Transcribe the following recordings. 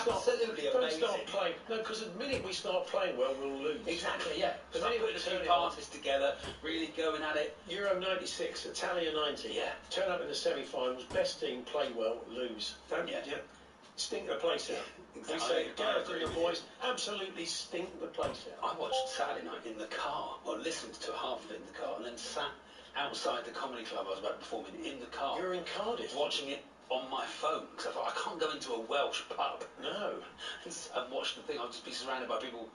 absolutely amazing. Don't start playing. No, because the minute we start playing well, we'll lose. Exactly, yeah. The Start minute putting we a few passes together, really going at it. Euro 96, Italia 90. Yeah. Turn up in the semi-finals, best team, play well, lose. Don't you? Yeah. Stink the place out. Exactly. We say, Gareth and the boys, absolutely stink the place out. I watched Saturday night in the car, or listened to half of it in the car, and then sat outside the comedy club I was about to perform in the car. You're in Cardiff. Watching it on my phone, because I thought, I can't go into a Welsh pub. No. And watch the thing. I'll just be surrounded by people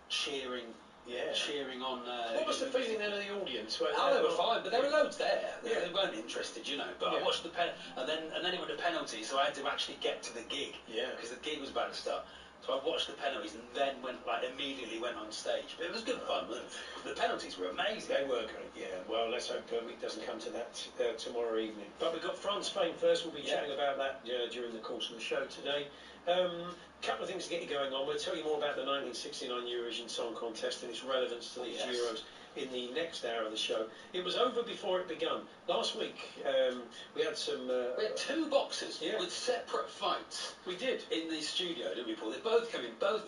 cheering. Yeah. Cheering on. What was the feeling then of the audience? They were fine, but there were loads there. They weren't interested, you know. But I watched the and then it went to penalties, so I had to actually get to the gig. Yeah. Because the gig was about to start. So I watched the penalties and then immediately went on stage. But it was good fun. The penalties were amazing. They were great, yeah. Well, let's hope it doesn't come to that tomorrow evening. But we've got France-Spain first. We'll be chatting about that during the course of the show today. Couple of things to get you going on. We'll tell you more about the 1969 Eurovision Song Contest and its relevance to these Euros in the next hour of the show. It was over before it begun. Last week, we had some... we had two boxers with separate fights. We did. In the studio, didn't we, Paul? They both came in, both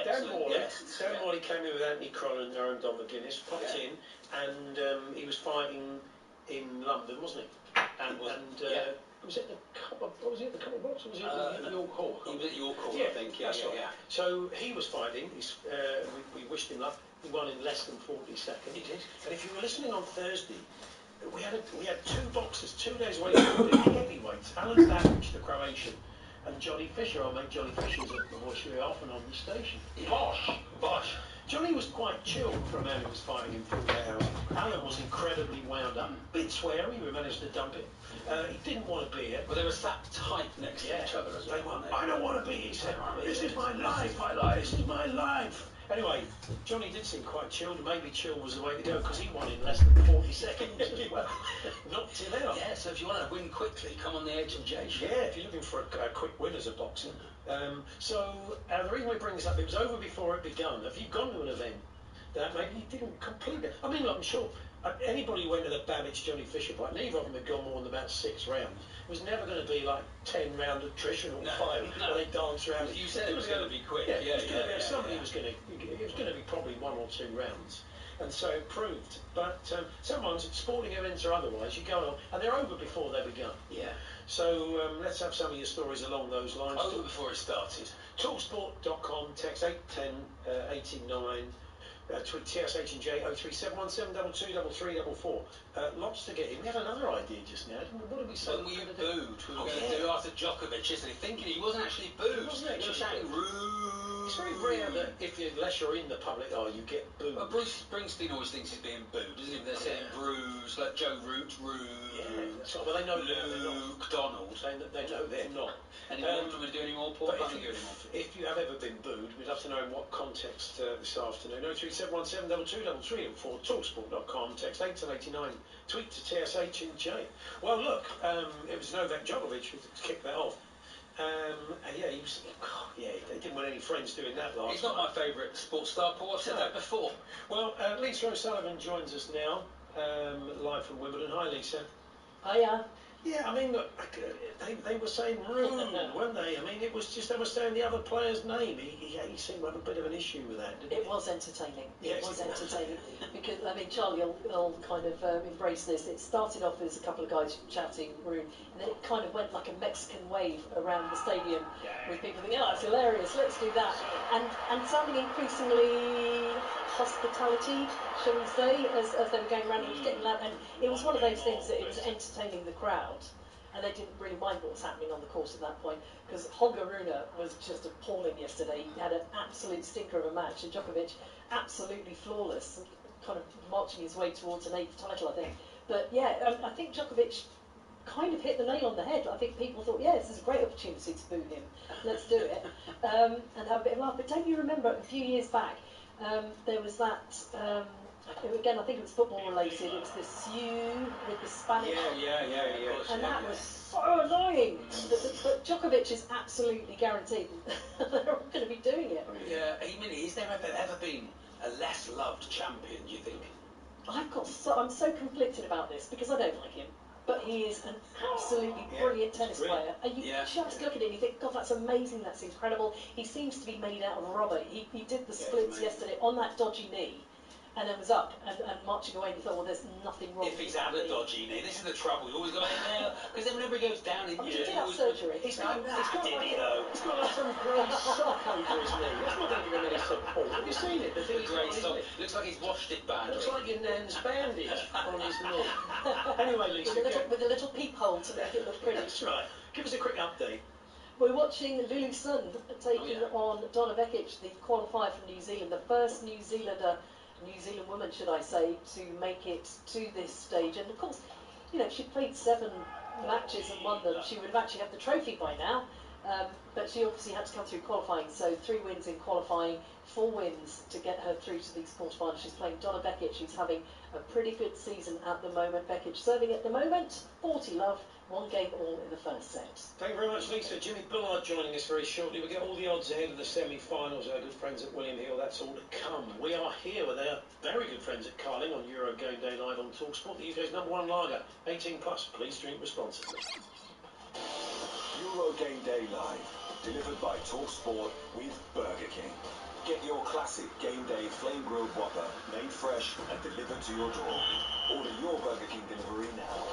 excellent. Dan Morley came in with Anthony Cronin and Aaron Don McGuinness, popped in, and he was fighting in London, wasn't he? Was it the Copper Box or was it at York Hall? He was at York Hall, I think, that's right. So he was fighting, we wished him luck, he won in less than 40 seconds. He did. And if you were listening on Thursday, we had two boxers, 2 days away from the heavyweights, Alan Davic, the Croatian, and Johnny Fisher. I'll make Johnny Fisher's a voice very often on the station. Bosh. Johnny was quite chilled for a man who was fighting in 48 hours. Alan was incredibly wound up, a bit sweary, we managed to dump it. He didn't want to be here. But they were sat tight next to each other as well. I don't want to be, he said. This is my life, this is my life. Anyway, Johnny did seem quite chilled, and maybe chill was the way to go, because he won in less than 40 seconds as well. Knocked him out. Yeah, so if you want to win quickly, come on the H&J show. Yeah, if you're looking for a quick win as a boxer. The reason we bring this up, it was over before it begun. Have you gone to an event that maybe you didn't complete it? I mean, look, I'm sure anybody who went to the Babbage-Johnny Fisher fight, neither of them had gone more than about 6 rounds. It was never going to be like 10-round attritional fight where they dance around. You said it was going to be quick. Somebody was going to. It was going to be probably 1 or 2 rounds, and so it proved. But sometimes sporting events or otherwise, you go on, and they're over before they begun. Yeah. So let's have some of your stories along those lines. Over before it started. talkSPORT.com, text 810 89. Tweet TSH&J 03717223344. Lots to get in. We had another idea just now. What did we say? When we booed, we were going to do after Djokovic yesterday, thinking he wasn't actually booed. He wasn't actually shouting rude. It's very rare that unless you're in the public eye, you get booed. Well, Bruce Springsteen always thinks he's being booed, doesn't he? They're saying bruise, like Joe Root, rude. Yeah, well, they know Luke Donald. They know they're not. Any more? Do we do any more, Paul? If you have ever been booed, we'd love to know in what context this afternoon. 037172233 or talksport.com, text 81089, tweet to TSH&J. Well, look, it was Novak Djokovic who kicked that off. They didn't want any friends doing that last He's not my favourite sports star, Paul. I've said that before. Well, Lisa O'Sullivan joins us now, live from Wimbledon. Hi, Lisa. Hiya. Yeah, I mean, look, they were saying rude, weren't they? I mean, it was just they were saying the other player's name. He seemed to have a bit of an issue with that, didn't he? It was entertaining. Yes, it was entertaining. Because, I mean, Charlie will kind of embrace this. It started off as a couple of guys shouting rude, and then it kind of went like a Mexican wave around the stadium with people thinking, oh, it's hilarious, let's do that. And sounding increasingly hospitality, shall we say, as they were going around, it was getting loud. And it was one of those things that it was entertaining the crowd. And they didn't really mind what was happening on the course at that point, because Holger Rune was just appalling yesterday. He had an absolute stinker of a match, and Djokovic absolutely flawless, kind of marching his way towards an 8th title, I think. But yeah, I think Djokovic kind of hit the nail on the head. I think people thought, yeah, this is a great opportunity to boo him. Let's do it. And have a bit of a laugh. But don't you remember a few years back, there was that... again, I think it was football related. It was the Sioux with the Spanish. Yeah. And that was so annoying. But Djokovic is absolutely guaranteed they're all going to be doing it. Yeah, I mean, is there ever been a less loved champion, do you think? I'm so conflicted about this because I don't like him. but he is an absolutely brilliant tennis player. And you just look at him, you think, God, that's amazing, that's incredible. He seems to be made out of rubber. He did the splits yesterday on that dodgy knee, and then was up and marching away, and you thought, well, there's nothing wrong if he's had a dodgy knee. This is the trouble. You always got in there, because then whenever he goes down in he did have surgery. He's got like some grey sock over his knee. That's not going to give him any support. Have you seen it? The thing The grey sock. Looks like he's washed it badly. Looks like your nan's bandage on his knee. Anyway, Lisa, with a little peephole to make it look pretty. That's right. Give us a quick update. We're watching Lulu Sun taking on Donna Vekic, the qualifier from New Zealand, the first New Zealand woman, should I say, to make it to this stage. And of course, you know, she played 7 matches and won them. She would have actually had the trophy by now, but she obviously had to come through qualifying. So 3 wins in qualifying, 4 wins to get her through to these quarterfinals. She's playing Donna Vekic, who's having a pretty good season at the moment. Vekic serving at the moment, 40 love. 1 game all in the first set. Thank you very much, Lisa. Jimmy Bullard joining us very shortly. We'll get all the odds ahead of the semi-finals. Our good friends at William Hill, that's all to come. We are here with our very good friends at Carling on Euro Game Day Live on talkSPORT, the UK's #1 lager. 18 plus. Please drink responsibly. Euro Game Day Live, delivered by talkSPORT with Burger King. Get your classic Game Day flame grilled Whopper made fresh and delivered to your door. Order your Burger King delivery now.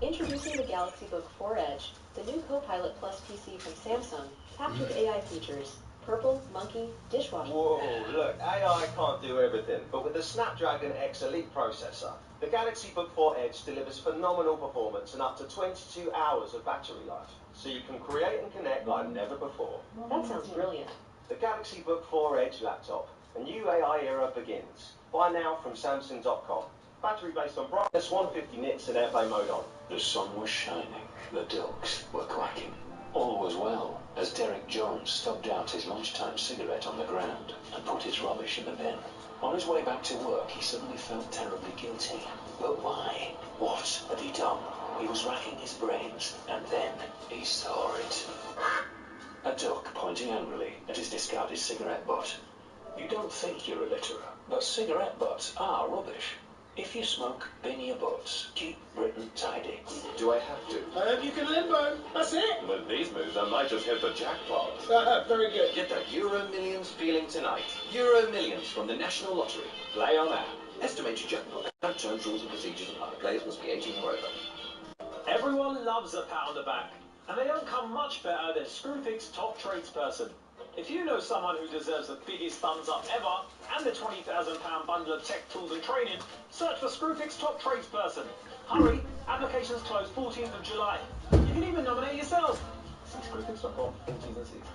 Introducing the Galaxy Book 4 Edge, the new Copilot Plus PC from Samsung, packed with AI features. Purple, monkey, dishwasher. Whoa, look, AI can't do everything, but with the Snapdragon X Elite processor, the Galaxy Book 4 Edge delivers phenomenal performance and up to 22 hours of battery life, so you can create and connect like never before. That sounds brilliant. The Galaxy Book 4 Edge laptop, a new AI era begins. Buy now from Samsung.com. Battery based on brightness, 150 nits and airplay mode on. The sun was shining, the ducks were quacking. All was well, as Derek Jones stubbed out his lunchtime cigarette on the ground and put his rubbish in the bin. On his way back to work, he suddenly felt terribly guilty. But why? What had he done? He was racking his brains, and then he saw it. A duck pointing angrily at his discarded cigarette butt. You don't think you're a litterer, but cigarette butts are rubbish. If you smoke, bin your butts. Keep Britain tidy. Do I have to? You can limbo. That's it. With these moves, I might just hit the jackpot. Very good. Get that Euro Millions feeling tonight. Euro Millions from the National Lottery. Play on app. Estimated jackpot. No terms, rules and procedures apply. Players must be 18 or over. Everyone loves a pat on the back, and they don't come much better than Screwfix Top Tradesperson. If you know someone who deserves the biggest thumbs up ever and the £20,000 bundle of tech tools and training, search for Screwfix Top Tradesperson. Hurry, applications close 14th of July. You can even nominate yourself. See Screwfix.com.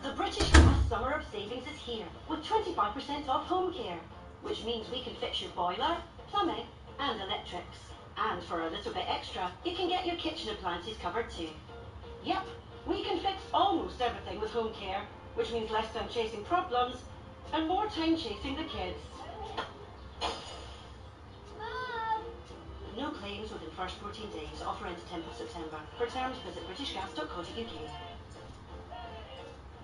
The British Gas Summer of Savings is here with 25% off home care, which means we can fix your boiler, plumbing and electrics. And for a little bit extra, you can get your kitchen appliances covered too. Yep, we can fix almost everything with home care, which means less time chasing problems and more time chasing the kids. Mom! No claims within first 14 days. Offer ends 10th of September. For terms, visit britishgas.co.uk.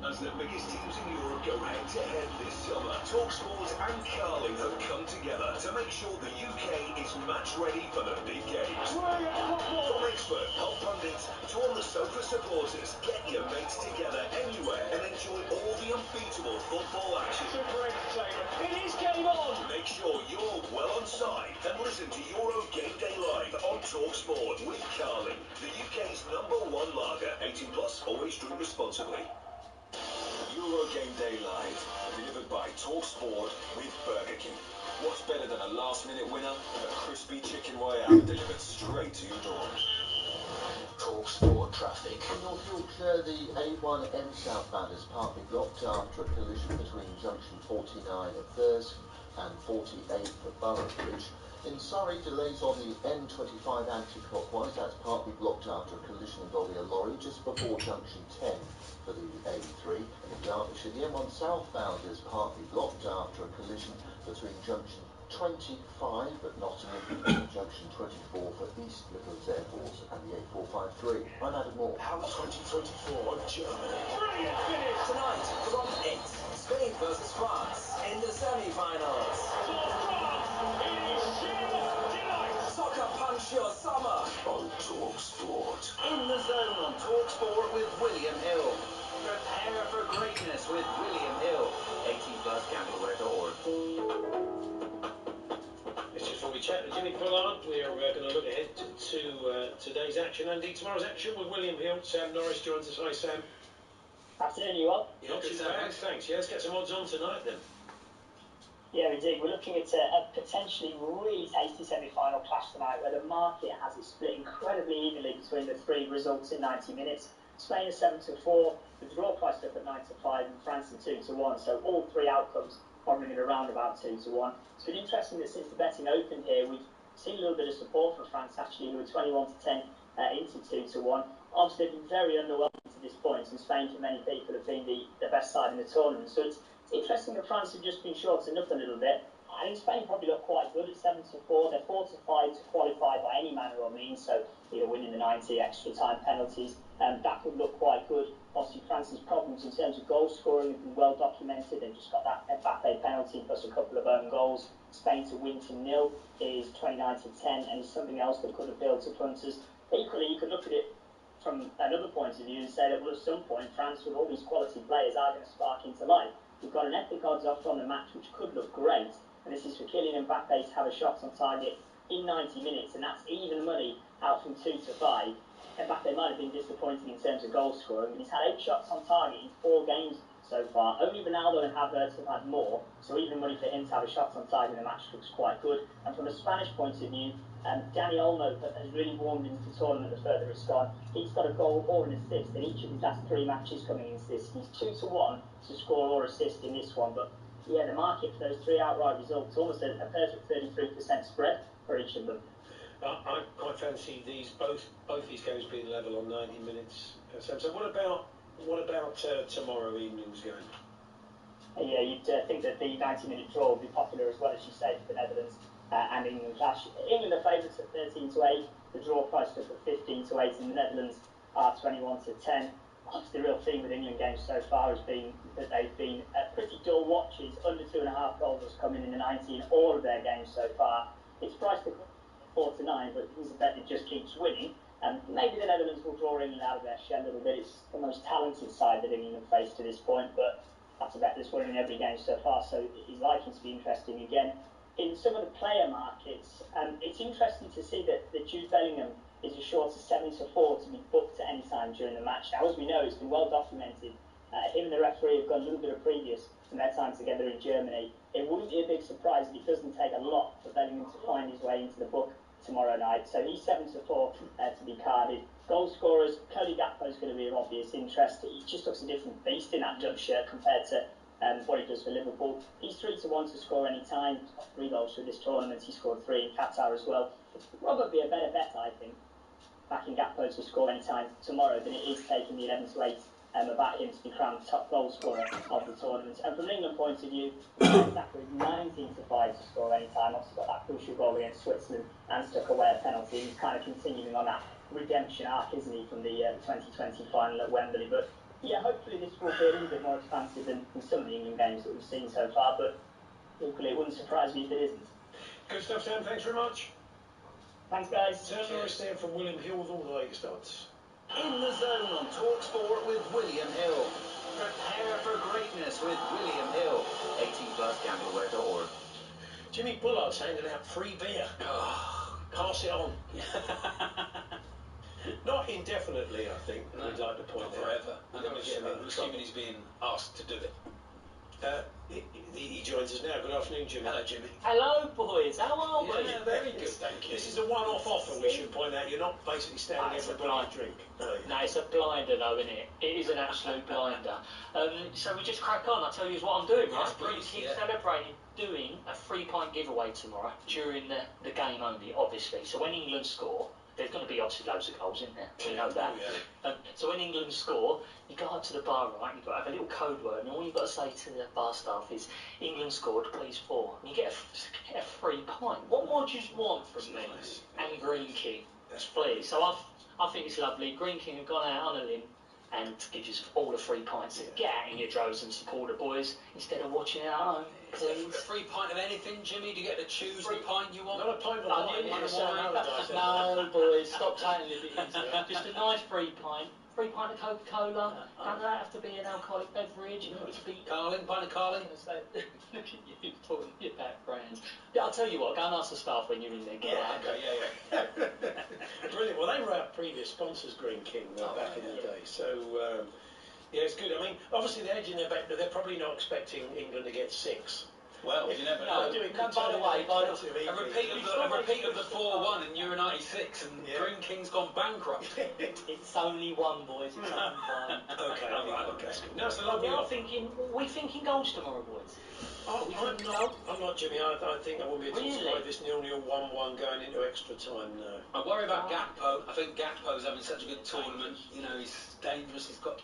As the biggest teams in Europe go head-to-head this summer, talkSPORT and Carling have come together to make sure the UK is match-ready for the big games. From expert pop pundits to on-the-sofa supporters, get your mates together anywhere and enjoy all the unbeatable football action. Super entertainment. It is game on! Make sure you're well on side and listen to Euro Game Day Live on talkSPORT with Carling, the UK's #1 lager. 18 plus, always drink responsibly. Euro Game Day Live, delivered by talkSPORT with Burger King. What's better than a last-minute winner? A crispy chicken royale delivered straight to your door. talkSPORT traffic. In North Yorkshire, the A1M southbound is partly blocked after a collision between junction 49 at Thirsk and 48 at Boroughbridge. In Surrey, delays on the N25 anti-clockwise. That's partly blocked after a collision involving a lorry just before junction 10 for the A3. And in Derbyshire, the M1 southbound is partly blocked after a collision between junction 25 at Nottingham and junction 24 for East Midlands Airport and the A453. I'm Adam Moore. How's 2024 of Germany? Brilliant finish! Tonight from 8, Spain versus France in the semi-finals. For France, it is sheer delight! Soccer punch your summer On talkSPORT. Jimmy Pollard. We're going to look ahead to today's action and indeed tomorrow's action with William Hill. Sam Norris joins us. Hi, Sam. Afternoon, you all. Not too bad, thanks. Yeah, let's get some odds on tonight then. Yeah, indeed. We're looking at a potentially really tasty semi-final clash tonight where the market has it split incredibly evenly between the three results in 90 minutes. Spain is 7-4, the draw priced up at 9-5, and France at 2-1. So all three outcomes hovering at around about 2-1. It's been interesting that since the betting opened here, we've seen a little bit of support for France actually, who are 21-10 into 2-1. Obviously, they've been very underwhelming to this point, and Spain, for many people, have been the best side in the tournament. So it's interesting that France have just been shortened up a little bit. I think Spain probably look quite good at 7-4. They're 4-5 to qualify by any manner or means. So either winning the 90 extra time penalties, that could look quite good. Obviously, France's problems in terms of goal scoring have been well documented. They've just got that Mbappe penalty plus a couple of own goals. Spain to win to 0 is 29-10, and is something else that could appeal to punters. Equally, you could look at it from another point of view and say that, well, at some point, France, with all these quality players, are going to spark into life. We've got an epic odds offer on the match, which could look great, and this is for Kylian Mbappe to have a shot on target in 90 minutes, and that's even money out from 2-5. Mbappe might have been disappointing in terms of goal scoring, but he's had 8 shots on target in 4 games so far. Only Ronaldo and Havertz have had more, so even money for him to have a shot on target in the match looks quite good. And from a Spanish point of view, Dani Olmo has really warmed into the tournament the further it's gone. He's got a goal or an assist in each of his last 3 matches coming into this. He's 2-1 to score or assist in this one, but yeah, the market for those 3 outright results, almost a perfect 33% spread for each of them. I quite fancy both these games being level on 90 minutes. So what about tomorrow evening's game? Yeah, you'd think that the 90-minute draw would be popular as well, as you say, for the Netherlands and England clash. England are favourites at 13-8, the draw priced up at 15-8, and the Netherlands are 21-10. Obviously, the real theme with England games so far has been that they've been pretty dull watches. Under 2.5 goals has come in the 90 in all of their games so far. It's priced at 4-9, but he's a bet that just keeps winning. Maybe the Netherlands will draw England out of their shell a little bit. It's the most talented side that England have faced to this point, but that's a bet that's winning every game so far, so it's likely to be interesting again. In some of the player markets, it's interesting to see that Jude Bellingham is as short as 7-4 to be booked at any time during the match. Now, as we know, it's been well documented. Him and the referee have got a little bit of previous from their time together in Germany. It wouldn't be a big surprise if it doesn't take a lot for Bellingham to find his way into the book tomorrow night. So he's 7-4 to be carded. Goal scorers, Cody Gakpo is going to be of obvious interest. He just looks a different beast in that Dutch shirt compared to what he does for Liverpool. He's 3-1 to score any time. 3 goals through this tournament. He scored 3 in Qatar as well. It's probably a better bet, I think, backing Gakpo to score any time tomorrow than it is taking the 11-8 about him to be crowned top goal scorer of the tournament. And from an England point of view, Saka is 19-5 to score any time. Obviously got that crucial goal against Switzerland and stuck away a penalty. He's kind of continuing on that redemption arc, isn't he, from the 2020 final at Wembley. But yeah, hopefully this will be a little bit more expansive than some of the England games that we've seen so far, but equally it wouldn't surprise me if it isn't. Good stuff, Sam. Thanks very much. Thanks, guys. Sam Norris there from William Hill with all the latest odds. In the Zone on talkSPORT with William Hill. Prepare for greatness with William Hill. 18+ gambleware.org. Jimmy Pollard's handing out free beer. Pass it on. Not indefinitely, I think. No, we'd like to point out. Forever. I'm assuming he's being asked to do it. He joins us now. Good afternoon, Jimmy. Hello, Jimmy. Hello, boys. How are we? Yeah, very good, thank you. This is a one-off offer, we should point out. You're not basically standing everybody a drink. No, it's a blinder, though, isn't it? It is an absolute blinder. So we just crack on. I'll tell you what I'm doing, right? We keep celebrating doing a 3-pint giveaway tomorrow during the game only, obviously. So when England score, there's going to be obviously loads of goals in there. We know that. So when England score, you go up to the bar, right? You've got to have a little code word, and all you've got to say to the bar staff is, England scored, please 4. And you get a free pint. What more do you want from me? And Green King, please. So I think it's lovely. Green King have gone out on a limb and gives you all the free pints. So get out in your droves and support the boys instead of watching it at home. Please. A free pint of anything, Jimmy? Do you get to choose the pint you want? Not a pint of wine. No, boys, stop taking liberties. Just a nice free pint. 3 pint of Coca-Cola. Doesn't that have to be an alcoholic beverage? No, It could be Carling, pint of Carling. Look at you talking about brands. Yeah, I'll tell you what, go and ask the staff when you're in there. Get out. Okay, yeah. Brilliant. Well, they were our previous sponsors, Green King, back in the day. So, yeah, it's good. I mean, obviously they're edging their bet, but they're probably not expecting England to get 6. Well, you never know. By the way, A repeat of the 4-1 in Euro 96, and Green King's gone bankrupt. It's only one, boys. It's only one. Okay, all right. Okay, that's good. No, it's a lovely. We're thinking goals tomorrow, boys. I'm not, Jimmy. I think I won't be at all surprised if it's 0-0, 1-1 going into extra time now. I worry about Gakpo. I think Gakpo's having such a good tournament. You know, he's dangerous. He's got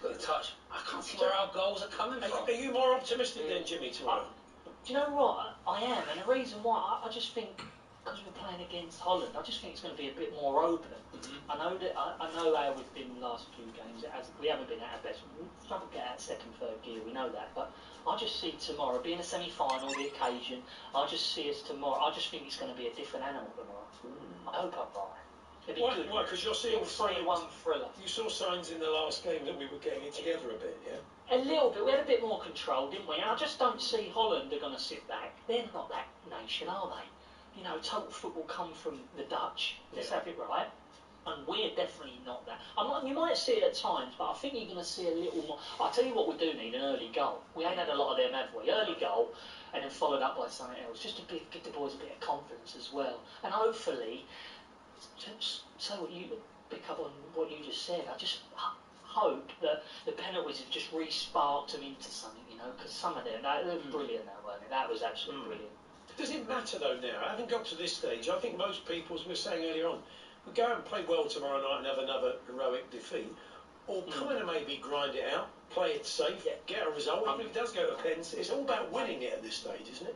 the touch. I can't see where our goals are coming from. Are you more optimistic than Jimmy tomorrow? Do you know what? I am, and the reason why, I just think, because we're playing against Holland, I just think it's going to be a bit more open. I know that I know how we've been the last few games. We haven't been at our best. We struggle to get out second, third gear. We know that, but I just see tomorrow being a semi-final, the occasion. I just see us tomorrow. I just think it's going to be a different animal tomorrow. I hope I'm right. Why? Because you're seeing 3-1 thriller. You saw signs in the last game that we were getting it together a bit, yeah? A little bit. We had a bit more control, didn't we? And I just don't see Holland are going to sit back. They're not that nation, are they? You know, total football come from the Dutch. Let's have it right. And we're definitely not that. You might see it at times, but I think you're going to see a little more. I'll tell you what we do need, an early goal. We ain't had a lot of them, have we? Early goal, and then followed up by something else, just to give the boys a bit of confidence as well. And hopefully, just say what you pick up on what you just said. I just hope that the penalties have just re-sparked them into something, you know, because some of them, they were brilliant, weren't they? That was absolutely brilliant. Does it matter though now? Having got to this stage, I think most people, as we were saying earlier on, we go out and play well tomorrow night and have another heroic defeat, or kind of maybe grind it out, play it safe, get a result. Even if it does go to pens, it's all about winning it at this stage, isn't it?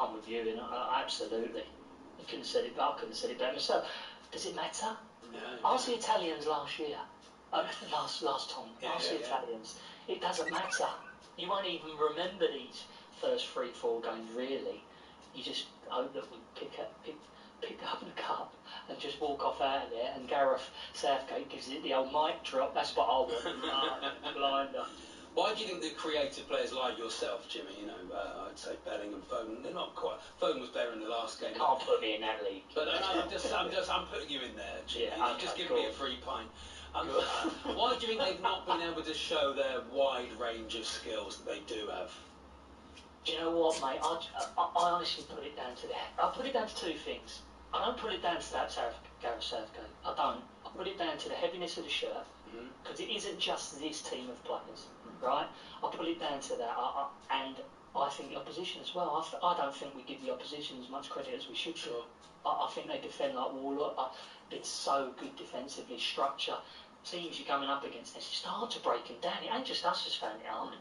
I'm with you, absolutely. You couldn't have said it, but I couldn't have said it better myself. Does it matter? No. Ask the Italians last year. Last time. Ask the Italians. It doesn't matter. You won't even remember these first 3-4 games, really. You just hope that we pick up the cup and just walk off out of there, and Gareth Southgate gives it the old mic drop. That's what I want. Blinder. Why do you think the creative players like yourself, Jimmy, you know, I'd say Bellingham, Foden, they're not quite... Foden was better in the last game. Can't put me in that league. But I'm putting you in there, Jimmy. Yeah, okay, just give me a free pint. Why do you think they've not been able to show their wide range of skills that they do have? Do you know what, mate? I honestly put it down to that. I put it down to two things. I don't put it down to that Gareth Southgate. I don't. I put it down to the heaviness of the shirt, because it isn't just this team of players, right? I put it down to that, and I think the opposition as well. I don't think we give the opposition as much credit as we should. Sure. I think they defend like Warlock. It's so good defensively, structure. Teams you're coming up against, it's just hard to break them down. It ain't just us who's found it hard.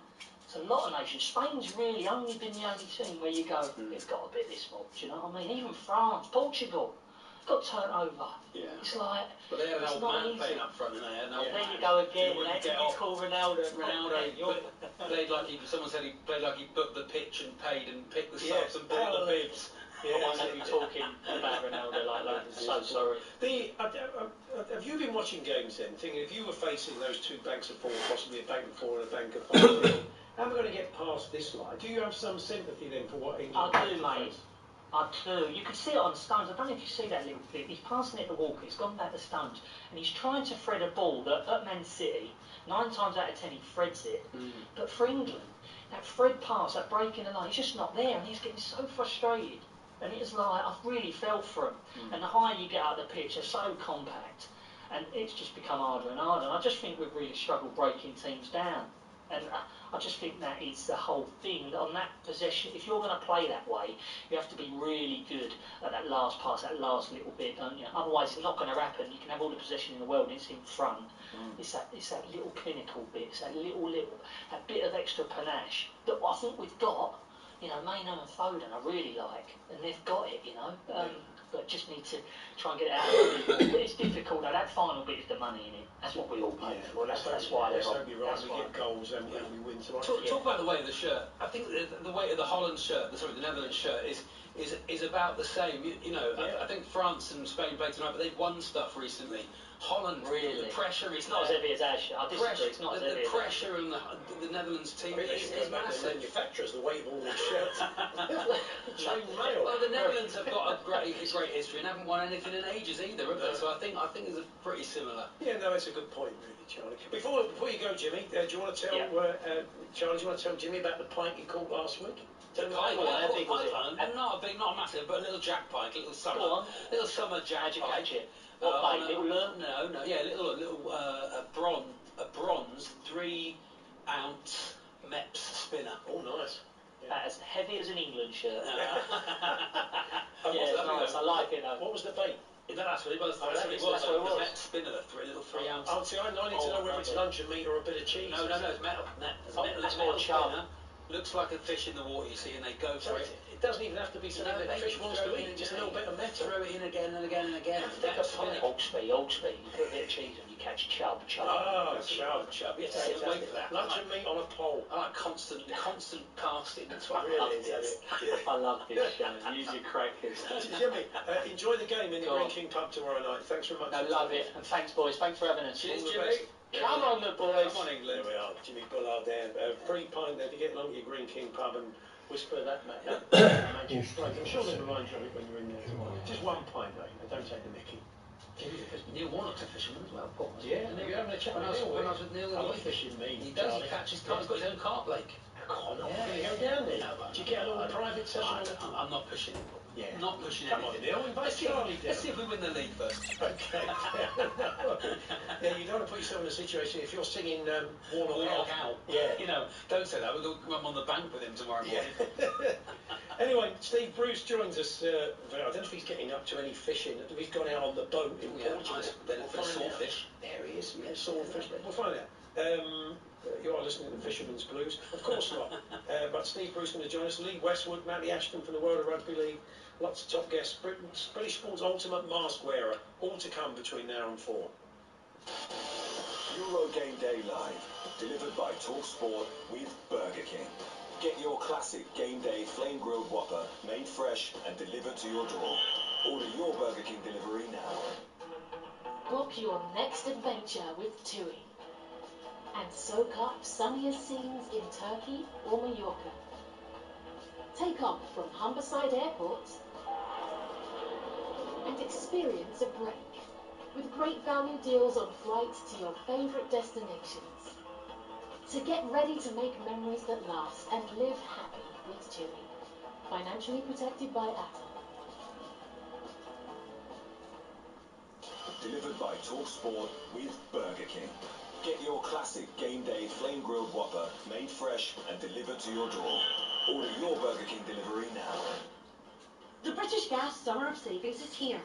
It's a lot of nations. Spain's really only been the only team where you go, they've got a bit this mob, do you know what I mean? Even France, Portugal, got turned over. Yeah. It's like, but they had an old man playing up front, and they had an old man. There you go again. You call Ronaldo. Played like someone said he played like he booked the pitch and paid and picked the subs and bought the bibs. I won't have you talking about Ronaldo like that. I'm so sorry. Have you been watching games then, thinking if you were facing those two banks of four, possibly a bank of four and a bank of five, how am I going to get past this line? Do you have some sympathy then for what England I do, mate. I do. You can see it on Stones. I don't know if you see that little bit. He's passing it to Walker. He's gone back to Stones, and he's trying to thread a ball that at Man City, 9 times out of 10 he threads it. But for England, that thread pass, that break in the line, he's just not there, and he's getting so frustrated. And it's like, I've really felt for him. And the higher you get out of the pitch, they're so compact. And it's just become harder and harder. And I just think we've really struggled breaking teams down. And I just think that is the whole thing. On that possession, if you're going to play that way, you have to be really good at that last pass, that last little bit, don't you? Otherwise, it's not going to happen. You can have all the possession in the world and it's in front. It's that little clinical bit, it's that that bit of extra panache that I think we've got. You know, Maynard and Foden I really like, and they've got it, you know. But just need to try and get it out. But it's difficult. Though. That final bit is the money in it. That's what we all pay for. That's why they're on. We get goals and we win tomorrow. Talk about the weight of the shirt. I think the weight of the Holland shirt, the Netherlands shirt, is about the same. You know, I think France and Spain played tonight, but they've won stuff recently. Holland, Really? the pressure is It's not as there. heavy as Ash. I disagree. It's not as heavy The as pressure on the Netherlands team is massive. The manufacturers, the weight of all these shirts. Chain mail. Well, the Netherlands have got a great history and haven't won anything in ages either, have they? So I think it's pretty similar. Yeah, no, it's a good point, really, Charlie. Before you go, Jimmy, do you want to tell Charlie? Do you want to tell Jimmy about the pint you caught last week? The pike, not a massive, but a little jack pike, a little summer jack How'd you pike. catch it? What bait? Little lure? No, yeah, a bronze 3-ounce Meps spinner. Oh, nice. About as heavy as an England shirt. Yeah, it's nice. I like it though. What was the bait? That's what it was. That's what it was. The Meps spinner, the little 3-ounce. Oh, see, I need to know whether it's luncheon meat or a bit of cheese. No, it's metal. It's more chum. Looks like a fish in the water, you see, and they go for it. It doesn't even have to be something that the fish wants to eat, just a little bit of metal. Throw it in again and again and again. Hawksbee. You put a bit of cheese on, you catch chub. Oh, chub. You have to sit and wait for that. Luncheon meat on a pole. I like constant casting. That's what really I love is. I love this show. Use your crackers. Jimmy, enjoy the game in the Green King pub tomorrow night. Thanks very much. I love it. And thanks, boys. Thanks for having us. Cheers, Jimmy. Come on, the boys. Come on, England. There we are. Jimmy Bullard there. Free pint there if you get along to your Green King pub and whisper that magic phrase. I'm sure they'll remind you of it when you're in there tomorrow. Just one pint, though. Don't take the mickey. Neil Warnock's a fisherman as well, of course. Yeah, you're having a chat with Neil. When I was with Neil, I love fishing me. He does. He catches carp. He's got his own carp lake. Oh, no, go down there. Do you get a little private session? I'm not pushing. Yeah. Not pushing Come anything. on, Neil, invite Charlie down. Let's see if we win the league first. Okay. Yeah, you don't want to put yourself in a situation if you're singing Warnock out. Yeah. You know, don't say that. I'm on the bank with him tomorrow morning. Anyway, Steve Bruce joins us. I don't know if he's getting up to any fishing. He's gone out on the boat in Portugal. For swordfish. There he is. Yeah, swordfish. We'll find out. You are listening to the Fisherman's Blues? Of course not. But Steve Bruce is going to join us. Lee Westwood, Matty Ashton from the World of Rugby League. Lots of top guests. British Sport's ultimate mask wearer. All to come between now and 4. Euro Game Day Live, delivered by talkSPORT with Burger King. Get your classic Game Day flame grilled Whopper made fresh and delivered to your door. Order your Burger King delivery now. Book your next adventure with TUI and soak up sunnier scenes in Turkey or Mallorca. Take off from Humberside Airport and experience a break with great value deals on flights to your favourite destinations. So get ready to make memories that last and live happy with TUI. Financially protected by Apple. Delivered by talkSPORT with Burger King. Get your classic Game Day flame grilled Whopper made fresh and delivered to your door. Order your Burger King delivery now. The British Gas Summer of Savings is here.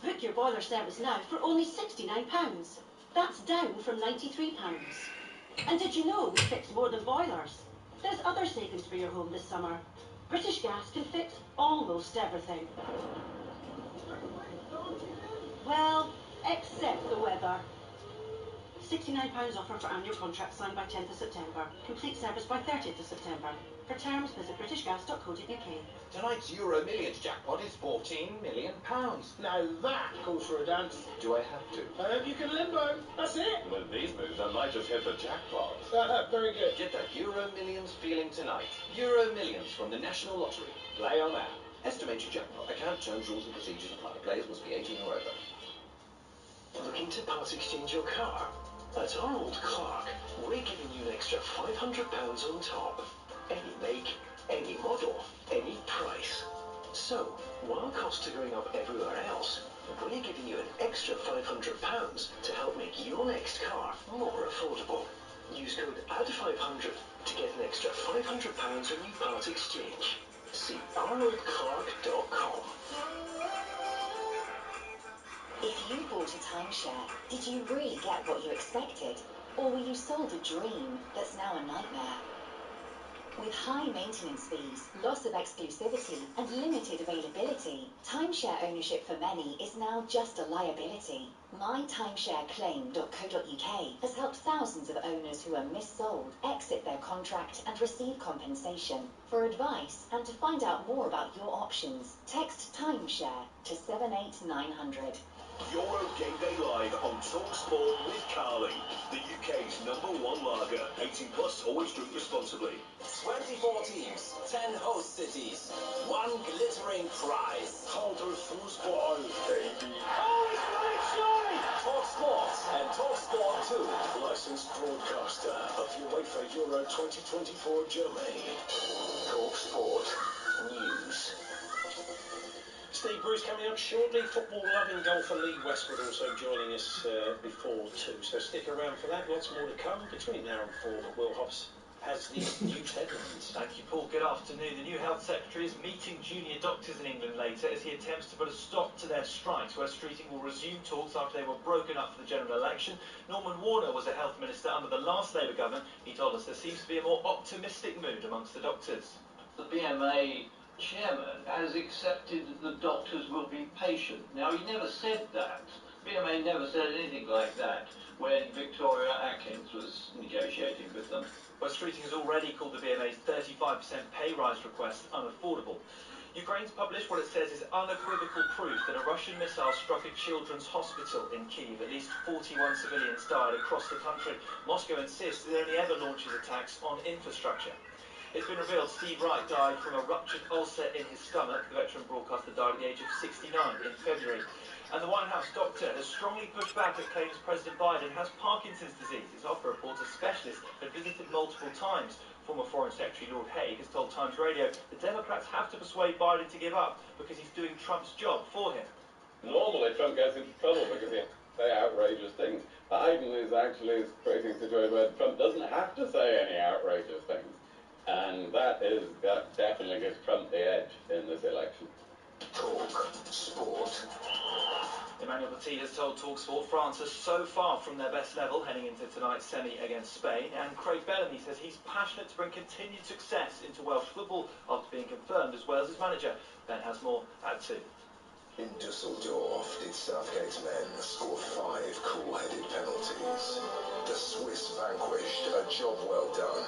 Book your boiler service now for only £69. That's down from £93. And did you know we fix more than boilers? There's other savings for your home this summer. British Gas can fix almost everything. Well, except the weather. £69 offer for annual contract signed by 10th of September. Complete service by 30th of September. For terms, visit britishgas.co.uk. Tonight's Euro Millions jackpot is £14 million. Now that calls for a dance. Do I have to? You can limbo. That's it. With these moves, I might just hit the jackpot. Very good. Get that Euro Millions feeling tonight. Euro Millions from the National Lottery. Play on app. Estimate your jackpot. Account terms, rules and procedures apply. Players must be 18 or over. Looking to part exchange your car? At Arnold Clark, we're giving you an extra £500 on top. Any make, any model, any price. So, while costs are going up everywhere else, we're giving you an extra £500 to help make your next car more affordable. Use code ADD500 to get an extra £500 when you part exchange. See arnoldclark.com. If you bought a timeshare, did you really get what you expected? Or were you sold a dream that's now a nightmare? With high maintenance fees, loss of exclusivity, and limited availability, timeshare ownership for many is now just a liability. MyTimeshareClaim.co.uk has helped thousands of owners who are missold exit their contract and receive compensation. For advice and to find out more about your options, text timeshare to 78900. Euro Game Day Live on talkSPORT with Carling, the UK's #1 lager. 18 plus, always drink responsibly. 24 teams, 10 host cities, one glittering prize. Hold those Fußball, baby. Oh, he's got it, Joy! talkSPORT and talkSPORT 2. Licensed broadcaster of UEFA Euro 2024 Germany. talkSPORT News. Steve Bruce coming up shortly. Football-loving golfer Lee Westwood also joining us before 2. So stick around for that. Lots more to come between now and 4. But Will Hobbs has the news headlines. Thank you, Paul. Good afternoon. The new Health Secretary is meeting junior doctors in England later as he attempts to put a stop to their strikes. West Streeting will resume talks after they were broken up for the general election. Norman Warner was a health minister under the last Labour government. He told us there seems to be a more optimistic mood amongst the doctors. The BMA chairman has accepted that the doctors will be patient. Now, he never said that. BMA never said anything like that when Victoria Atkins was negotiating with them. West Streeting has already called the BMA's 35% pay rise request unaffordable. Ukraine's published what it says is unequivocal proof that a Russian missile struck a children's hospital in Kyiv. At least 41 civilians died across the country. Moscow insists it only ever launches attacks on infrastructure. It's been revealed Steve Wright died from a ruptured ulcer in his stomach. The veteran broadcaster died at the age of 69 in February. And the White House doctor has strongly pushed back at claims President Biden has Parkinson's disease. His opera reporter specialist had visited multiple times. Former Foreign Secretary Lord Haig has told Times Radio the Democrats have to persuade Biden to give up because he's doing Trump's job for him. Normally Trump gets into trouble because he say outrageous things. Biden is actually creating a situation where Trump doesn't have to say any outrageous things. And that definitely gives Trump the edge in this election. talkSPORT. Emmanuel Petit has told talkSPORT France are so far from their best level heading into tonight's semi against Spain. And Craig Bellamy says he's passionate to bring continued success into Welsh football after being confirmed as Wales' manager. Ben has more at 2. In Dusseldorf, did Southgate's men score 5 cool-headed penalties? The Swiss vanquished, a job well done.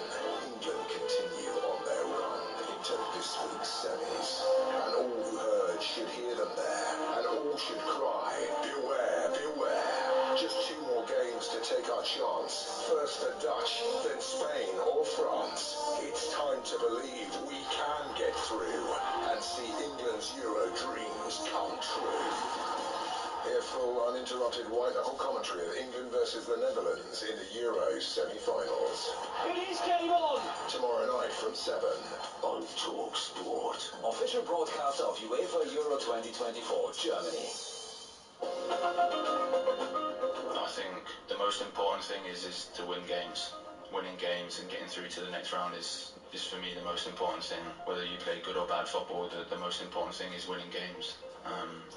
England continue on their run into this week's semis. And all who heard should hear them there, and all should cry, beware, beware. Just 2 more games to take our chance. First the Dutch, then Spain or France. It's time to believe we can get through and see England's Euro dreams come true. Hear full, uninterrupted white-knuckle commentary of England versus the Netherlands in the Euro semi-finals. It is game on! Tomorrow night from 7 on talkSPORT. Official broadcast of UEFA Euro 2024 Germany. I think the most important thing is to win games. Winning games and getting through to the next round is for me the most important thing. Whether you play good or bad football, the most important thing is winning games.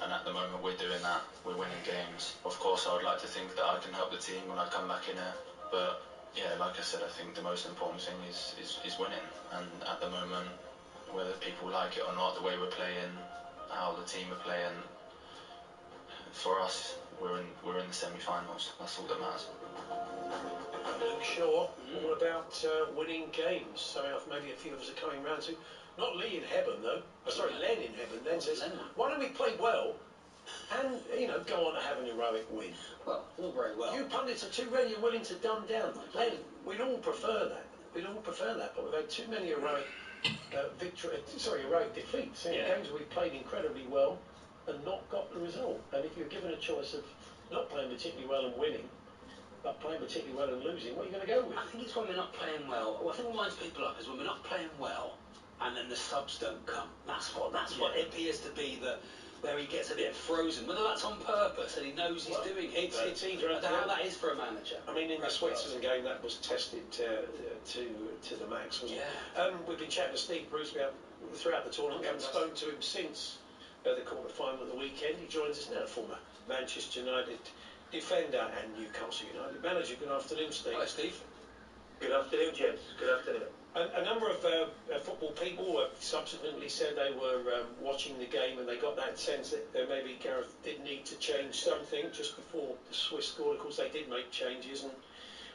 And at the moment we're doing that. We're winning games. Of course I would like to think that I can help the team when I come back in here. But yeah, like I said, I think the most important thing is winning. And at the moment, whether people like it or not, the way we're playing, how the team are playing, for us, we're in the semi-finals. That's all that matters. Luke Shaw, all about winning games. Something maybe a few of us are coming round to. Not Lee in heaven, though. Sorry, Len in heaven. Len says, why don't we play well and, go on to have an heroic win? Well, all very well. You pundits are too ready and willing to dumb down. Len, we'd all prefer that. But we've had too many heroic heroic defeats. Games where we've played incredibly well and not got the result. And if you're given a choice of not playing particularly well and winning, but playing particularly well and losing, what are you going to go with? I think it's when we're not playing well. What I think winds people up is when we're not playing well and then the subs don't come. That's what it appears to be where he gets a bit frozen. Whether that's on purpose and he knows he's doing it. It's either. I don't know how that is for a manager. I mean, in the Switzerland game, that was tested to the max, wasn't it? We've been chatting to Steve Bruce throughout the tournament. We haven't spoken to him since the quarter-final at the weekend. He joins us now, former Manchester United defender and Newcastle United manager. Good afternoon, Steve. Hi, Steve. Good afternoon, gents. Good afternoon. A number of football people subsequently said they were watching the game and they got that sense that maybe Gareth did need to change something just before the Swiss scored. Of course, they did make changes. And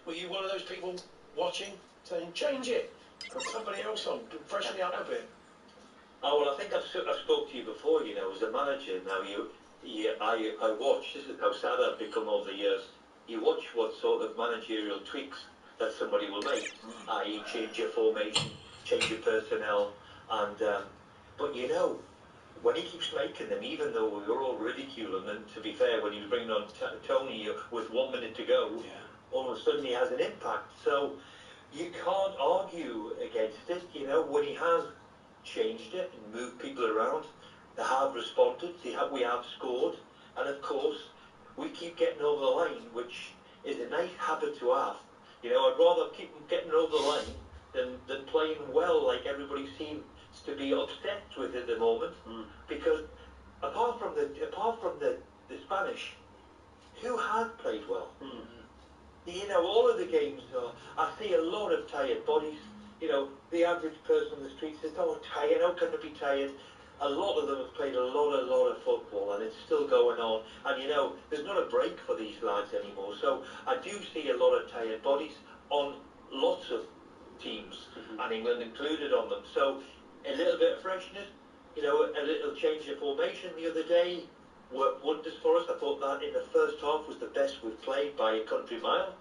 were you one of those people watching, saying, change it, put somebody else on, freshen it up a bit? Oh, well, I think I've spoke to you before, as a manager. Now, you I watch, this is how sad I've become over the years, you watch what sort of managerial tweaks that somebody will make, i.e. change your formation, change your personnel, and but you know, when he keeps making them, even though we were all ridiculing him, to be fair, when he was bringing on Tony with 1 minute to go, all of a sudden he has an impact. So you can't argue against it, you know, when he has changed it and moved people around, they have responded, we have scored, and of course, we keep getting over the line, which is a nice habit to have. You know, I'd rather keep getting over the line than playing well like everybody seems to be obsessed with at the moment, because apart from the Spanish, who have played well? You know, all of the games, I see a lot of tired bodies. You know, the average person on the street says, "Oh, tired, how can they be tired?" A lot of them have played a lot of football, and it's still going on. And you know, there's not a break for these lads anymore. So I do see a lot of tired bodies on lots of teams, and England included on them. So a little bit of freshness, you know, a little change of formation the other day worked wonders for us. I thought that in the first half was the best we've played by a country mile.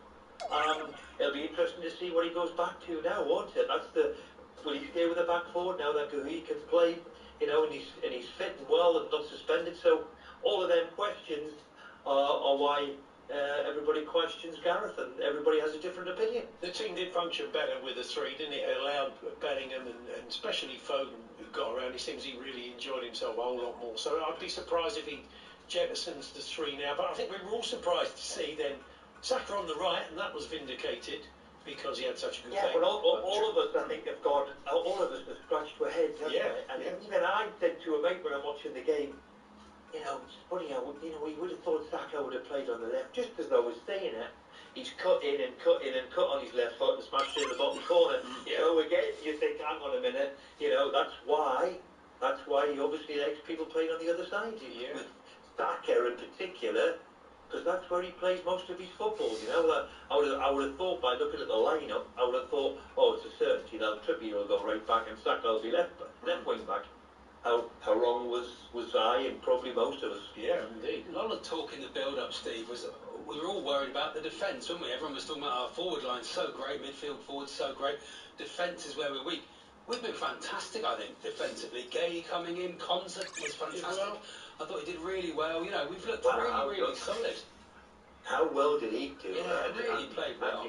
It'll be interesting to see what he goes back to now, won't it? Will he stay with the back four now that Guhi can play, you know, and he's fit and well and not suspended? So all of them questions are why everybody questions Gareth, and everybody has a different opinion. The team did function better with the three, didn't it? It allowed Bellingham and especially Foden, who got around. He seems he really enjoyed himself a whole lot more. So I'd be surprised if he jettisons the three now. But I think we were all surprised to see then Saka on the right, and that was vindicated because he had such a good game. Yeah, but all of us, I think, all of us have scratched our heads, haven't we? And even I said to a mate when I'm watching the game, you know, it's funny how, you know, we would have thought Saka would have played on the left, just as I was saying it. He's cut in and cut in and cut on his left foot and smashed it in the bottom corner. So again, you think, hang on a minute, you know, that's why he obviously likes people playing on the other side. With Saka in particular, because that's where he plays most of his football, you know. That I would have thought, by looking at the lineup, I would have thought, oh, it's a certainty that Trippier will go right back and Saka will be left wing back. How wrong was I and probably most of us? Yeah, indeed. A lot of talk in the build-up, Steve, was we were all worried about the defence, weren't we? Everyone was talking about our forward line so great, midfield forward so great. Defence is where we're weak. We've been fantastic, I think, defensively. Gay coming in, Konza was fantastic. I thought he did really well. You know, we've looked really solid. How well did he do? Yeah, really played well.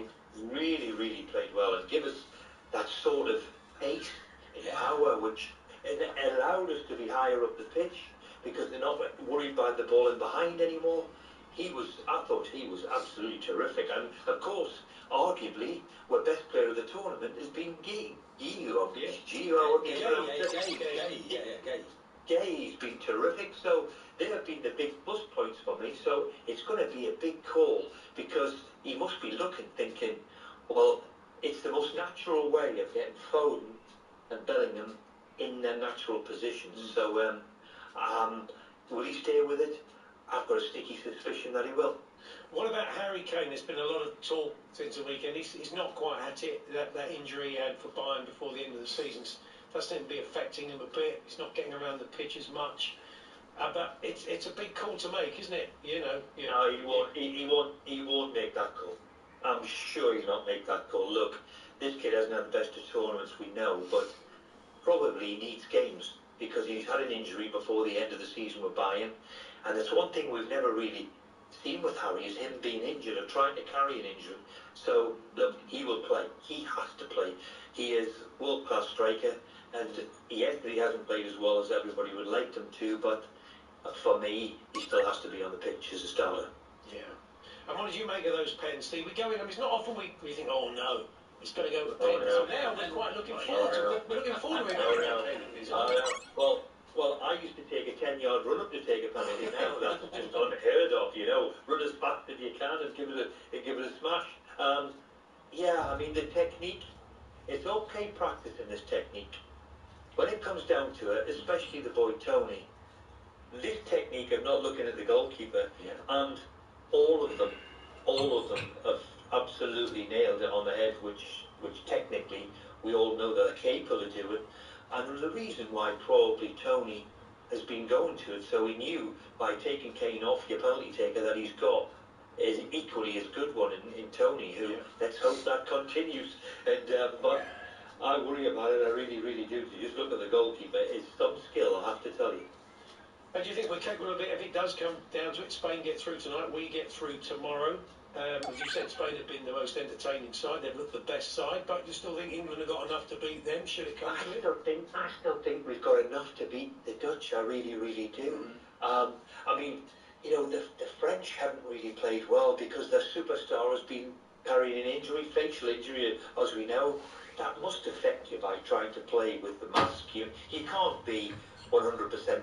Really played well, and give us that sort of pace and power, which it allowed us to be higher up the pitch because they're not worried by the ball in behind anymore. I thought he was absolutely terrific, and of course, arguably, our best player of the tournament has been Gay. Gay's been terrific, so they have been the big plus points for me. So it's going to be a big call because he must be thinking, well, it's the most natural way of getting Foden and Bellingham in their natural positions. So will he stay with it? I've got a sticky suspicion that he will. What about Harry Kane? There's been a lot of talk since the weekend. He's not quite had it. That injury he had for Bayern before the end of the season does seem to be affecting him a bit. He's not getting around the pitch as much. But it's a big call to make, isn't it? You know. No, he won't make that call. I'm sure he'll not make that call. Look, this kid hasn't had the best of tournaments, we know, but probably he needs games because he's had an injury before the end of the season with Bayern, and it's one thing we've never really seen with Harry is him being injured or trying to carry an injury. So look, he will play. He has to play. He is world-class striker, and yes, he hasn't played as well as everybody would like him to, but for me, he still has to be on the pitch as a starter. Yeah. And what did you make of those pens, Steve? We go in. I mean, it's not often we think, oh no, it's going to go to pens. So now we're quite looking forward to it. We're looking forward to it. Well, I used to take a 10-yard run up to take a penalty. Now that's just unheard of. You know, run as fast as you can and give it a smash. Yeah, I mean the technique. It's okay practicing this technique. When it comes down to it, especially the boy Tony, this technique of not looking at the goalkeeper, and all of them have absolutely nailed it on the head, which technically we all know that they're capable of doing. And the reason why probably Tony has been going to it, so he knew by taking Kane off your penalty taker that he's got is equally as good one in Tony, who let's hope that continues. And but I worry about it, I really, really do. To just look at the goalkeeper, it's some skill, I have to tell you. And do you think we're capable of it if it does come down to it? Spain get through tonight, we get through tomorrow. As you said, Spain have been the most entertaining side. They've looked the best side, but you still think England have got enough to beat them? Should it come to it? I still think we've got enough to beat the Dutch. I really, really do. I mean, you know, the French haven't really played well because their superstar has been carrying an injury, facial injury, as we know. That must affect you by trying to play with the mask. You can't be 100%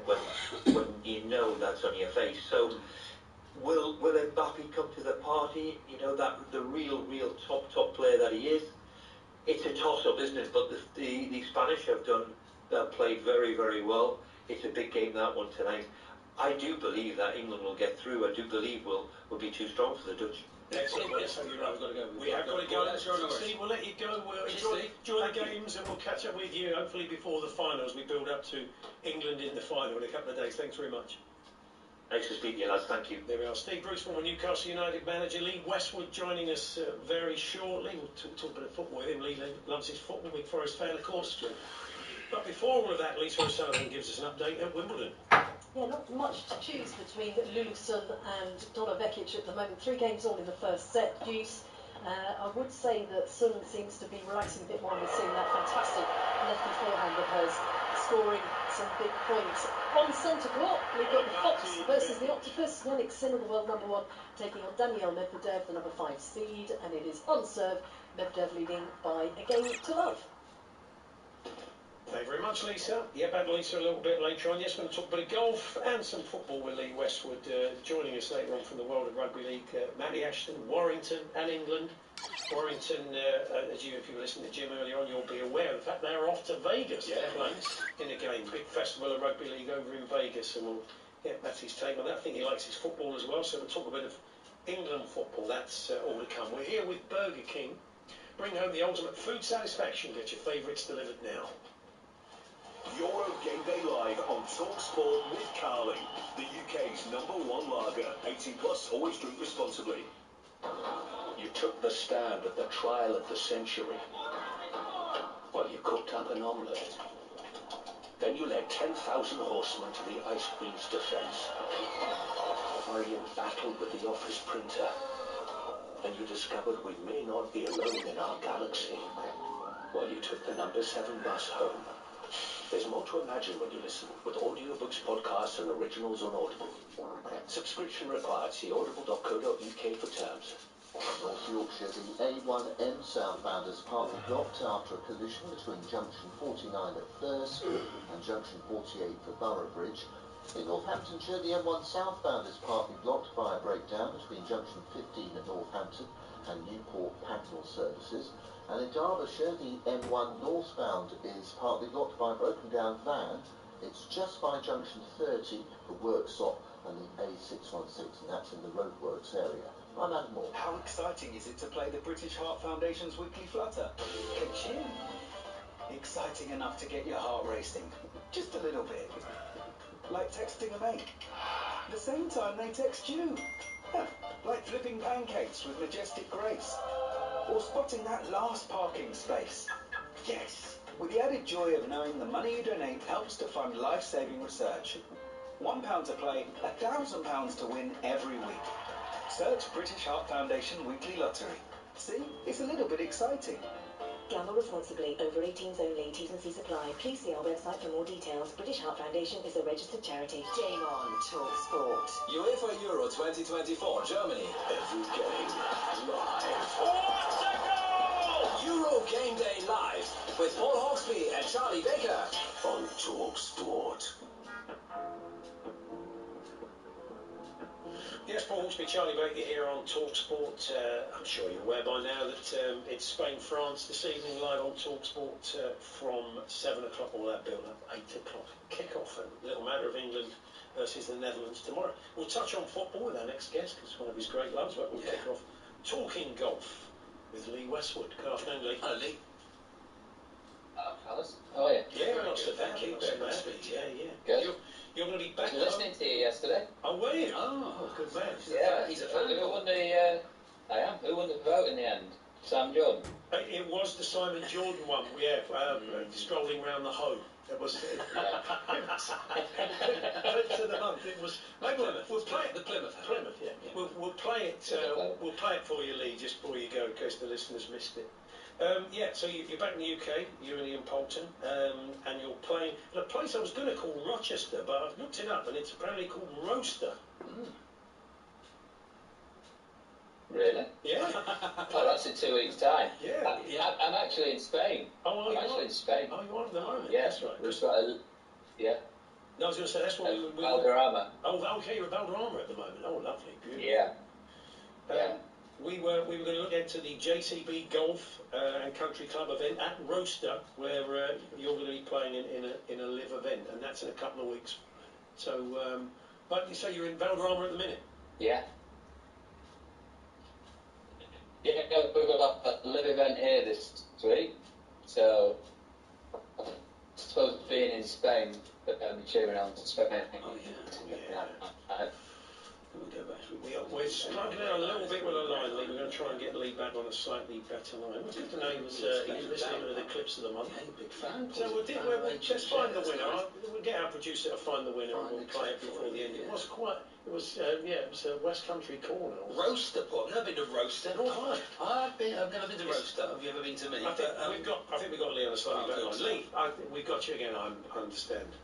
when you know that's on your face. So. Will Mbappe come to the party? You know, that the real top player that he is. It's a toss-up, isn't it? But the Spanish have played very, very well. It's a big game, that one tonight. I do believe that England will get through. I do believe we'll be too strong for the Dutch. Excellent. Yes, so you're right. We've got to go. We have got to go. Steve, we'll let you go. We'll enjoy the games, and we'll catch up with you hopefully before the final as we build up to England in the final in a couple of days. Thanks very much. Nice to speak to you, lads. Thank you. There we are. Steve Bruce, former Newcastle United manager. Lee Westwood joining us very shortly. We'll talk a bit of football with him. Lee loves his football. Big Forest fan, of course. But before all of that, Lisa O'Sullivan gives us an update at Wimbledon. Yeah, not much to choose between Lulu Sun and Donna Vekic at the moment. 3 games all in the first set. Deuce. I would say that Sun seems to be relaxing a bit more. We're seeing that fantastic lefty forehand of hers scoring some big points. On centre court, we've got the Fox versus the Octopus. Yannick Sinner, the world number 1, taking on Daniel Medvedev, the number 5 seed, and it is on serve. Medvedev leading by a game to love. Thank you very much, Lisa. Yeah, back to Lisa a little bit later on. Yes, we're going to talk a bit of golf and some football with Lee Westwood joining us later on from the world of rugby league. Matty Ashton, Warrington and England. Warrington, if you were listening to Jim earlier on, you'll be aware of the fact they're off to Vegas to play in a game. Big festival of rugby league over in Vegas, and we'll get Matty's take on that. I think he likes his football as well, so we'll talk a bit of England football. That's all to come. We're here with Burger King. Bring home the ultimate food satisfaction. Get your favourites delivered now. Euro Game Day Live on talkSPORT with Carling, the UK's #1 lager. 18 plus, always drink responsibly. You took the stand at the trial of the century. Well, you cooked up an omelette. Then you led 10,000 horsemen to the ice queen's defense. While you battled with the office printer. And you discovered we may not be alone in our galaxy. Well, you took the number 7 bus home. There's more to imagine when you listen, with audiobooks, podcasts, and originals on Audible. Subscription required. See audible.co.uk for terms. North Yorkshire, the A1M southbound is partly blocked after a collision between junction 49 at Thirsk and junction 48 for Boroughbridge. In Northamptonshire, the M1 southbound is partly blocked by a breakdown between junction 15 at Northampton and Newport Pagnell services. And in Derbyshire, the M1 northbound is partly blocked by a broken down van. It's just by junction 30 for Worksop and the A616, and that's in the roadworks area. I'm Adam Moore. How exciting is it to play the British Heart Foundation's weekly flutter? Ka-ching! Exciting enough to get your heart racing. Just a little bit. Like texting a mate. The same time they text you. Like flipping pancakes with majestic grace. Or spotting that last parking space. Yes! With the added joy of knowing the money you donate helps to fund life-saving research. £1 to play, £1,000 to win every week. Search British Heart Foundation Weekly Lottery. See? It's a little bit exciting. Gamble responsibly. Over 18s only. T's and C's apply. Please see our website for more details. British Heart Foundation is a registered charity. Game on talkSPORT. UEFA Euro 2024 Germany. Every game live. What a goal! Euro Game Day Live with Paul Hawksby and Charlie Baker on talkSPORT. Yes, Paul Hawksby, Charlie Baker here on talkSPORT. I'm sure you're aware by now that it's Spain-France this evening, live on talkSPORT from 7 o'clock, all that build-up, 8 o'clock kick-off, and little matter of England versus the Netherlands tomorrow. We'll touch on football with our next guest, because it's one of his great loves, but we'll kick off talking golf with Lee Westwood. Good afternoon, Lee. Hello, Lee. Hello, fellas. How are you? Yeah, not so bad. Not so bad. Yeah. Good. going to be back I was listening to you yesterday. Oh, were you? Oh, good man. He's a fan. Who won the? I am. Who won the vote in the end? Sam Jordan. It was the Simon Jordan one. Yeah, strolling round the Hoe. It was. It was to the month. It was. Maybe we'll play it. The Plymouth. Plymouth, yeah. We'll play it. We'll play it for you, Lee, just before you go, in case the listeners missed it. Yeah, so you're back in the UK, you and Ian Poulton, and you're playing at a place I was going to call Rochester, but I've looked it up, and it's apparently called Roaster. Really? Yeah. Oh, that's in 2 weeks' time. Yeah. I'm actually in Spain. Oh, I'm actually in Spain. Oh, you are at the moment? Yeah. That's right. We've got yeah. No, I was going to say, that's what we Valderrama. Oh, okay, you're at Valderrama at the moment. Oh, lovely. Beautiful. Yeah. We were going to look into the JCB Golf and Country Club event at Roaster, where you're going to be playing in a live event, and that's in a couple of weeks. So, but you say you're in Valderrama at the minute? Yeah. Yeah, we've got a live event here this week, so I suppose being in Spain, but cheering on to Spain. Oh, yeah. We're struggling a little bit with a line, Lee. We're going to try and get Lee back on a slightly better line. It's good to know he didn't listen to the clips of the month. Yeah, big fan. So let's find the winner. We'll get our producer to find the winner and we'll play it before the end. It was a West Country corner. Roaster pub. I've never been to Roaster. Nor have I. I've never been to Roaster. Have you ever been to many? I think we've got Lee on a slightly better line. Lee, we've got you again. I understand.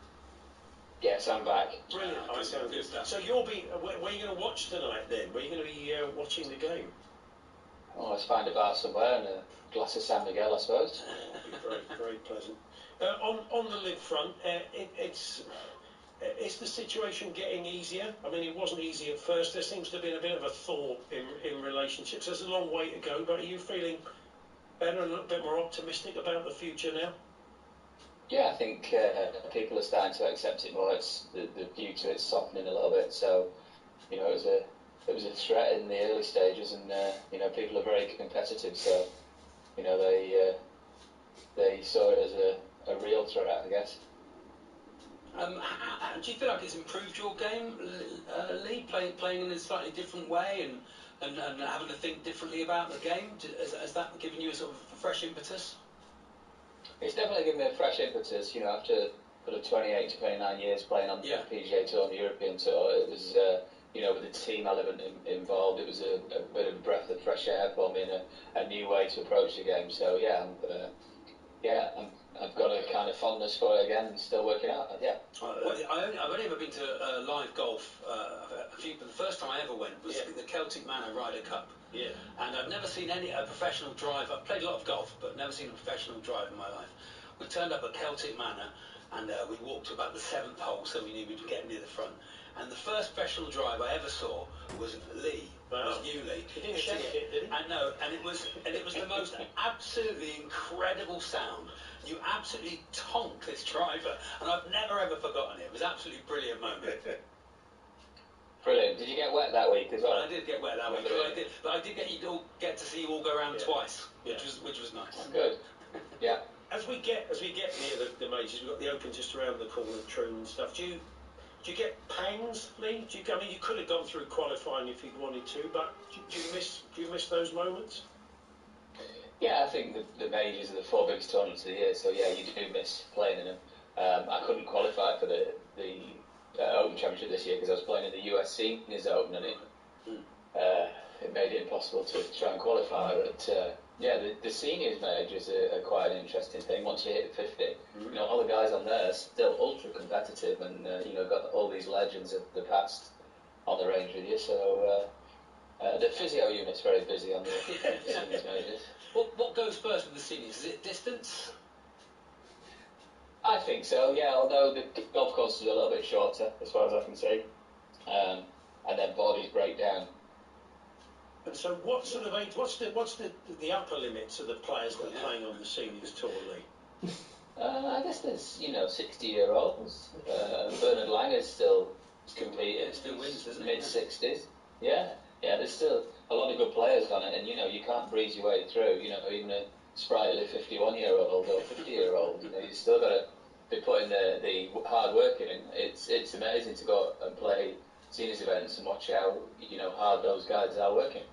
Yes, I'm back. Brilliant. I sound good. So where are you going to watch tonight then? Where are you going to be watching the game? Oh, let's find a bar somewhere and a glass of San Miguel, I suppose. Very, very pleasant. On the live front, is the situation getting easier? I mean, it wasn't easy at first. There seems to have been a bit of a thaw in relationships. There's a long way to go, but are you feeling better and a little bit more optimistic about the future now? Yeah, I think people are starting to accept it more. It's the view to it's softening a little bit. So, it was a threat in the early stages, and people are very competitive. So, they saw it as a real threat, I guess. Do you feel like it's improved your game, Lee, playing in a slightly different way and having to think differently about the game? Has that given you a sort of fresh impetus? It's definitely given me a fresh impetus, after sort of 28 to 29 years playing on the PGA Tour and the European Tour. It was, with the team element involved, it was a bit of a breath of fresh air for me and a new way to approach the game. So, I've got a kind of fondness for it again and still working out. I've only ever been to live golf. The first time I ever went was the Celtic Manor Ryder Cup. Yeah. And I've never seen a professional drive. I've played a lot of golf, but never seen a professional drive in my life. We turned up at Celtic Manor, and we walked to about the 7th hole, so we knew we'd get near the front. And the first professional drive I ever saw was Lee. Wow. Was you, Lee? He didn't shake it, did he? And no, and it was the most absolutely incredible sound. You absolutely tonk this driver, and I've never ever forgotten it. It was an absolutely brilliant moment. Brilliant. Did you get wet that week as well? I did get wet that week, but I did get to see you all go around twice, which was nice. Good. Yeah. As we get near the majors, we've got the Open just around the corner, Troon and stuff. Do you get pangs, Lee? I mean, you could have gone through qualifying if you'd wanted to, but do you miss those moments? Yeah, I think the majors are the 4 biggest tournaments of the year, so yeah, you do miss playing in them. I couldn't qualify for the Open Championship this year because I was playing in the US Seniors Open, and it made it impossible to try and qualify. But the seniors majors are quite an interesting thing. Once you hit 50, all the guys on there are still ultra competitive, and got all these legends of the past on the range with you. So the physio unit's very busy on the seniors majors. What goes first with the seniors? Is it distance? I think so, yeah, although the golf course is a little bit shorter, as far as I can see. And then bodies break down. And so what sort of age, what's the upper limit to the players that are playing on the seniors tour, Lee? I guess there's, 60-year-olds. Bernard Langer's still competing. Still wins, doesn't he? Mid-60s. Yeah, there's still a lot of good players on it, and, you can't breeze your way through, even a sprightly 51-year-old or 50-year-old, you still got to be putting the hard work in. It's amazing to go and play seniors events and watch how hard those guys are working.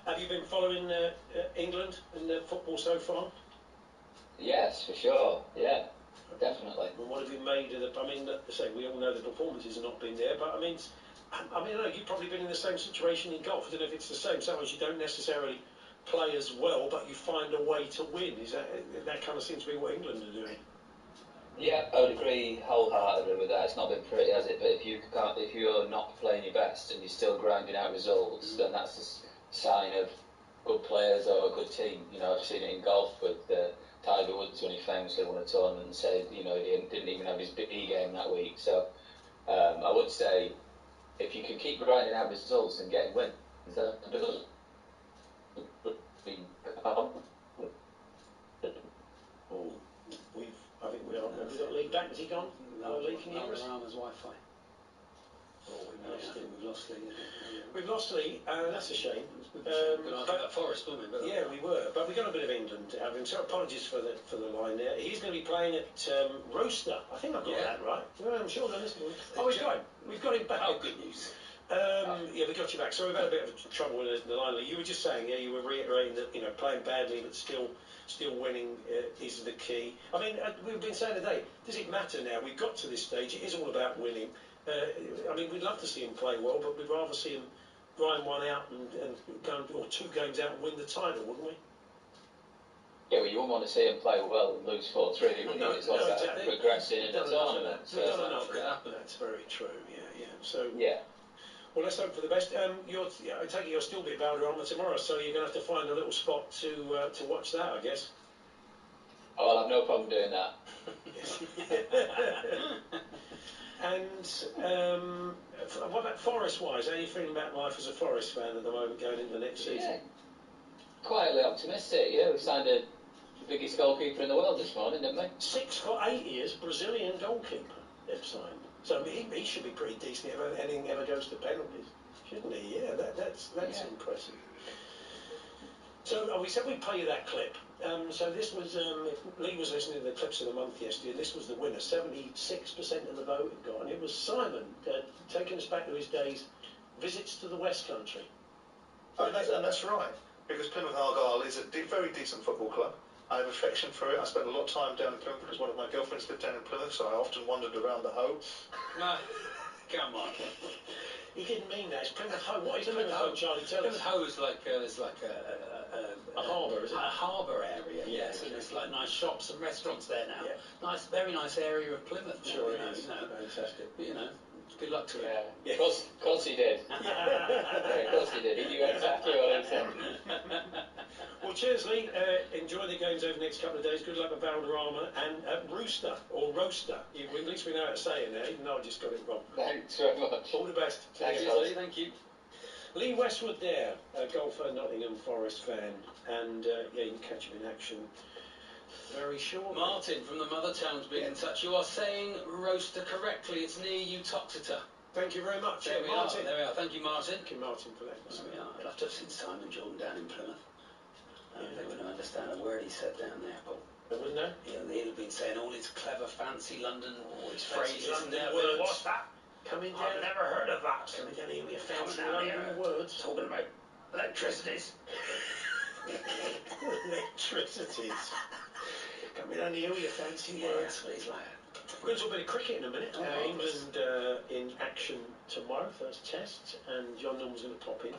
Have you been following England and football so far? Yes, for sure. Yeah, definitely. And what have you made of the? I mean, say we all know the performances have not been there, but I mean, I know you've probably been in the same situation in golf. I don't know if it's the same. Sometimes you don't necessarily play as well, but you find a way to win. Is that kind of seems to be what England are doing? Yeah, I would agree wholeheartedly with that. It's not been pretty, has it? But if you're not playing your best and you're still grinding out results, then that's a sign of good players or a good team. I've seen it in golf with Tiger Woods when he famously won a tournament and said, he didn't even have his B game that week. So I would say, if you can keep grinding out results and getting wins, that does. I think we are. Have we got Lee back? Has he gone? Lee, can you hear us? Valderrama's Wi-Fi. We've lost Lee. We've lost Lee. That's a shame. Good idea about Forest, weren't we? Yeah, we were. But we got a bit of England out of him. So apologies for the line there. He's going to be playing at Roaster. I think I've got that right. Well, I'm sure they're listening. Oh, we've got him. We've got him back. Oh, good news. Yeah, we got you back. So we've had a bit of trouble with the line. You were just saying, yeah, you were reiterating that playing badly but still winning is the key. I mean, we've been saying today, does it matter now? We've got to this stage. It is all about winning. I mean, we'd love to see him play well, but we'd rather see him grind one out and go or 2 games out and win the title, wouldn't we? Yeah, well, you wouldn't want to see him play well and lose 4-3, would you? It's all about progressing in the tournament. That's very true. Yeah. So yeah. Well, let's hope for the best. I take it you'll still be at Valderrama tomorrow, so you're going to have to find a little spot to watch that, I guess. Oh, I'll have no problem doing that. And what about Forest-wise? How are you feeling about life as a Forest fan at the moment going into the next season? Quietly optimistic. We signed the biggest goalkeeper in the world this morning, didn't we? 6 for 8 years, Brazilian goalkeeper they've signed. So he should be pretty decent if anything ever goes to penalties, shouldn't he? Yeah, that's impressive. So we said we'd play you that clip. So this was, Lee was listening to the clips of the month yesterday, and this was the winner. 76% of the vote it got, and it was Simon taking us back to his days, visits to the West Country. And that's right, because Plymouth Argyle is a very decent football club. I have affection for it. I spent a lot of time down in Plymouth because one of my girlfriends lived down in Plymouth, so I often wandered around the Hoe. No, come on. He didn't mean that. It's Plymouth Hoe. What is Plymouth Hoe, Charlie? Tell us. Plymouth Hoe is like a harbour, is it? A harbour area, yes. Okay. And there's like nice shops and restaurants there now. Yeah. Very nice area of Plymouth. Sure it is. Fantastic. Good luck to him. Yeah. Of course he did. Of course he did. He knew exactly what he said. Well, cheers, Lee. Enjoy the games over the next couple of days. Good luck at Valderrama and at Roaster. At least we know how to say it now, even though I just got it wrong. Thanks very much. All the best. Thanks, Lee. Thank you. Lee Westwood there, a golfer, Nottingham Forest fan. And, you can catch him in action very shortly. Martin from the Mother Town's been in touch. You are saying Roaster correctly. It's near Uttoxeter. Thank you very much. There we Martin. are. Thank you, Martin. Thank you, Martin, for that. There we are. I'd love to have seen Simon Jordan down in Plymouth. They wouldn't understand a word he said down there, Paul. They wouldn't know? He'd have been saying all his clever, fancy London phrases London and words. words. What's that? Coming down. I've never heard of that. Coming down here with your fancy London words. Talking about electricities. Electricities. Coming down here with your fancy words. That's what he's like. We're going to talk a bit of cricket in a minute. England in action tomorrow, first test, and John Norman's going to pop in.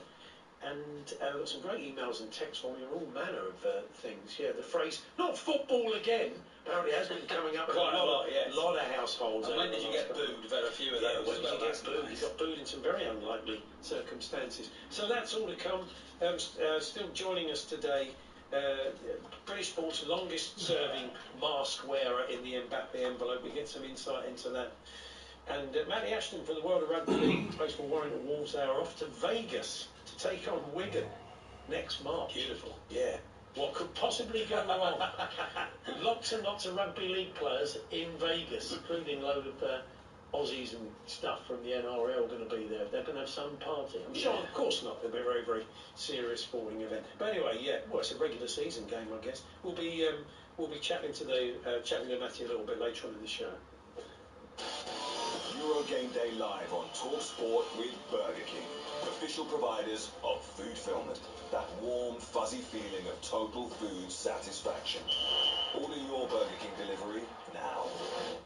And I've got some great emails and texts from you on all manner of things. Yeah, the phrase, not football again, apparently has been coming up quite a lot, yes. A lot of households. And when did you get booed? We've had a few of those. When did you get booed? You got booed in some very unlikely circumstances. So that's all to come. Still joining us today, British sport's longest-serving mask wearer in the Mbappe envelope. We get some insight into that. And Matty Ashton from the World of Rugby League, plays for Warrington Wolves. They are off to Vegas to take on Wigan next March. Beautiful. Yeah. What could possibly go wrong? Lots and lots of rugby league players in Vegas, including a load of Aussies and stuff from the NRL going to be there. They're going to have some party. I'm sure, of course not. It'll be a very, very serious sporting event. But anyway, well, it's a regular season game, I guess. We'll be we'll be chatting to Matthew a little bit later on in the show. Euro Game Day live on talkSPORT with Burger King, official providers of food fulfillment. That warm, fuzzy feeling of total food satisfaction. Order your Burger King delivery now.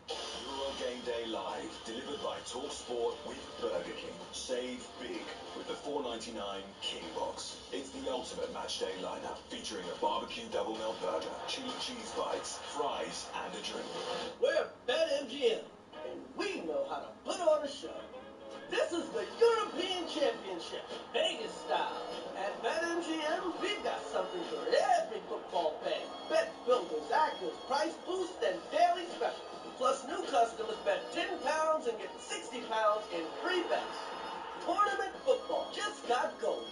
Euro Game Day live, delivered by talkSPORT with Burger King. Save big with the $4.99 King Box. It's the ultimate match day lineup, featuring a barbecue double melt burger, chili cheese bites, fries, and a drink. We're BetMGM, and we know how to put on a show. This is the European Championship, Vegas style. At BetMGM, we've got something for every football fan. Bet builders, actors, price boost, and daily specials. Plus, new customers bet £10 and get £60 in free bets. Tournament football just got going.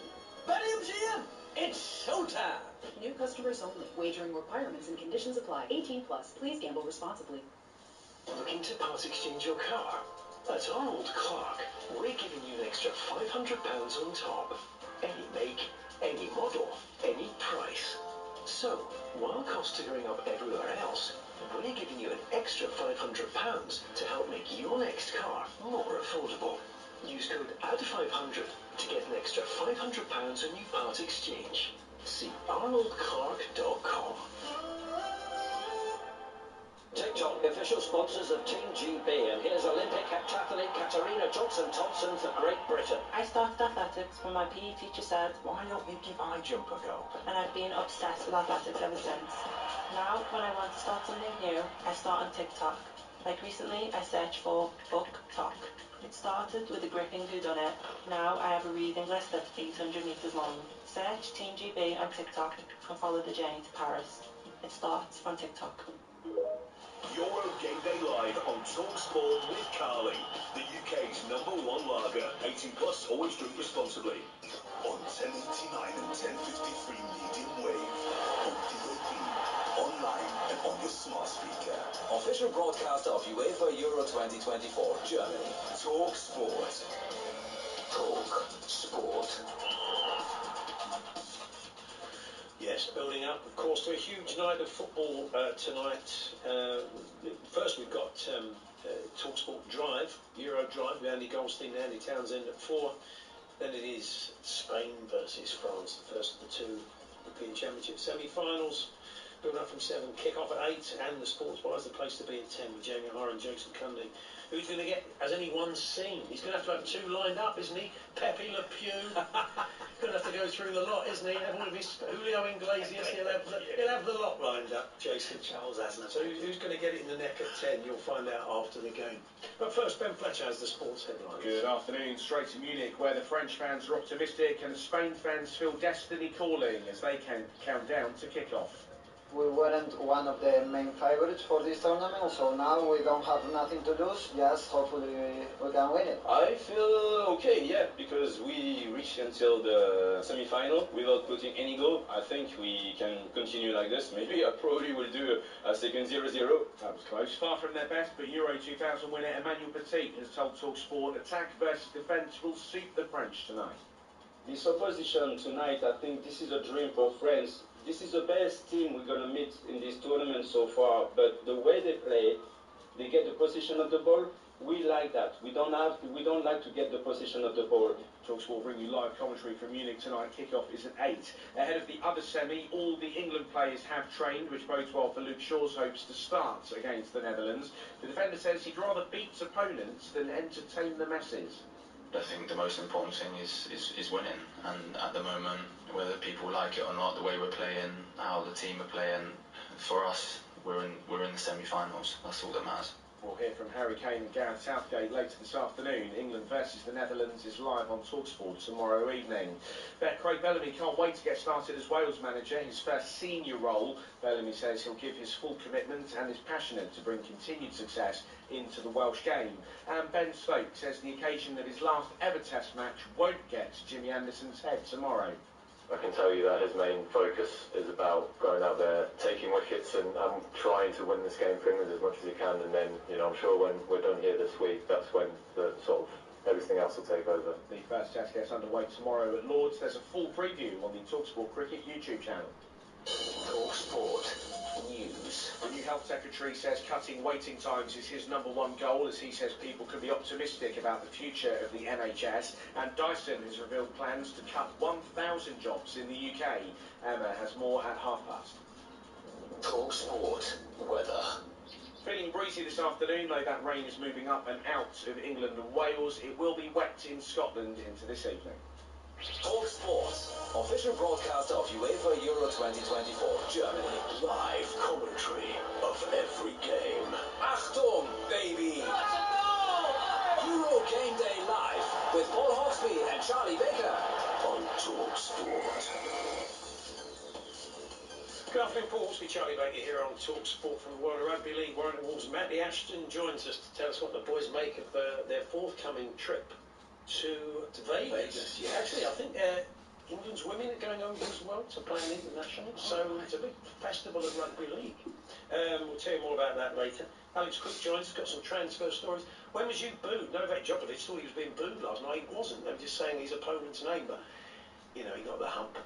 BetMGM, it's showtime. New customers only. Wagering requirements and conditions apply. 18 plus. Please gamble responsibly. Looking to part exchange your car? At Arnold Clark, we're giving you an extra £500 on top. Any make, any model, any price. So, while costs are going up everywhere else, we're giving you an extra £500 to help make your next car more affordable. Use code ADD500 to get an extra £500 on your part exchange. See arnoldclark.com. TikTok, official sponsors of Team GB, and here's Olympic heptathlete Katarina Johnson-Thompson for Great Britain. I started athletics when my PE teacher said, "Why don't you give high jump a go?" And I've been obsessed with athletics ever since. Now, when I want to start something new, I start on TikTok. Like recently, I searched for Book Talk. It started with a gripping whodunit. Now I have a reading list that's 800 meters long. Search Team GB on TikTok and follow the journey to Paris. It starts on TikTok. Euro Game Day live on talkSPORT with Carling, the UK's #1 lager. 18 plus, always drink responsibly. On 1089 and 1053 medium wave, on DAB, online and on your smart speaker. Official broadcaster of UEFA Euro 2024, Germany. talkSPORT. Talk Sport. Yes, building up, of course, to a huge night of football tonight. First, we've got talkSPORT Drive, Euro Drive, with Andy Goldstein and Andy Townsend at 4. Then it is Spain versus France, the first of the two European Championship semi-finals. Build up from 7, kick off at 8, and the Sports Bar is the place to be at 10 with Jamie O'Hara and Jason Cundy. Who's going to get, has anyone seen? He's going to have 2 lined up, isn't he? Pepe Le Pew. Going to have to go through the lot, isn't he? Have all of his Julio Iglesias. He'll have the lot lined up, Jason. Charles hasn't. So who's going to get it in the neck at 10? You'll find out after the game. But first, Ben Fletcher has the sports headlines. Good afternoon. Straight to Munich, where the French fans are optimistic and the Spain fans feel destiny calling as they can count down to kick-off. We weren't one of the main favorites for this tournament, so now we don't have nothing to lose. Just hopefully we can win it. I feel okay, yeah, because we reached until the semi-final without putting any goal. I think we can continue like this. Maybe I probably will do a second 0-0. That was close. Far from their best, but Euro 2000 winner Emmanuel Petit has told talkSPORT attack versus defence will suit the French tonight. This opposition tonight, I think this is a dream for France. This is the best team we're going to meet in this tournament so far, but the way they play, they get the possession of the ball. We like that. We don't like to get the possession of the ball. talkSPORT bring you live commentary from Munich tonight. Kick-off is at 8. Ahead of the other semi, all the England players have trained, which bodes well for Luke Shaw's hopes to start against the Netherlands. The defender says he'd rather beat opponents than entertain the masses. I think the most important thing is winning, and at the moment, whether people like it or not, the way we're playing, how the team are playing, for us, we're in the semi-finals. That's all that matters. We'll hear from Harry Kane and Gareth Southgate later this afternoon. England versus the Netherlands is live on talkSPORT tomorrow evening. Craig Bellamy can't wait to get started as Wales manager, his first senior role. Bellamy says he'll give his full commitment and is passionate to bring continued success into the Welsh game. And Ben Stokes says the occasion of his last ever Test match won't get Jimmy Anderson's head tomorrow. I can tell you that his main focus is about going out there, taking wickets and trying to win this game for England as much as he can, and then, I'm sure when we're done here this week, that's when the sort of everything else will take over. The first Test gets underway tomorrow at Lord's. There's a full preview on the talkSPORT Cricket YouTube channel. talkSPORT. news. The new health secretary says cutting waiting times is his #1 goal, as he says people can be optimistic about the future of the NHS. And Dyson has revealed plans to cut 1,000 jobs in the UK. Emma has more at past. talkSPORT weather. Feeling breezy this afternoon, though that rain is moving up and out of England and Wales. It will be wet in Scotland into this evening. talkSPORT, official broadcaster of UEFA Euro 2024 Germany. Live commentary of every game. Achtung, baby! Euro Game Day Live with Paul Hawksby and Charlie Baker on talkSPORT. Good afternoon, Paul Hawksby, Charlie Baker here on talkSPORT from the World of Rugby League. Warrington Wolves' Matty Ashton joins us to tell us what the boys make of their forthcoming trip to Vegas. Yes. Actually, I think England's women are going over as well to play an international, so it's a big festival of rugby league. We'll tell you more about that later. Alex Cook joins us, got some transfer stories. When was you booed? Novak Djokovic thought he was being booed last night. He wasn't. They were just saying his opponent's name, but you know, he got the hump.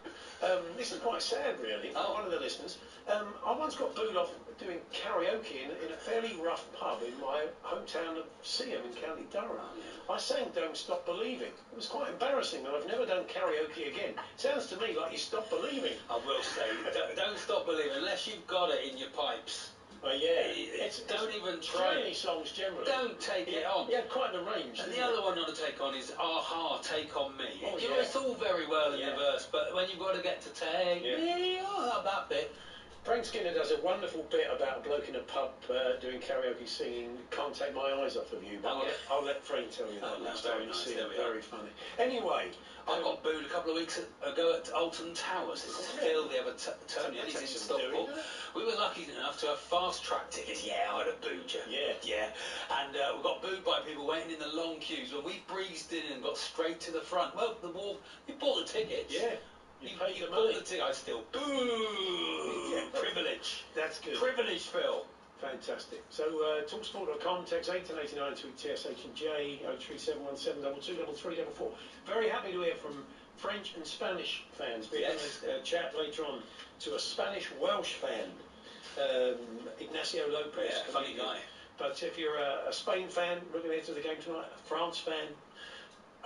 This is quite sad, really, from one of the listeners. I once got booed off doing karaoke in a fairly rough pub in my hometown of Seaham in County Durham. I sang Don't Stop Believing. It was quite embarrassing, and I've never done karaoke again. Sounds to me like you stop believing. I will say, don't stop believing, unless you've got it in your pipes. Oh, yeah. Don't even try Journey it. songs generally. Don't take it on. He had quite the range. And the other one not to take on is Aha, Take On Me. Oh, You know, it's all very well in the verse, but when you've got to get to take me on, that bit. Frank Skinner does a wonderful bit about a bloke in a pub doing karaoke singing Can't Take My Eyes Off of You, but I'll let Frank tell you that next time. Very nice. There we very funny. Anyway, I got booed a couple of weeks ago at Alton Towers. It's still the other Tony, he's in Stockport. We were lucky enough to have fast track tickets. Yeah, I'd have booed you. Yeah. And we got booed by people waiting in the long queues when we breezed in and got straight to the front. Well, we bought the tickets. Yeah. You paid the bought money. the ticket. I still boo. Yeah. Privilege. That's good. Privilege, Phil. Fantastic. So, talksport.com, text 1889 through TSH and J, 03717223344. Very happy to hear from French and Spanish fans. We're going to chat later on to a Spanish-Welsh fan, Ignacio Lopez. Yeah, funny guy. But if you're a Spain fan, looking ahead to the game tonight, a France fan,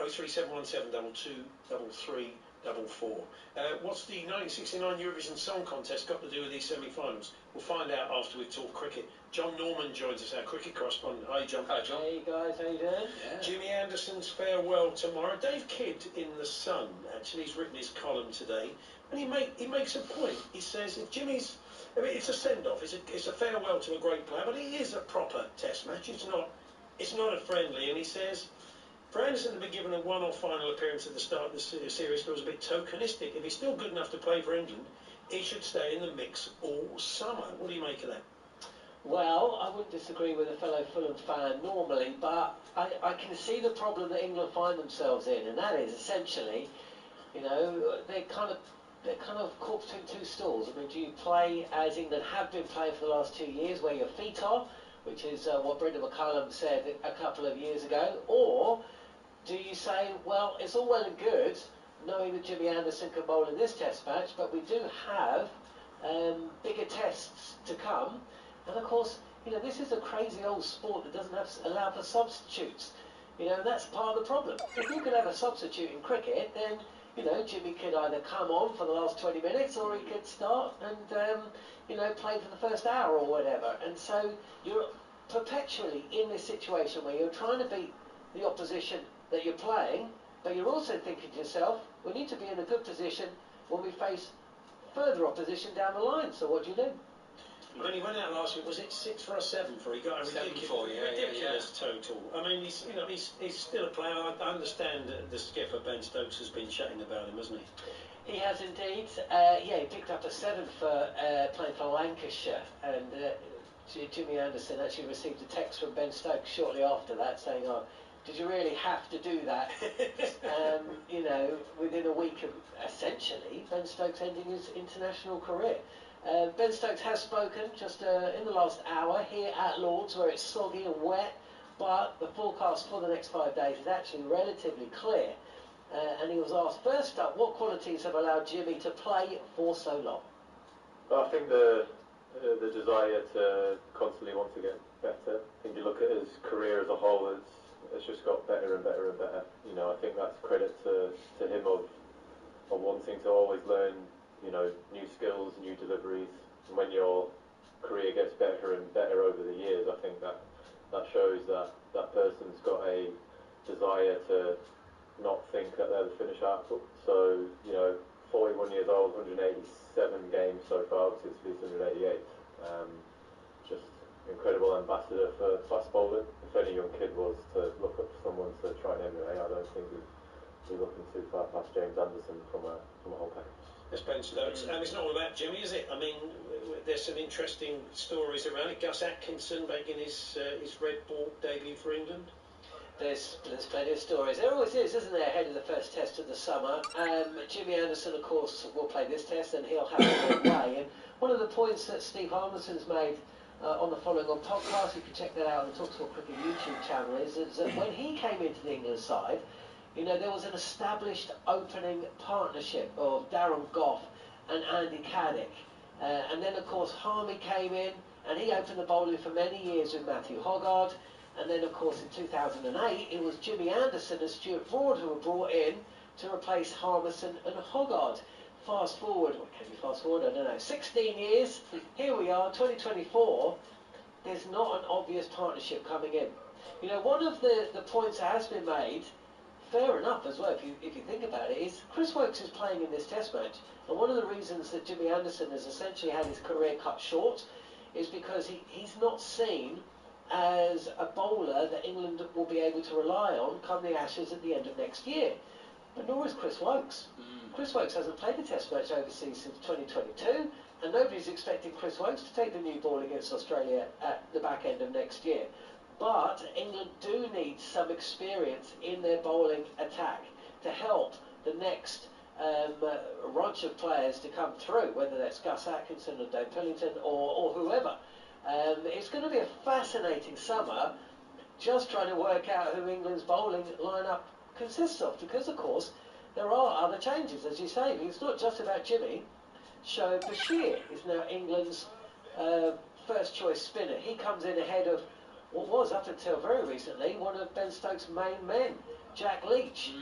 03717223344. What's the 1969 Eurovision Song Contest got to do with these semi-finals? We'll find out after we've talked cricket. John Norman joins us, our cricket correspondent. Hi, John. Hi, John. Hey, guys. How you doing? Yeah. Jimmy Anderson's farewell tomorrow. Dave Kidd in The Sun, actually, he's written his column today, and he makes a point. He says if Jimmy's... I mean, it's a send-off. It's a farewell to a great player, but it is a proper test match. It's not a friendly, and he says... For Anderson to be given a one-off final appearance at the start of the series feels a bit tokenistic. If he's still good enough to play for England, he should stay in the mix all summer. What do you make of that? Well, I wouldn't disagree with a fellow Fulham fan normally, but I can see the problem that England find themselves in, and that is essentially, you know, they're kind of caught between two stools. I mean, do you play as England have been playing for the last 2 years, where your feet are, which is what Brendan McCullum said a couple of years ago, or do you say, well, it's all well and good knowing that Jimmy Anderson can bowl in this test match, but we do have bigger tests to come, and of course, you know, this is a crazy old sport that doesn't allow for substitutes, you know, and that's part of the problem. If you could have a substitute in cricket, then, you know, Jimmy could either come on for the last 20 minutes or he could start and, you know, play for the first hour or whatever, and so you're perpetually in this situation where you're trying to beat the opposition that you're playing, but you're also thinking to yourself, we need to be in a good position when we face further opposition down the line, so what do you do? When he went out last week, was it 6 for or 7 for? He got a ridiculous total. I mean, he's still a player. I understand the skipper, Ben Stokes, has been chatting about him, hasn't he? He has indeed. He picked up a 7 for playing for Lancashire, and Jimmy Anderson actually received a text from Ben Stokes shortly after that saying, oh, did you really have to do that? You know, within a week of, essentially, Ben Stokes ending his international career. Ben Stokes has spoken just in the last hour here at Lord's, where it's soggy and wet, but the forecast for the next 5 days is actually relatively clear. And he was asked, first up, what qualities have allowed Jimmy to play for so long? Well, I think the the desire to constantly want to get better. I think you look at his career as a whole, it's just got better and better and better. You know, I think that's credit to him of wanting to always learn, you know, new skills, new deliveries. And when your career gets better and better over the years, I think that shows that that person's got a desire to not think that they're the finished article. So, you know, 41 years old, 187 games so far, since he's 188. Just incredible ambassador for fast bowling. If any young kid was to look up to someone to try and emulate, I don't think we're looking too far past James Anderson from a whole package. That's Ben Stokes. It's not all about Jimmy, is it? I mean, there's some interesting stories around it. Gus Atkinson making his red ball debut for England. There's plenty of stories. There always is, isn't there, ahead of the first test of the summer. Jimmy Anderson, of course, will play this test, and he'll have to play. And one of the points that Steve Harmison's made on the following on podcast, you can check that out on the talkSPORT Cricket YouTube channel, is that when he came into the England side, you know, there was an established opening partnership of Darren Gough and Andy Caddick. And then, of course, Harmy came in, and he opened the bowling for many years with Matthew Hoggard. And then, of course, in 2008, it was Jimmy Anderson and Stuart Broad who were brought in to replace Harmison and Hoggard. Fast forward, what can you fast forward? I don't know, 16 years, here we are, 2024, there's not an obvious partnership coming in. You know, one of the points that has been made, fair enough as well, if you think about it, is Chris Woakes is playing in this test match. And one of the reasons that Jimmy Anderson has essentially had his career cut short is because he's not seen as a bowler that England will be able to rely on come the Ashes at the end of next year. But nor is Chris Woakes. Chris Woakes hasn't played a test match overseas since 2022, and nobody's expecting Chris Woakes to take the new ball against Australia at the back end of next year. But England do need some experience in their bowling attack to help the next bunch of players to come through, whether that's Gus Atkinson or Dave Pillington or whoever. It's going to be a fascinating summer just trying to work out who England's bowling lineup consists of, because of course there are other changes, as you say. It's not just about Jimmy. Shoaib Bashir is now England's first choice spinner. He comes in ahead of what was, up until very recently, one of Ben Stokes' main men, Jack Leach.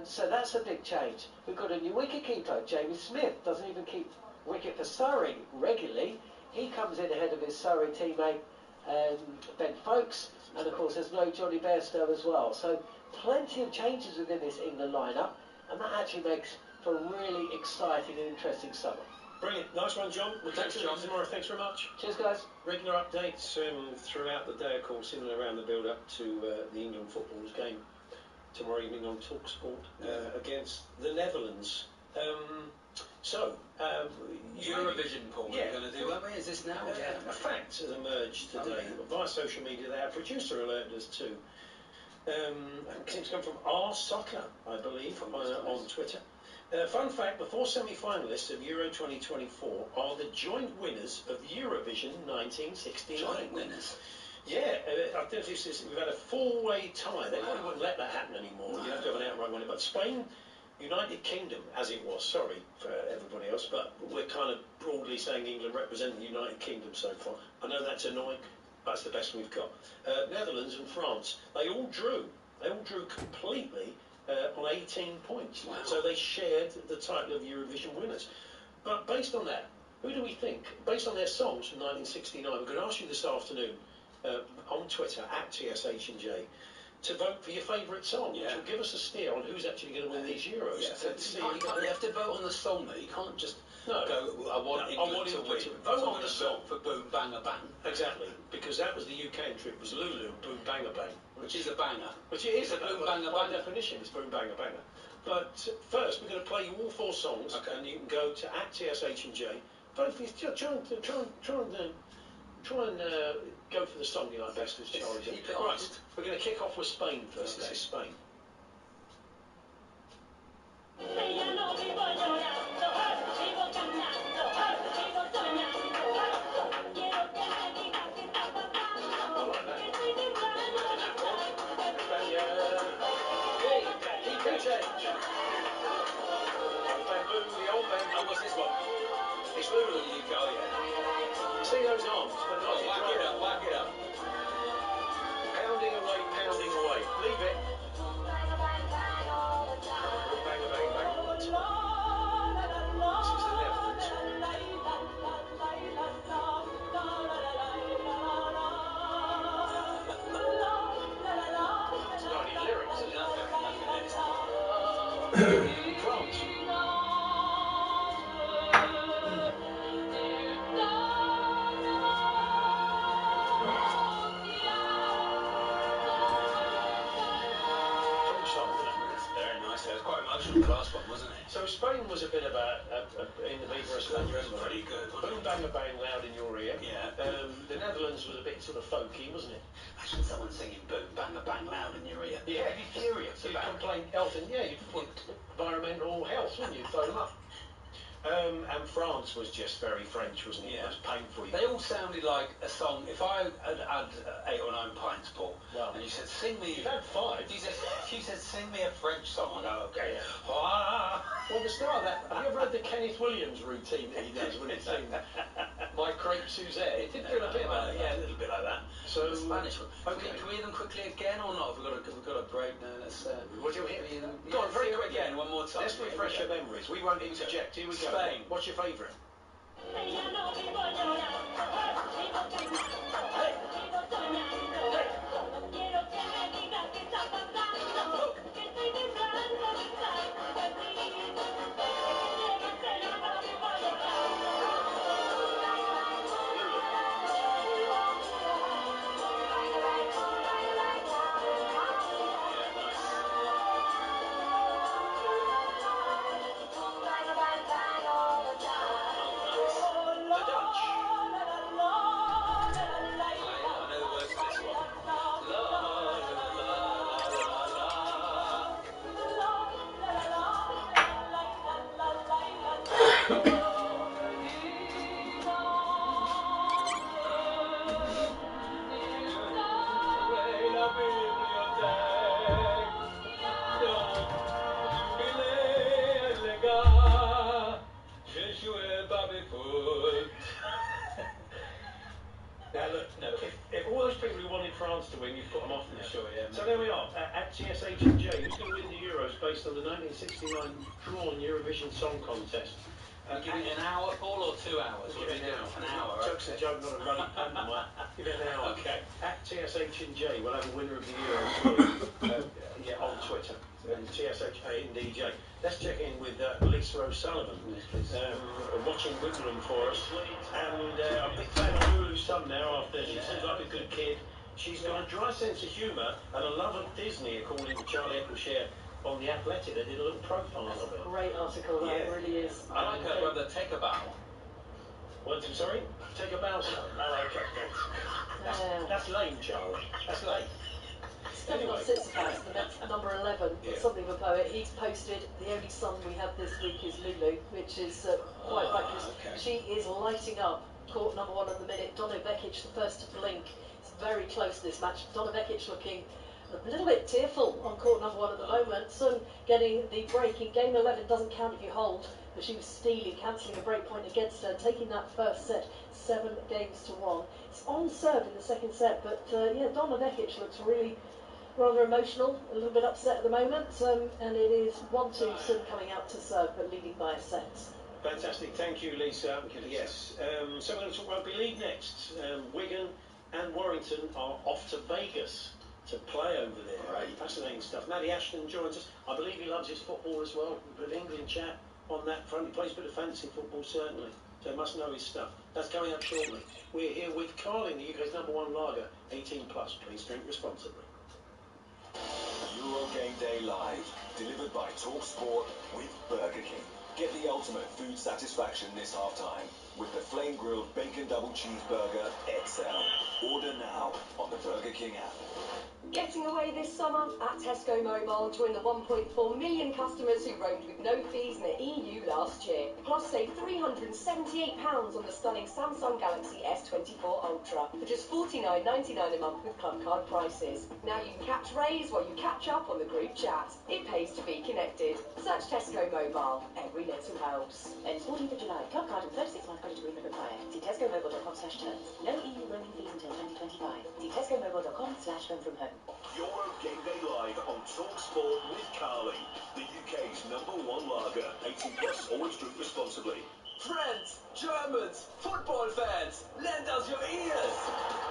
So that's a big change. We've got a new wicketkeeper, Jamie Smith, doesn't even keep wicket for Surrey regularly. He comes in ahead of his Surrey teammate, Ben Folkes, and of course there's no Johnny Bairstow as well. So plenty of changes within this England lineup, and that actually makes for a really exciting and interesting summer. Brilliant. Nice one, John. We'll Thanks, catch you John. tomorrow. Thanks very much. Cheers, guys. Regular updates throughout the day, of course, in and around the build-up to the England football's game tomorrow evening on talkSPORT against the Netherlands. Eurovision, Paul, we're going to do, aren't we? Is this now? A fact has emerged today via social media. Our producer alerted us too. It seems to come from R Soccer, I believe, on Twitter. Fun fact, the four semi-finalists of Euro 2024 are the joint winners of Eurovision 1969. Joint winners? Yeah, I don't know if we've had a four-way tie. They probably wouldn't let that happen anymore. You have to have an outright winner. But Spain, United Kingdom, as it was, sorry for everybody else, but we're kind of broadly saying England represent the United Kingdom so far. I know that's annoying. That's the best we've got. Netherlands and France, they all drew completely on 18 points. Wow. So they shared the title of Eurovision winners. But based on that, who do we think, based on their songs from 1969, we're going to ask you this afternoon on Twitter, @TSH&J, to vote for your favourite song, which will give us a steer on who's actually going to win these Euros. You have to vote on the song, though. You can't just go, I want England to win. Vote on the song. For Boom Banga Bang. Exactly, because that was the UK entry. It was Lulu, Boom Banga Bang. Which is a banger. Which it is a Boom Banga by Banger. definition, it's Boom Banga Banger. But first, we're going to play you all four songs, and you can go to @TSH&J. Vote for try and go for the song you like best, as Charlie said. Right, we're going to kick off with Spain first. This is Spain. It's Lulu in the UK, oh yeah. See those arms? But Oh, whack it up, whack it up. Pounding away, pounding away. Leave it. Boom, bang, bang, bang all the time. This is the Netherlands. It's got any lyrics, is it? Nothing. France. French song, isn't it? That's very nice. It was quite emotional, the last one, wasn't it? So Spain was a bit of in the Viva España, It was wasn't pretty good, wasn't Boom, it? bang, a bang, loud in your ear. Yeah. The Netherlands was a bit sort of folky, wasn't it? Imagine someone singing boom, bang, a bang loud in your ear. Yeah. You'd be furious You'd about it. complain, Elton, yeah, you'd environmental health, wouldn't you? Phone them up. And France was just very French, wasn't it? Yeah. It was painful. They all sounded like a song. If I had 8 or 9 pints, Paul, and you said, sing me... You've had 5. She said, sing me a French song. I go, okay. Yeah. Ah. Well, the start of that, have you ever heard the Kenneth Williams routine that he does when he's saying My Crepe Suzette? It did feel a bit like that. Yeah, a little bit like that. So, the Spanish one. Okay. Can we hear them quickly again or not? We've got a break now. Let's... What do you hear? them? Go on, very quickly. Again, one more time. Let's refresh your memories. We won't interject. Here we go. Spain. What's your favourite? Now look, if all those people who wanted France to win, you've put them off now. Sure, yeah. So there we are, at TSH and J, who's going to win the Euros based on the 1969 drawn Eurovision Song Contest? Give it an hour, Paul, or 2 hours? Give it now. An hour. Joke's a joke, not a running pantomime. Give it an hour. Okay. At TSH and J, we'll have a winner of the Euros on Twitter. TSH&DJ. Let's check in with Lisa O'Sullivan, watching Wimbledon for us. And I'm a big fan of Lulu's son now, after she seems like a good kid. She's got a dry sense of humour and a love of Disney, according to Charlie Eccleshare on The Athletic. They did a little profile of it. Great article, that really is. I like her brother, take a bow. What, sorry? Take a bow, son. Oh, okay. That's lame, Charlie. That's lame. Stefan Tsitsipas, the Mets number 11, something of a poet. He's posted the only son we have this week is Lulu, which is quite fabulous. She is lighting up court number 1 at the minute. Donna Vekic, the first to blink. It's very close, this match. Donna Vekic looking a little bit tearful on court number 1 at the moment. Sun getting the break in game 11 doesn't count if you hold, but she was stealing, cancelling a break point against her, taking that first set 7 games to 1. It's on serve in the second set, but Donna Vekic looks really rather emotional, a little bit upset at the moment, and it is 1-2 Sun coming out to serve, but leading by a set. Fantastic, thank you, Lisa. Yes, so we're going to talk rugby league next. Wigan and Warrington are off to Vegas to play over there. Right. Fascinating stuff. Matty Ashton joins us. I believe he loves his football as well. A bit of England chat on that front. He plays a bit of fantasy football, certainly, so he must know his stuff. That's coming up shortly. We're here with Carling, the UK's #1 lager, 18+. Please drink responsibly. Euro Game Day Live, delivered by talkSPORT with Burger King. Get the ultimate food satisfaction this half-time with the flame-grilled bacon double cheeseburger XL. Order now on the Burger Burger King app. Getting away this summer? At Tesco Mobile, join the 1.4 million customers who roamed with no fees in the EU last year. Plus, save £378 on the stunning Samsung Galaxy S24 Ultra for just $49.99 a month with club card prices. Now you can catch Rays while you catch up on the group chat. It pays to be connected. Search Tesco Mobile. Every little helps. Ends 14th of July. Club card and 36-month credit agreement required. See tescomobile.com/terms. No EU roaming fees until 2025. See tescomobile.com/home from home. Euro Game Day Live on talkSPORT with Carling, the UK's #1 lager. 18 plus, always drink responsibly. Friends, Germans, football fans, lend us your ears.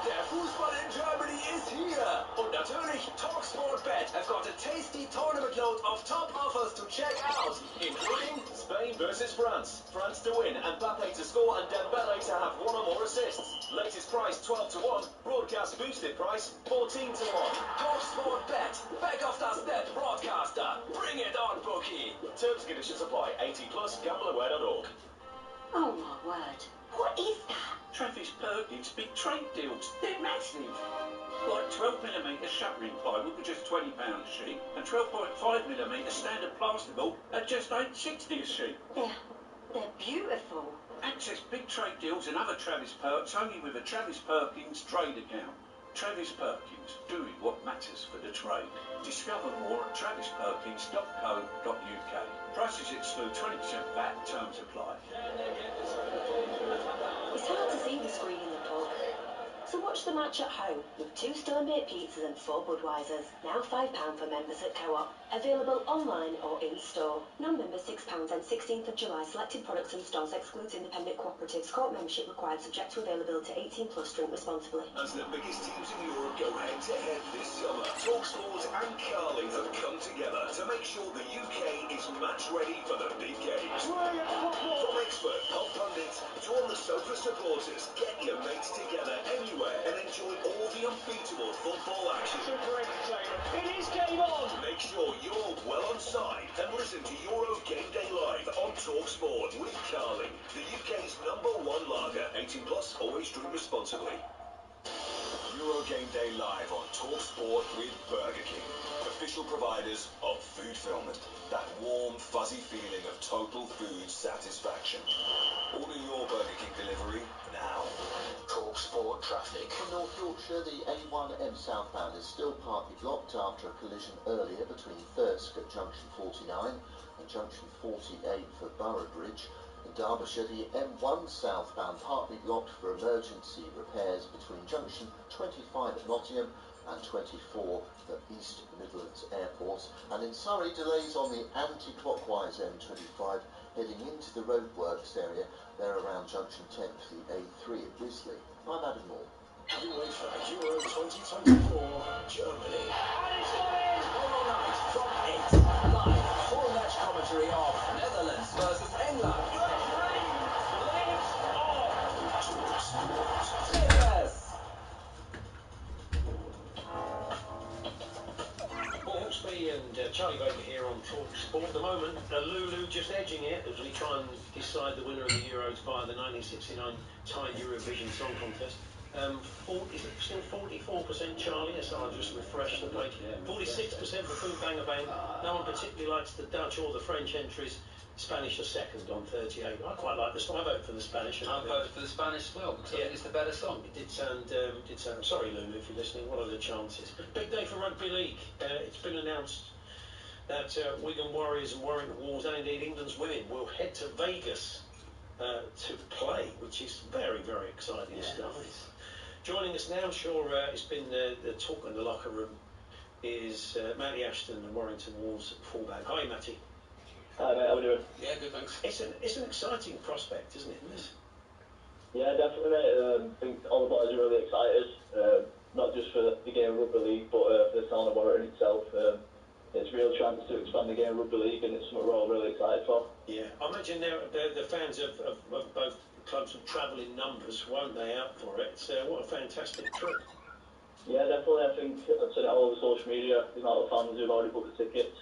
Der Fußball in Germany is here. Und natürlich, talkSPORT Bet have got a tasty tournament load of top offers to check out, including Spain versus France. France to win, Mbappe to score, and Dembele to have one or more assists. Latest price 12 to 1, broadcast boosted price 14 to 1. talkSPORT Bet, back off das net broadcaster. Bring it on, bookie. Terms and conditions apply. 18 plus, gambleaware.org. Oh my word. What is that? Travis Perkins big trade deals. They're massive. Like 12mm shuttering plywood for just £20 a sheet, and 12.5mm standard plasterboard at just £8.60 a sheet. They're beautiful. Access big trade deals and other Travis Perks only with a Travis Perkins trade account. Travis Perkins, doing what matters for the trade. Discover more at travisperkins.co.uk. Prices exclude 20% VAT, terms apply. It's hard to see the screen in the pub. So watch the match at home with 2 Stone-baked pizzas and 4 Budweisers. Now £5 for members at Co-op. Available online or in-store. Non-members £6 and 16th of July. Selected products and stores excludes independent cooperatives. Co-op membership required subject to availability. 18 plus. Drink responsibly. As the biggest teams in Europe go head-to-head this summer, talkSPORT and Carling have come together to make sure the UK is match-ready for the big games. Brilliant football! From expert pub pundits to on-the-sofa supporters, get your mates together anywhere and enjoy all the unbeatable football action. Super entertainment. It is game on! Make sure you're well on side and listen to Euro Game Day Live on talkSPORT with Carling, the UK's #1 lager. 18 plus, always drink responsibly. Euro Game Day Live on talkSPORT with Burger King, official providers of food fulfillment. That warm, fuzzy feeling of total food satisfaction. Order your Burger King delivery now. talkSPORT traffic. For North Yorkshire, the A1M southbound is still partly blocked after a collision earlier between Thirsk at junction 49 and junction 48 for Boroughbridge. In Derbyshire, the M1 southbound partly blocked for emergency repairs between junction 25 at Nottingham and 24 at East Midlands Airport. And in Surrey, delays on the anti-clockwise M25 heading into the roadworks area. They're around junction 10 for the A3 at Wisley. I'm Adam Moore. UEFA Euro 2024, Germany. And it's gone in! Tomorrow night from 8. Live, full match commentary of Netherlands versus England. Lights on! talkSPORT. Vegas! Paul Hawksby and Charlie Baker here on talkSPORT. At the moment, Lulu just edging it as we try and decide the winner of the Euros via the 1969 Thai Eurovision Song Contest. Is it still 44% Charlie? Yes, I'll just refresh the page. 46% for Boom Bang Bang. No one particularly likes the Dutch or the French entries. Spanish are second on 38. I quite like this one. I vote for the Spanish. I voted for the Spanish as well because I think it's the better song. It did sound. Sorry, Lulu, if you're listening. What are the chances? Big day for rugby league. It's been announced that Wigan Warriors and Warrington Wolves, and indeed England's women, will head to Vegas to play, which is very, very exciting stuff. Nice. Joining us now, I'm sure it's been the talk in the locker room, is Matty Ashton, the Warrington Wolves fullback. Hi, Matty. Hi mate, how we doing? Yeah, good, thanks. It's an exciting prospect, isn't it? This? Yeah, definitely mate. I think all the boys are really excited, not just for the game of rugby league, but for the town of Warrington itself. It's a real chance to expand the game of rugby league, and it's something we're all really excited for. Yeah, I imagine the fans of both clubs will travel in numbers, won't they, out for it? So what a fantastic trip. Yeah, definitely. I think I've seen it all over social media, the amount of fans who've already booked the tickets.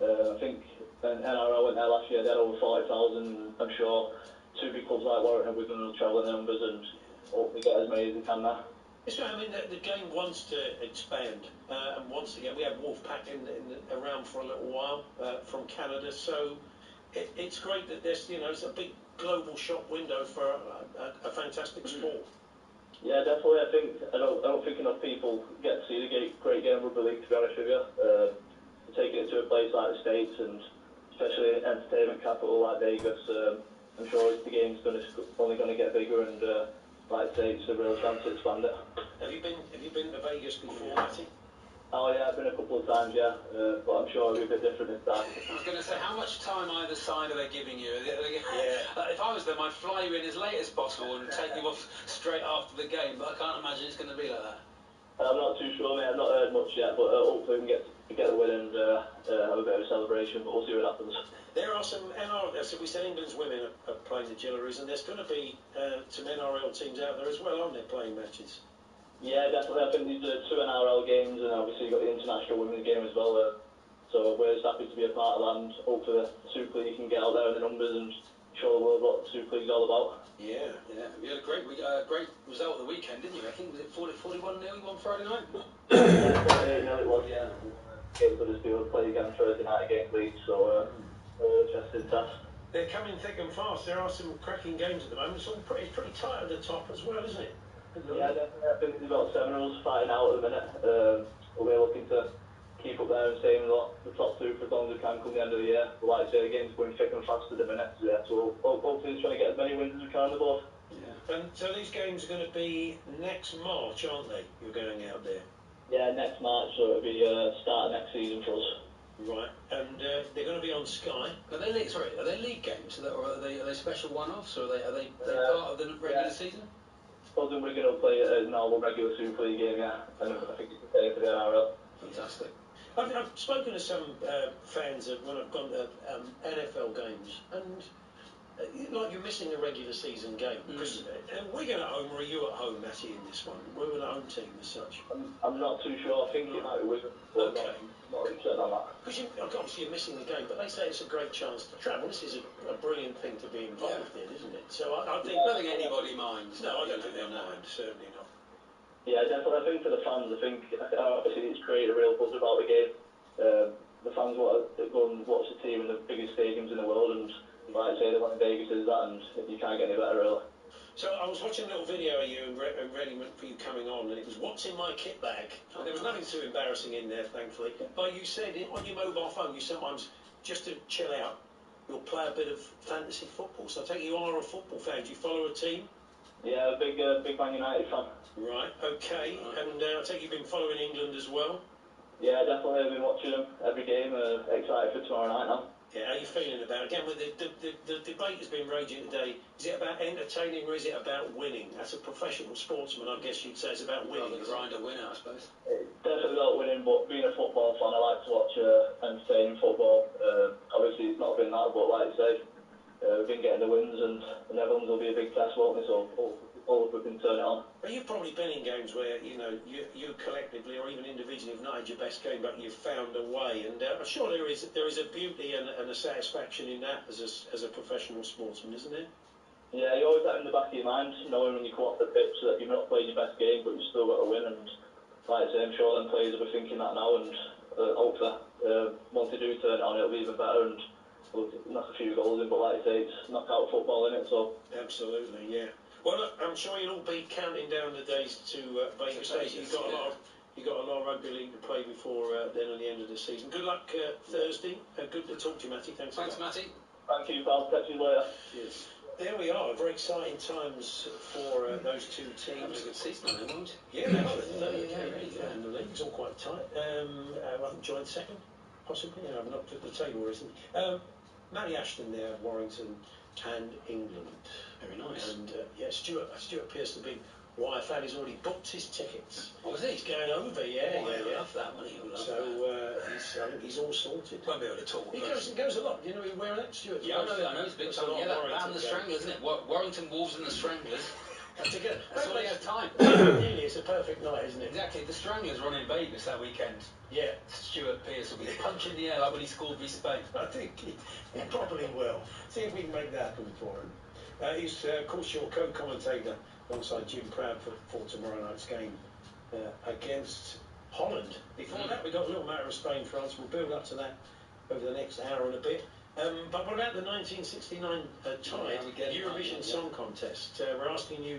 I think when NRL went there last year, they had over 40,000. I'm sure two big clubs like Warrington and Wigan will travel in numbers and hopefully get as many as they can there. It's right. I mean, the game wants to expand and wants to get. We had Wolfpack around for a little while from Canada, so it's great that there's, it's a big global shop window for a fantastic sport. Yeah, definitely. I don't think enough people get to see the great game of rugby league. To be honest with you, taking it to a place like the States and especially an entertainment capital like Vegas, I'm sure the game's only going to get bigger and. Like I say, it's a real chance to expand it. Have you been to Vegas before, Matty? Oh yeah, I've been a couple of times, yeah, but I'm sure it'll be a bit different this time. I was going to say, how much time either side are they giving you? Yeah. If I was them, I'd fly you in as late as possible and take you off straight after the game, but I can't imagine it's going to be like that. I'm not too sure, mate. I've not heard much yet, but hopefully we can get the win and have a bit of a celebration, but we'll see what happens. There are some NRL, so we said England's women are playing the Gillaries, and there's going to be some NRL teams out there as well, aren't there, playing matches? Yeah, definitely. I think these are 2 NRL games, and obviously you've got the international women's game as well. So we're just happy to be a part of that, and hopefully the Super League can get out there in the numbers and show the world what the Super League's all about. Yeah. You had a great result of the weekend, didn't you? I think was it 41-0 you won Friday night? Yeah, 48-0 it was, yeah. Games with us to play again Thursday night against Leeds, so just in test. They're coming thick and fast. There are some cracking games at the moment. It's all pretty tight at the top as well, isn't it? Yeah, definitely. I think there's about 7 of us fighting out at the minute. We're looking to keep up there and stay in the top 2 for as long as we can come the end of the year. But like I say, the game's going thick and fast at the minute. So hopefully just trying to get as many wins as we can on the board. Yeah. And so these games are going to be next March, aren't they? You're going out there. Yeah, next March, so it'll be start of next season for us. Right, and they're going to be on Sky. Are they league games? Or are they special one-offs, or are they part of the regular season? Well, then we're going to play a normal regular Super League game, yeah, and I think it's the same for the NRL. Fantastic. I've spoken to some fans when I've gone to NFL games, and like you're missing a regular season game because we're going at home, or are you at home, Matty, in this one? We're an home team as such. I'm not too sure. I think it might be Wigan. Okay. Not upset on that. Because obviously you're missing the game, but they say it's a great chance to travel. This is a brilliant thing to be involved in, isn't it? So I think... I don't think anybody minds. No, I don't think they'll mind. Certainly not. Yeah, definitely. I think for the fans, obviously it's created a real buzz about the game. The fans want to go and watch the team in the biggest stadiums in the world, and like I say, the one in Vegas is that, and you can't get any better, really. So I was watching a little video of you and ready for you coming on, and it was what's in my kit bag. There was nothing too embarrassing in there, thankfully. But you said on your mobile phone, you sometimes, just to chill out, you'll play a bit of fantasy football. So I take it you are a football fan. Do you follow a team? Yeah, a big Man United fan. Right, okay. And I take you've been following England as well? Yeah, definitely. I've been watching them every game. Excited for tomorrow night now. Yeah, how are you feeling about it? Again, with the debate has been raging today. Is it about entertaining or is it about winning? As a professional sportsman, I guess you'd say it's about winning. Rather grind a winner, I suppose. It's definitely about winning, but being a football fan, I like to watch entertaining football. Obviously, it's not been that, but like I say, we've been getting the wins, and the Netherlands will be a big test, won't they? So all we can turn it on. But you've probably been in games where you collectively or even individually have not had your best game, but you've found a way. And I'm sure there is a beauty and a satisfaction in that as a professional sportsman, isn't there? Yeah, you always have it in the back of your mind, knowing when you come off the pitch that you've not played your best game, but you've still got to win. And like I say, I'm sure them players will be thinking that now, and hopefully once they do turn it on, it'll be even better. And we'll knock a few goals in, but like I say, it's knockout football, isn't it? So absolutely, yeah. Well, look, I'm sure you'll all be counting down the days to Vegas. You've got a lot of rugby league to play before then at the end of the season. Good luck Thursday. Good to talk to you, Matty. Thanks, Matty. Thank you, pal. Catch you later. Cheers. There we are. Very exciting times for those two teams. That was a good season, I think, wasn't it? Yeah, they are. And the league's all quite tight. I haven't joined second, possibly. I've not looked at the table recently. Matty Ashton there, Warrington and England. Very nice. And Stuart Pearce, the big Wire fan, he's already booked his tickets. Oh, is he? He's going over, yeah. Love that one. I think he's all sorted. Won't be able to talk. He goes a lot. You know, he's wearing that, Stuart. Yeah, I know. It's a big time. Yeah, that and the Stranglers, isn't it? Warrington Wolves and the Stranglers. Together. That's all he has time. Really, it's a perfect night, isn't it? Exactly. The Stranglers run in Vegas that weekend. Yeah. Stuart Pearce will be punching the air like when he scored v Spain. I think he probably will. See if we can make that happen for him. He's, of course, your co-commentator alongside Jim Proud for tomorrow night's game against Holland. Before that, we got a little matter of Spain, France. We'll build up to that over the next hour and a bit. But what about the 1969 tied Eurovision Song Contest? We're asking you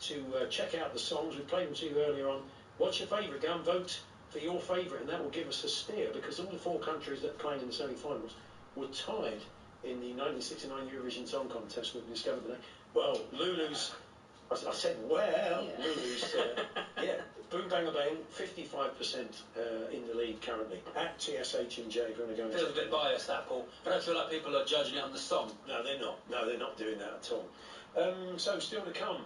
to check out the songs. We played them to you earlier on. What's your favourite? Go and vote for your favourite, and that will give us a steer, because all the 4 countries that are playing in the semi-finals were tied in the 1969 Eurovision Song Contest. We've discovered today. Well, Lulu's... I said, well, yeah. Lulu's, yeah, boom, bang, bang, 55% in the lead currently at TSH and J. If you want to go and feels a bit biased, that, Paul. I don't feel like people are judging it on the song. No, they're not. No, they're not doing that at all. So still to come,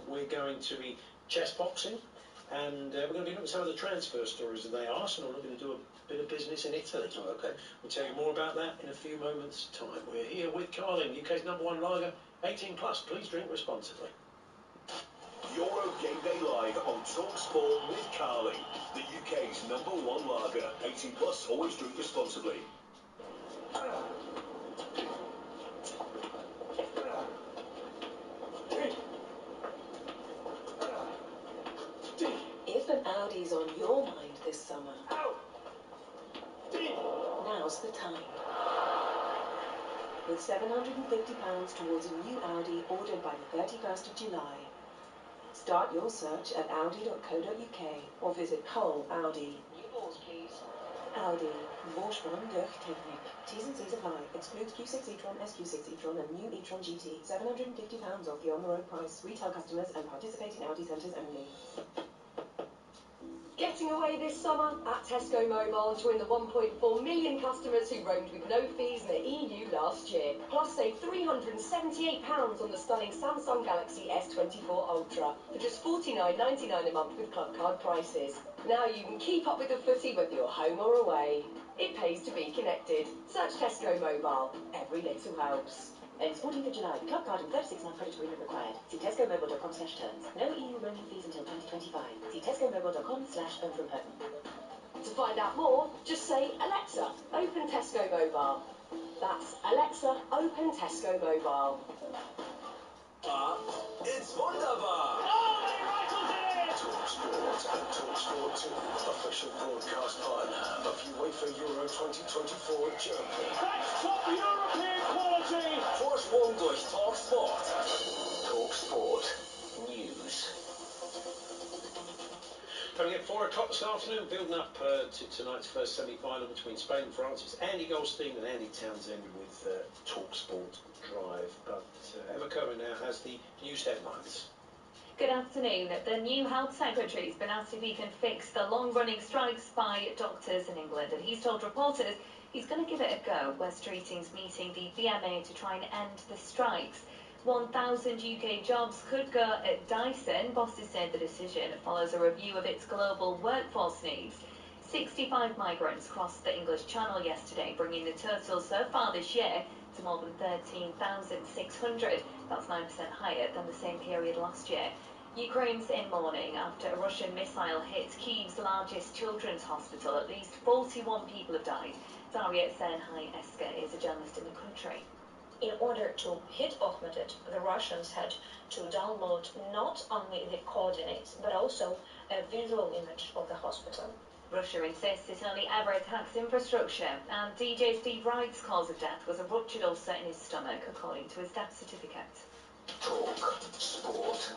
we're going to be chess boxing, and we're going to be looking at some of the transfer stories today. Arsenal are going to do a bit of business in Italy. Oh, okay. We'll tell you more about that in a few moments' time. We're here with Carling, UK's #1 lager. 18 plus, please drink responsibly. Euro Game Day Live on talkSPORT with Carling, the UK's #1 lager. 18 plus, always drink responsibly. If an Audi's on your mind this summer, now's the time. With £750 towards a new Audi ordered by the 31st of July. Start your search at audi.co.uk or visit Cole Audi. New doors, please. Audi. Vorsprung durch Technik. T's and C's apply. Excludes Q6 e-tron, SQ6 e-tron and new e-tron GT. £750 off the on-the-road price. Retail customers and participating Audi centres only. Getting away this summer? At Tesco Mobile, join the 1.4 million customers who roamed with no fees in the EU last year. Plus, save £378 on the stunning Samsung Galaxy S24 Ultra for just $49.99 a month with club card prices. Now you can keep up with the footy whether you're home or away. It pays to be connected. Search Tesco Mobile. Every little helps. Ends 14th of July. Club card and 36-month credit agreement required. See tescomobile.com/terms. No EU roaming fees until 2025. See tescomobile.com/home from home. To find out more, just say, Alexa, open Tesco Mobile. That's Alexa, open Tesco Mobile. It's wunderbar! Oh, they rattled it! talkSPORT and talkSPORT 2, official broadcast partner of UEFA Euro 2024 Germany. That's top European quality! Vorsprung durch talkSPORT. talkSPORT News. Coming at 4 o'clock this afternoon, building up to tonight's first semi-final between Spain and France. It's Andy Goldstein and Andy Townsend with talkSPORT Drive. But Emma Cohen now has the news headlines. Good afternoon. The new Health Secretary has been asked if he can fix the long-running strikes by doctors in England, and he's told reporters he's going to give it a go. West Streeting's meeting the BMA to try and end the strikes. 1,000 UK jobs could go at Dyson. Bosses said the decision follows a review of its global workforce needs. 65 migrants crossed the English Channel yesterday, bringing the total so far this year to more than 13,600. That's 9% higher than the same period last year. Ukraine's in mourning after a Russian missile hit Kyiv's largest children's hospital. At least 41 people have died. Daria Senhai-Eska is a journalist in the country. In order to hit Bakhmut, the Russians had to download not only the coordinates, but also a visual image of the hospital. Russia insists it only ever attacks infrastructure, and DJ Steve Wright's cause of death was a ruptured ulcer in his stomach, according to his death certificate. talkSPORT.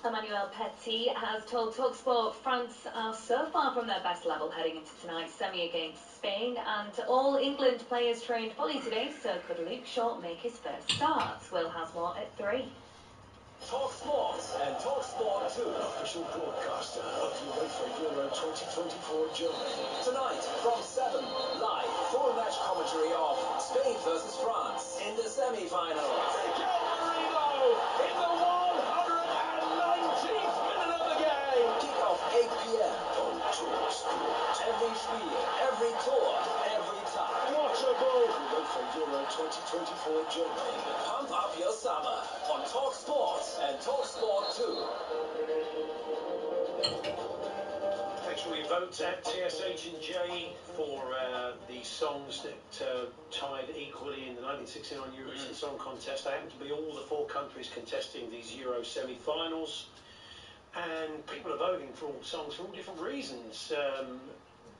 Emmanuel Petit has told talkSPORT France are so far from their best level heading into tonight's semi against Spain, and all England players trained fully today, so could Luke Shaw make his first start? Will has more at 3. talkSPORT and talkSPORT 2. Official broadcaster of UEFA Euro 2024 Germany. Tonight from 7, live full match commentary of Spain versus France in the semi-final. Mikel Merino in the 119th minute of the game. Kick-off 8 p.m. on talkSPORT. Every Spiel, every Tor, every time. What a goal! UEFA Euro 2024 Germany. Pump up your summer on talkSPORT and talkSPORT 2. Thanks for all your vote at TSH&J for the songs that tied equally in the 1969 Eurovision Song Contest. They happen to be all the 4 countries contesting these Euro semi-finals. And people are voting for all songs for all different reasons.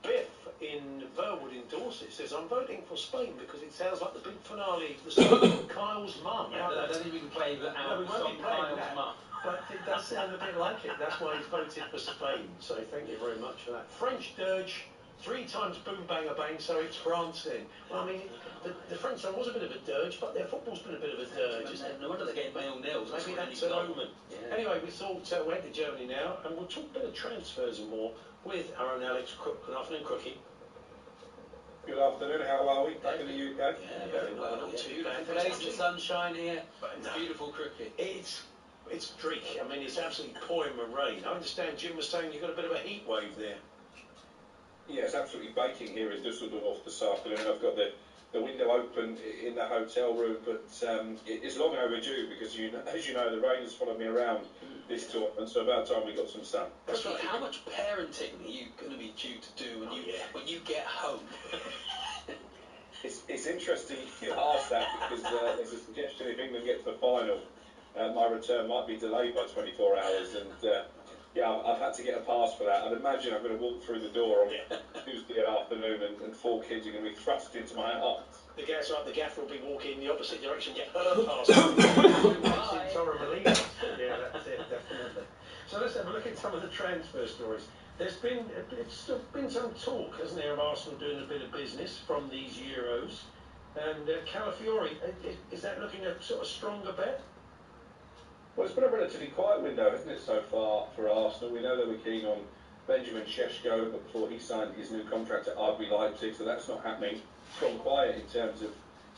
Biff in Burwood in Dorset says, I'm voting for Spain because it sounds like the big finale of the song of Kyle's Mum. Yeah, I don't think we can play the song Kyle's Mum. But it does sound a bit like it. That's why he's voted for Spain. So thank you very much for that. French dirge, 3 times boom banger bang, so it's France then. Well, I mean, the French song was a bit of a dirge, but their football's been a bit of a dirge, isn't it? No wonder they're getting 0-0. Maybe that's an omen. Yeah. Anyway, we thought we'll head to Germany now, and we'll talk a bit of transfers and more with our own Alex Crook. Good afternoon, Crookie. Good afternoon, how are we? Back in the UK? Yeah, very well. Not too bad. Today's the sunshine here. It's beautiful cricket. It's dreary. I mean, it's absolutely pouring with rain. I understand Jim was saying you've got a bit of a heat wave there. Yeah, it's absolutely baking here in Düsseldorf this afternoon. I've got the window open in the hotel room, but it's long overdue because, as you know, the rain has followed me around this tournament, so about time we got some sun. That's right. How much parenting are you going to be due to do when you get home? It's interesting you ask that because there's a suggestion if England get to the final, my return might be delayed by 24 hours, and I've had to get a pass for that. I'd imagine I'm going to walk through the door on Tuesday afternoon and 4 kids are going to be thrust into my arms. The gaffer will be walking in the opposite direction, get her pass. Yeah, that's it, definitely. So let's have a look at some of the transfer stories. There's been some talk, hasn't there, of Arsenal doing a bit of business from these Euros. And Calafiori, is that looking a sort of stronger bet? Well, it's been a relatively quiet window, hasn't it, so far for Arsenal? We know they were keen on Benjamin Šeško, but before he signed his new contract at RB Leipzig, so that's not happening. It's gone quiet in terms of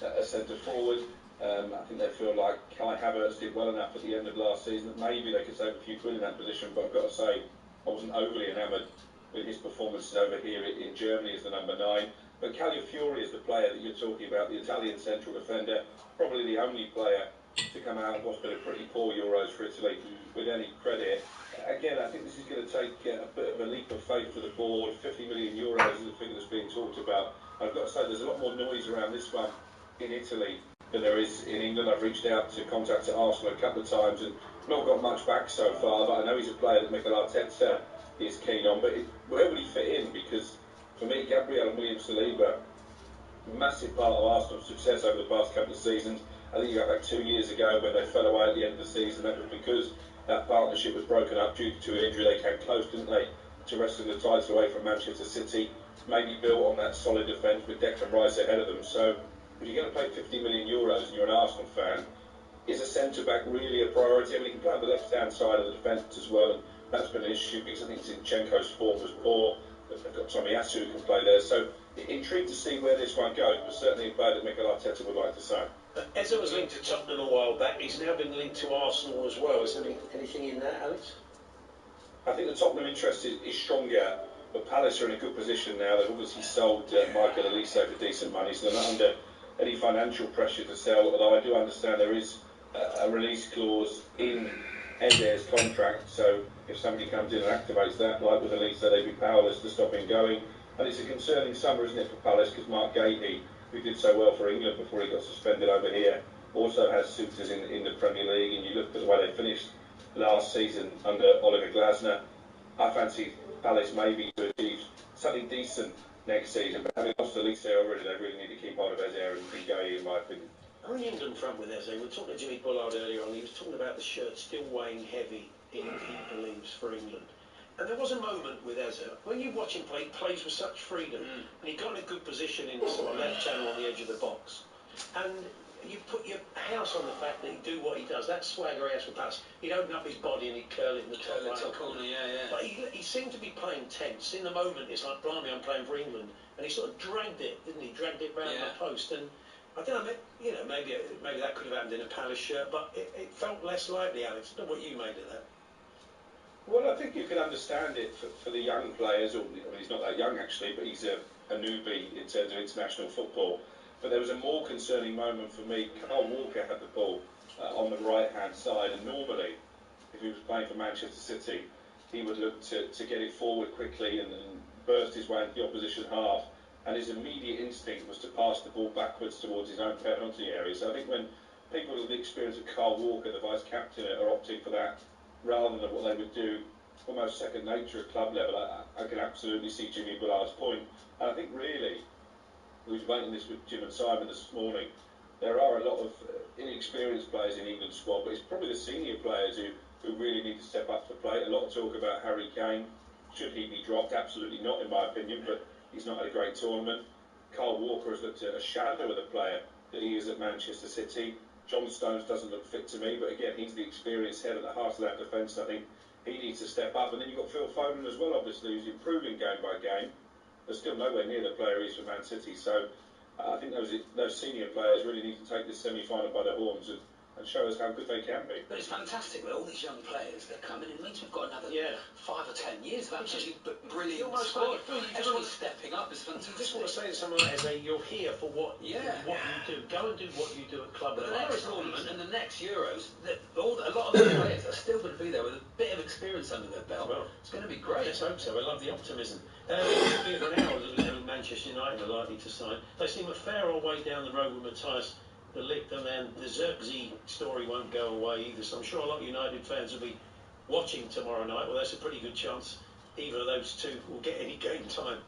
a centre forward. I think they feel like Kai Havertz did well enough at the end of last season that maybe they could save a few quid in that position, but I've got to say, I wasn't overly enamoured with his performances over here in Germany as the number 9. But Calafiori is the player that you're talking about, the Italian central defender, probably the only player to come out of what's been a pretty poor Euros for Italy with any credit. Again, I think this is going to take a bit of a leap of faith for the board. 50 million euros is the figure that's being talked about. I've got to say there's a lot more noise around this one in Italy than there is in England. I've reached out to contacts at Arsenal a couple of times and not got much back so far, but I know he's a player that Mikel Arteta is keen on. But where would he fit in? Because for me, Gabriel and William Saliba, massive part of Arsenal's success over the past couple of seasons. I think you go back 2 years ago when they fell away at the end of the season. That was because that partnership was broken up due to an injury. They came close, didn't they, to wresting the title away from Manchester City, maybe built on that solid defence with Declan Rice ahead of them. So if you're going to pay 50 million euros and you're an Arsenal fan, is a centre-back really a priority? I mean, he can play on the left-hand side of the defence as well, and that's been an issue because I think Zinchenko's form was poor. They've got Tomiyasu who can play there. So intrigued to see where this one goes, but certainly a player that Mikel Arteta would like to sign. Eze was linked to Tottenham a while back. He's now been linked to Arsenal as well. Is there anything in that, Alex? I think the Tottenham interest is stronger, but Palace are in a good position now. They've obviously sold Michael Olise for decent money, so they're not under any financial pressure to sell, although I do understand there is a release clause in Eze's contract, so if somebody comes in and activates that, like with Olise, they'd be powerless to stop him going. And it's a concerning summer, isn't it, for Palace, because Mark Gahey, who did so well for England before he got suspended over here, also has suitors in the Premier League, and you look at the way they finished last season under Oliver Glasner. I fancy Palace maybe to achieve something decent next season, but having lost Olise already, they really need to keep hold of Eze and Gahey, in my opinion. On the England front with Eze, we were talking to Jimmy Bullard earlier on. He was talking about the shirt still weighing heavy, he believes, for England. And there was a moment with Eze, when you watch him play, he plays with such freedom, and he got in a good position in the sort of left channel on the edge of the box. And you put your house on the fact that he'd do what he does. That swagger he has for Palace. He'd open up his body and he'd curl it in the top right corner. But he seemed to be playing tense. In the moment, it's like, blimey, I'm playing for England. And he sort of dragged it, didn't he? Dragged it round the post. And I don't know, maybe that could have happened in a Palace shirt, but it felt less likely, Alex. I don't know what you made of that. Well, I think you can understand it for the young players, or I mean, he's not that young actually, but he's a newbie in terms of international football. But there was a more concerning moment for me. Kyle Walker had the ball on the right-hand side, and normally, if he was playing for Manchester City, he would look to get it forward quickly and burst his way into the opposition half. And his immediate instinct was to pass the ball backwards towards his own penalty area. So I think when people with the experience of Carl Walker, the vice-captain, are opting for that rather than what they would do almost second nature at club level, I can absolutely see Jimmy Bullard's point. And I think really, we were debating this with Jim and Simon this morning, there are a lot of inexperienced players in England's squad, but it's probably the senior players who really need to step up to the plate. A lot of talk about Harry Kane. Should he be dropped? Absolutely not, in my opinion, but he's not had a great tournament. Carl Walker has looked at a shadow of the player that he is at Manchester City. John Stones doesn't look fit to me, but again, he's the experienced head at the heart of that defence. I think he needs to step up. And then you've got Phil Foden as well, obviously, who's improving game by game, but still nowhere near the player he is for Man City. So I think those senior players really need to take this semi-final by the horns and show us how good they can be. But it's fantastic that all these young players that come in, it means we've got another 5 or 10 years of absolutely brilliant squad. Everybody's stepping up. It's fantastic. You just want to say to someone like Eze, you're here for what you do. Go and do what you do at club level. But the next tournament and the next Euros, a lot of these players are still going to be there with a bit of experience under their belt. Well, it's going to be great. Let's hope so. I love the optimism. It'll be for an hour who Manchester United are likely to sign. They seem a fair old way down the road with Matthias de Ligt, and then the Zirkzee story won't go away either. So I'm sure a lot of United fans will be watching tomorrow night. Well, there's a pretty good chance either of those two will get any game time.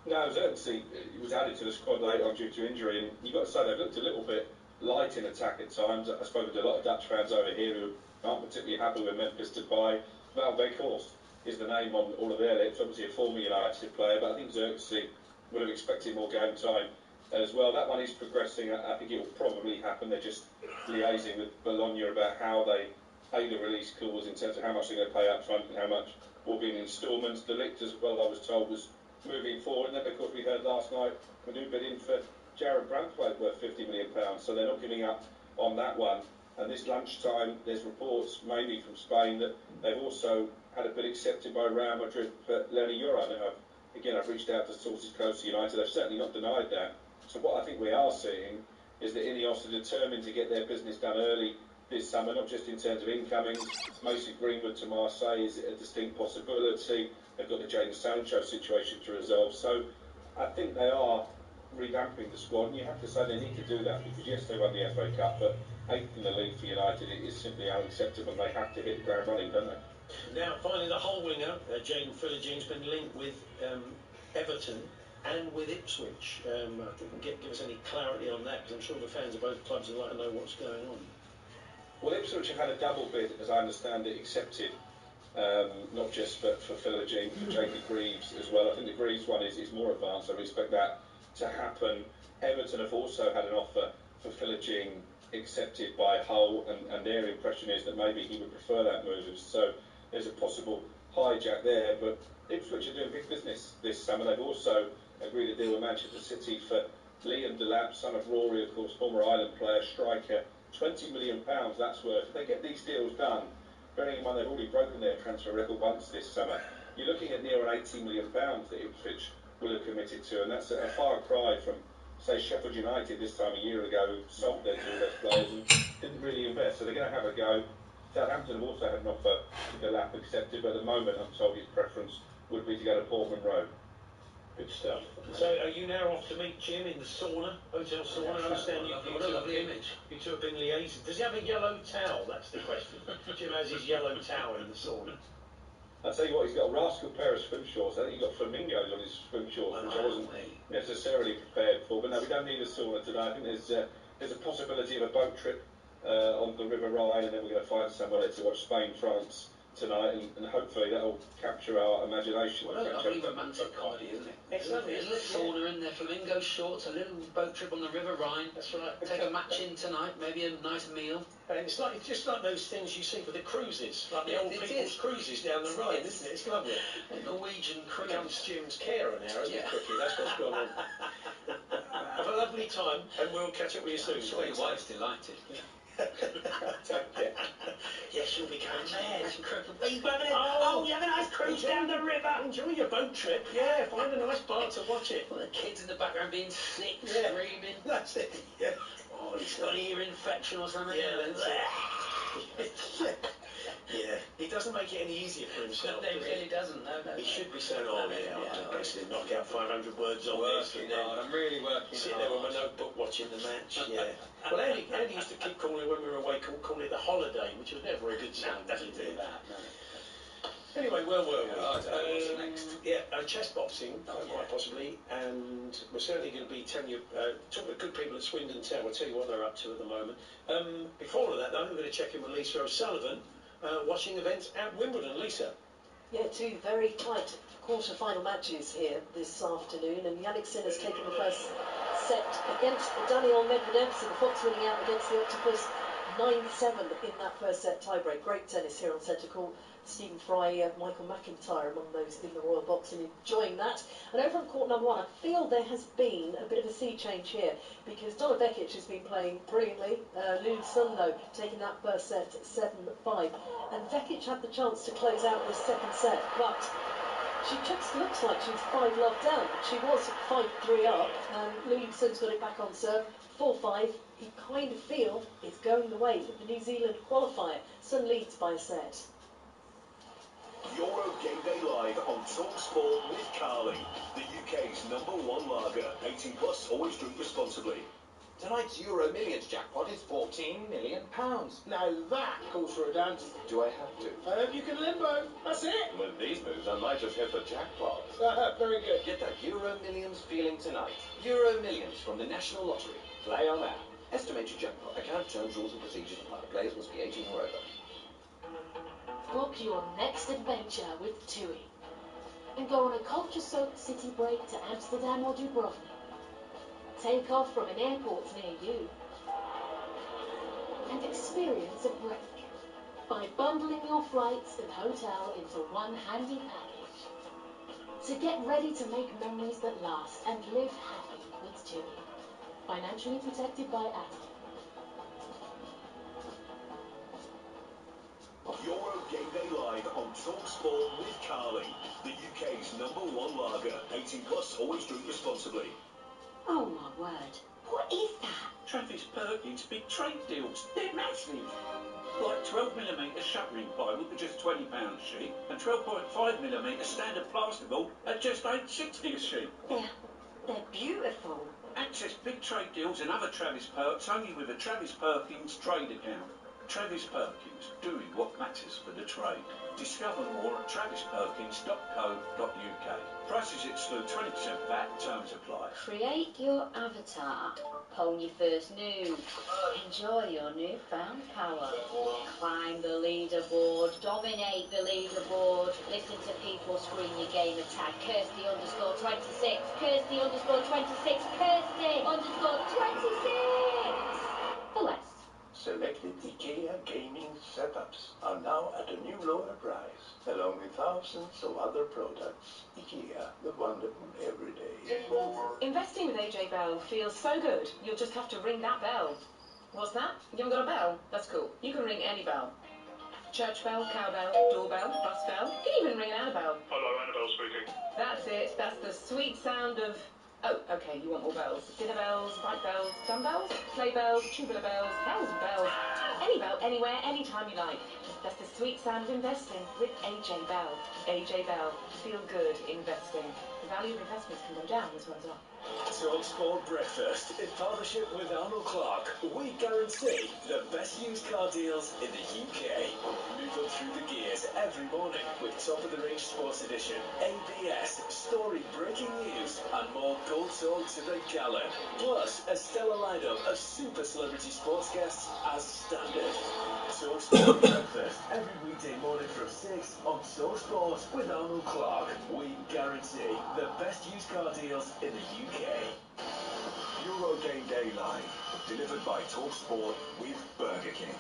No, Zirkzee was added to the squad late on due to injury, and you've got to say they've looked a little bit light in attack at times. I've spoken to a lot of Dutch fans over here who aren't particularly happy with Memphis Depay. Val Weghorst is the name on all of their lips, obviously a former United player, but I think Zirkzee would have expected more game time as well. That one is progressing. I think it will probably happen. They're just liaising with Bologna about how they pay the release clause in terms of how much they're going to pay up front and how much will be in instalments. De Ligt, as well, I was told, was moving forward. And then, of course, we heard last night a new bid in for Jared Branthwaite worth £50 million. So they're not giving up on that one. And this lunchtime, there's reports, mainly from Spain, that they've also had a bid accepted by Real Madrid for Lenny Yora. Now, again, I've reached out to sources close to United. They've certainly not denied that. So what I think we are seeing is that Ineos are determined to get their business done early this summer, not just in terms of incomings. Mason Greenwood to Marseille is a distinct possibility. They've got the Jadon Sancho situation to resolve. So I think they are revamping the squad, and you have to say they need to do that because, yes, they won the FA Cup, but 8th in the league for United is simply unacceptable, and they have to hit the ground running, don't they? Now, finally, the whole winger, Jaden Philogene, been linked with Everton and with Ipswich. I think you can give us any clarity on that, because I'm sure the fans of both clubs would like to know what's going on. Well, Ipswich have had a double bid, as I understand it, accepted, not just for Philogene, but for Jacob Greaves as well. I think the Greaves one is more advanced. I would expect that to happen. Everton have also had an offer for Philogene accepted by Hull, and their impression is that maybe he would prefer that move. So there's a possible hijack there, but Ipswich are doing big business this summer. They've also agreed a deal with Manchester City for Liam Delap, son of Rory, of course, former Ireland player, striker. £20 million that's worth. If they get these deals done, bearing in mind they've already broken their transfer record once this summer, you're looking at near an £80 million that Ipswich will have committed to, and that's a far cry from, say, Sheffield United this time a year ago, who sold their two best players and didn't really invest. So they're going to have a go. Southampton have also had an offer with the lap accepted, but at the moment I'm told his preference would be to go to Portman Road. Good stuff. So are you now off to meet Jim in the sauna, hotel sauna? I understand you two have been liaising. Does he have a yellow towel? That's the question. Jim has his yellow towel in the sauna. I'll tell you what, he's got a rascal pair of swim shorts. I think he's got flamingos on his swim shorts, which I wasn't necessarily prepared for. But no, we don't need a sauna today. I think there's a possibility of a boat trip on the River Rhine, and then we're going to find somewhere to watch Spain-France tonight, and hopefully that'll capture our imagination. What a lovely romantic comedy, isn't it? It's lovely, isn't it? Sauna in there, flamingo shorts, a little boat trip on the River Rhine. That's right. Take a match in tonight, maybe a nice meal. And it's just like those things you see for the cruises, like the old people's cruises down the Rhine, isn't it? It's lovely. A Norwegian cruise. Becomes Jim's carer now, isn't it, quickly? That's what's gone on. Have a lovely time, and we'll catch up with you soon. I'm sure your wife's delighted. Yes, you'll be going mad. You have a nice cruise down the river. Enjoy your boat trip. Yeah, find a nice bar to watch it. Well, the kids in the background being sick, screaming. That's it. Yeah. Oh, he's got an ear infection or something. Yeah, that's it. Yeah, he doesn't make it any easier for himself. No, he really doesn't. No. He should be saying, "Oh yeah, I'm going to knock out 500 words on this." Working hard. I'm really working hard. Sit there with my notebook watching the match. Yeah. Well, Andy used to keep calling it when we were away, calling it the holiday, which was never a good sign. No, doesn't do that. No. Anyway, where were we? I don't know what's next. Yeah, chess boxing, quite possibly, and we're certainly going to be telling you, talking to good people at Swindon Town. We'll tell you what they're up to at the moment. Before all of that, though, we're going to check in with Lisa O'Sullivan, watching events at Wimbledon. Lisa. Yeah, two very tight quarter-final matches here this afternoon, and Yannick Sinner's taken the first set against Daniel Medvedev, so the Fox winning out against the Octopus 9-7 in that first set tiebreak. Great tennis here on centre court. Stephen Fry, Michael McIntyre among those in the Royal Boxing enjoying that. And over on court number one, I feel there has been a bit of a sea change here because Donna Vekic has been playing brilliantly. Lou Sun, though, taking that first set 7-5. And Vekic had the chance to close out this second set, but she just looks like she's 5-love down. She was 5-3 up, and Lulu Sun's got it back on serve. 4-5. You kind of feel it's going the way of the New Zealand qualifier. Sun leads by a set. Euro Game Day Live on talkSPORT with Carling, the UK's #1 lager. 18 plus, always drink responsibly. Tonight's Euro Millions jackpot is £14 million. Now that calls for a dance. Do I have to? I hope you can limbo. That's it. With these moves, I might just hit the jackpot. Very good. Get that Euro Millions feeling tonight. Euro Millions from the National Lottery. Play on app. Estimate your jackpot. Account terms, rules and procedures apply. Players must be 18 or over. Book your next adventure with TUI and go on a culture-soaked city break to Amsterdam or Dubrovnik. Take off from an airport near you and experience a break by bundling your flights and hotel into one handy package. So get ready to make memories that last and live happy with TUI. Financially protected by ATA. Euro Game Day Live on talkSPORT with Carling, the UK's #1 lager. 18 plus, always drink responsibly. Oh my word. What is that? Travis Perkins' big trade deals. They're massive. Like 12mm shuttering plywood for just £20 a sheet and 12.5mm standard plasterboard at just £8.60 a sheet. They're beautiful. Access big trade deals and other Travis Perks only with a Travis Perkins trade account. Travis Perkins, doing what matters for the trade. Discover more at travisperkins.co.uk. Prices exclude 20% VAT, terms apply. Create your avatar. Hone your first nude. Enjoy your newfound power. Climb the leaderboard. Dominate the leaderboard. Listen to people scream your gamer tag. Kirsty_26. Kirsty_26. Kirsty_26. For less. Selected IKEA gaming setups are now at a new lower price, along with thousands of other products. IKEA, the wonderful everyday. Investing with AJ Bell feels so good, you'll just have to ring that bell. What's that? You haven't got a bell? That's cool. You can ring any bell. Church bell, cowbell, doorbell, bus bell. You can even ring an Annabelle. Hello, Annabelle speaking. That's it. That's the sweet sound of... Oh, okay, you want more bells. Dinner bells, bike bells, dumbbells, sleigh bells, tubular bells, bells and bells. Any bell, anywhere, anytime you like. That's the sweet sound of investing with AJ Bell. AJ Bell. Feel good investing. The value of investments can go down as well as up. talkSPORT Breakfast in partnership with Arnold Clark. We guarantee the best used car deals in the UK. Move up through the gears every morning with top-of-the-range sports edition, ABS, story breaking news, and more gold talk to the gallon. Plus, a stellar lineup of super celebrity sports guests as standard. talkSPORT Breakfast every weekday morning from 6 on talkSPORT with Arnold Clark. We guarantee the best used car deals in the UK. Euro Game Day Live, delivered by talkSPORT with Burger King.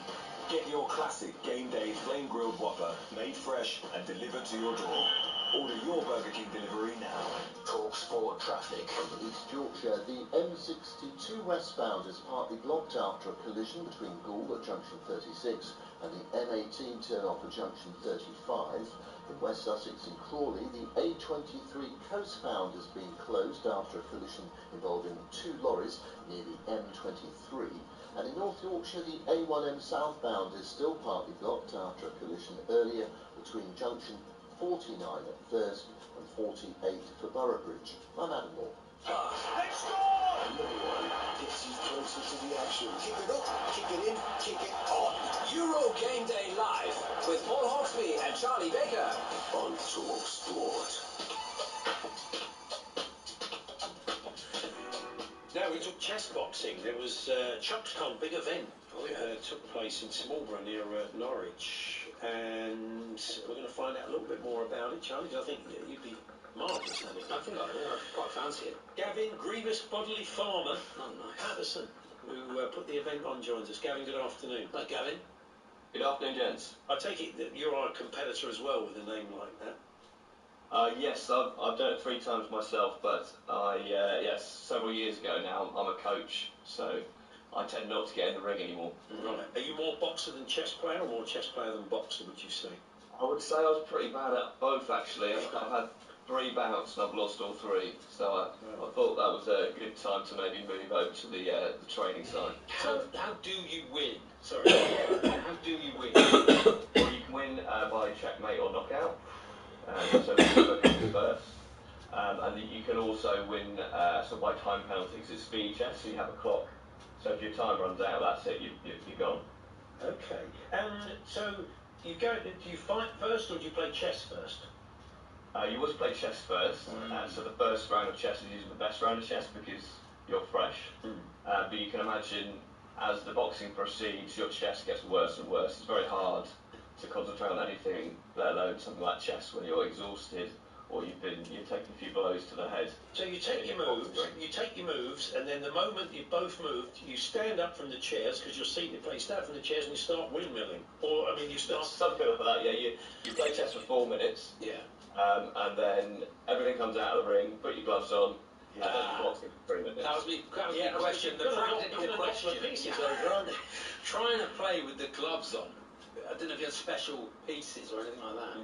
Get your classic Game Day flame grilled Whopper made fresh and delivered to your door. Order your Burger King delivery now. talkSPORT traffic. In East Yorkshire, the M62 westbound is partly blocked after a collision between Goole at junction 36 and the M18 turn-off at junction 35. In West Sussex and Crawley, the A23 coastbound has been closed after a collision involving two lorries near the M23. And in North Yorkshire, the A1M southbound is still partly blocked after a collision earlier between junction 49 at Thirsk and 48 for Boroughbridge. I'm Adam Moore. They've scored! No one gets you closer to the action. Kick it up, kick it in, kick it on. Euro Game Day Live with Paul Hawksby and Charlie Baker on talkSPORT. Now we took chess boxing. There was ChoxCon, big event. Took place in Smallborough near Norwich, and we're going to find out a little bit more about it, Charlie, because I think you'd be marvellous at it. I think I'd quite fancy it. Gavin Grievous Bodley Farmer Oh, nice. Patterson, who put the event on, joins us. Gavin, good afternoon. Hi, Gavin. Good afternoon, gents. I take it that you're a competitor as well with a name like that. Yes, I've done it 3 times myself, but yes, several years ago now, I'm a coach, so I tend not to get in the ring anymore. Right. Are you more boxer than chess player, or more chess player than boxer, would you say? I would say I was pretty bad at both, actually. I've had 3 bouts and I've lost all 3, so I thought that was a good time to maybe move over to the training side. How do you win? Sorry. How do you win? Well, you can win by checkmate or knockout, so whoever comes first. And you can also win by time penalties. It's speed chess, so you have a clock. So if your time runs out, that's it, you're gone. Okay. And so do you fight first, or do you play chess first? You always play chess first. So the first round of chess is usually the best round of chess because you're fresh. But you can imagine as the boxing proceeds, your chess gets worse and worse. It's very hard to concentrate on anything, let alone something like chess when you're exhausted or you've taken a few blows to the head. So you take your moves, and then the moment you've both moved, you stand up from the chairs, because you're seated, you stand up from the chairs and you start windmilling. Or, I mean, you start... Something like that, yeah. You play chess for 4 minutes. Yeah. And then everything comes out of the ring, put your gloves on, and then you're boxing for 3 minutes. That was my question, the practical question. Pieces over, aren't they? Trying to play with the gloves on. I don't know if you had special pieces or anything like that.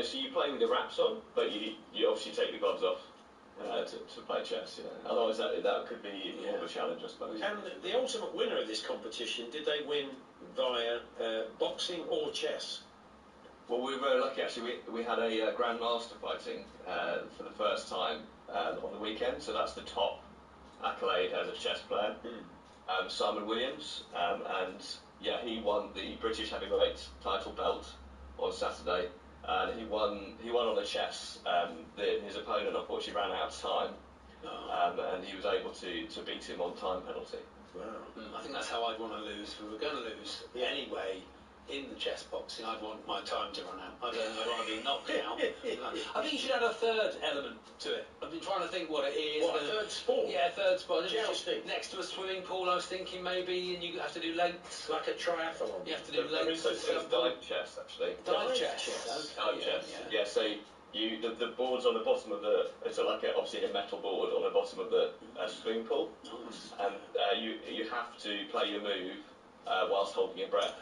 So you play with the wraps on, but you obviously take the gloves off to play chess, yeah. Otherwise that could be more of a challenge, I suppose. And the ultimate winner of this competition, did they win via boxing or chess? Well, we were very lucky, actually. We had a grandmaster fighting for the first time on the weekend, so that's the top accolade as a chess player. Simon Williams, and he won the British heavyweight title belt on Saturday, and he won on the chess. His opponent unfortunately ran out of time, and he was able to beat him on time penalty. Wow. I think that's how I'd want to lose. If we were going to lose anyway in the chess boxing, I'd want my time to run out. I'd want to be knocked out. I think you should add a third element to it. I've been trying to think what it is. What, a third sport? Yeah, a third sport. Jousting. Next to a swimming pool, I was thinking maybe, and you have to do lengths. Like a triathlon. You have to do lengths. It's dive chess, actually. Dive chess. Dive chess. Yeah, so the board's on the bottom of it's like obviously a metal board on the bottom of the swimming pool. And you have to play your move whilst holding your breath.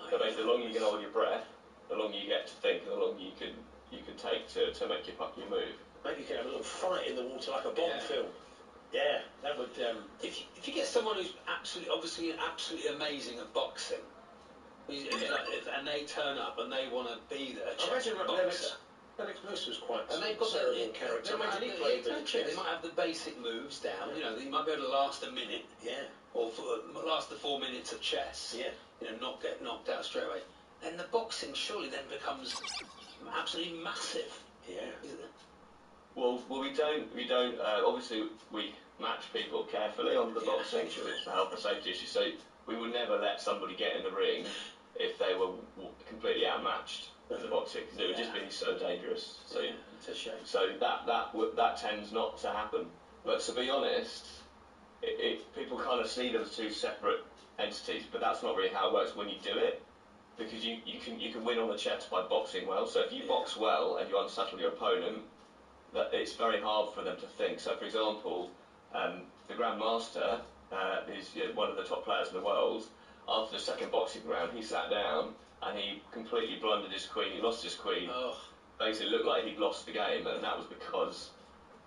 So basically, the longer you can hold your breath, the longer you get to think, and the longer you can take to make your move. Maybe you can have a little fight in the water like a Bond film. Yeah, that would... If you get someone who's obviously absolutely amazing at boxing, and they turn up and they want to be there, imagine boxer. Lennox Lewis was quite and they've got cerebral character. Imagine he played a bit of chess. They might have the basic moves down. They might be able to last a minute. Yeah. Or last the 4 minutes of chess. Yeah. Not get knocked out straight away. Then the boxing surely then becomes absolutely massive. Yeah. Isn't it? Well, we don't. Obviously, we match people carefully on the boxing to health and safety issues. So we would never let somebody get in the ring if they were completely outmatched in the boxing, because it would just be so dangerous. So it's a shame. So that tends not to happen. But to be honest, people kind of see them as 2 separate entities, but that's not really how it works when you do it, because you can win on the chess by boxing well. So if you box well and you unsettle your opponent, that it's very hard for them to think. So for example, the Grandmaster is one of the top players in the world. After the second boxing round, he sat down and he completely blundered his queen. He lost his queen. Basically looked like he'd lost the game, and that was because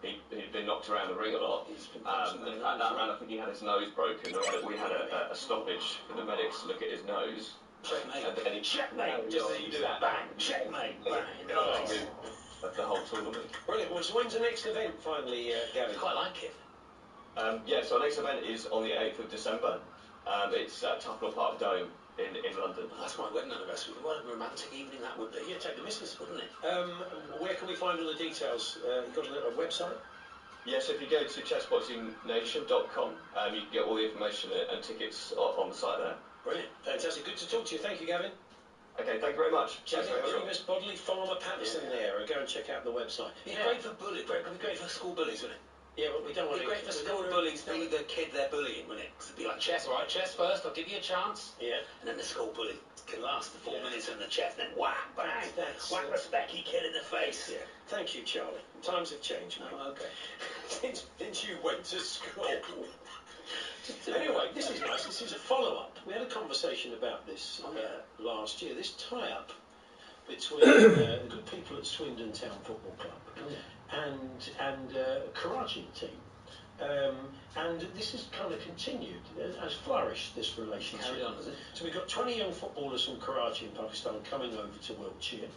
he'd been knocked around the ring a lot. And at that round, I think he had his nose broken. We had a stoppage for the medics to look at his nose. Checkmate. And then he Checkmate. Just so you do that. Bang. Checkmate. Bang. Nice. The whole tournament. Brilliant. Well, so when's the next event finally, Gavin? Quite like it. Yeah, so our next event is on the 8th of December. It's at Tufnell Park Dome in London. Well, that's my wedding anniversary. What a romantic evening that would be. Yeah, take the missus. Wouldn't it? Where can we find all the details? You got a website? Yes, if you go to chessboxingnation.com, you can get all the information and tickets on the site there. Brilliant. Fantastic. Good to talk to you. Thank you, Gavin. Okay, thank you very much. James Bodley, Farmer Patterson there. Go and check out the website. It'd be great for bullies. It'd be great for school bullies, wouldn't it? Yeah, but we don't want It'd be great for school bullies to be the kid they're bullying, wouldn't it? Because it'd be like chess, all right, chess first, I'll give you a chance. Yeah. And then the school bully can last for 4 minutes in the chess, then whack, bang, whack the specky kid in the face. Yeah. Thank you, Charlie. Times have changed, mate. Oh, okay. Since you went to school. Anyway, this is nice. This is a follow-up. We had a conversation about this last year. This tie-up between the good people at Swindon Town Football Club and Karachi team. And this has kind of continued, has flourished, this relationship. Carry on, is it? So we've got 20 young footballers from Karachi in Pakistan coming over to Wiltshire,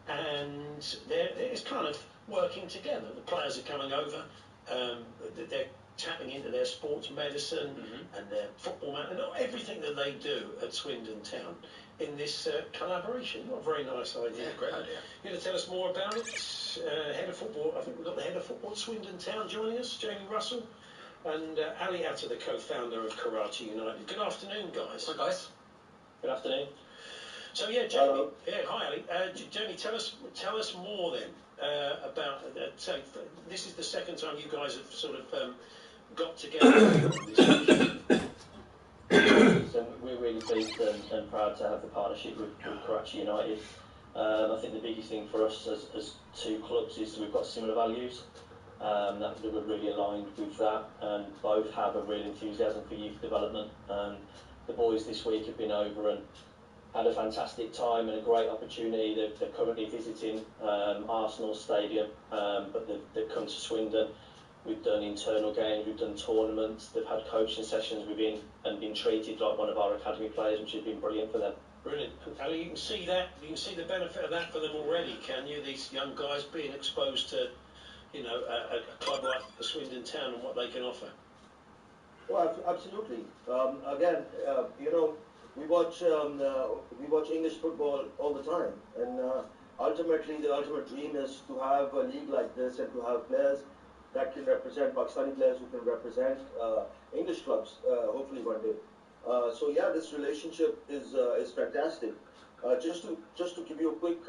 and it's kind of working together. The players are coming over, they're tapping into their sports medicine and their football and everything that they do at Swindon Town in this collaboration. What a very nice idea. Yeah, great idea. You going to tell us more about it? Head of football, I think we've got the head of football at Swindon Town joining us, Jamie Russell, and Ali Atta, the co-founder of Karachi United. Good afternoon, guys. Hi, guys. Good afternoon. So yeah, Jamie. Yeah, hi Ali. Jamie, tell us more then about. So this is the second time you guys have sort of got together. So we're really pleased and proud to have the partnership with Karachi United. I think the biggest thing for us as two clubs is we've got similar values. That we're really aligned with that, and both have a real enthusiasm for youth development. The boys this week have been over and had a fantastic time and a great opportunity. They're currently visiting Arsenal Stadium, but they've come to Swindon. We've done internal games, we've done tournaments, they've had coaching sessions within and been treated like one of our academy players, which has been brilliant for them. Brilliant. Ali, you can see that, you can see the benefit of that for them already, can you? These young guys being exposed to, you know, a club like the Swindon Town and what they can offer. Well, absolutely. Again, you know, we watch English football all the time, and ultimately the ultimate dream is to have a league like this and to have players that can represent Pakistani players who can represent English clubs, hopefully one day. So yeah, this relationship is fantastic. Just to give you a quick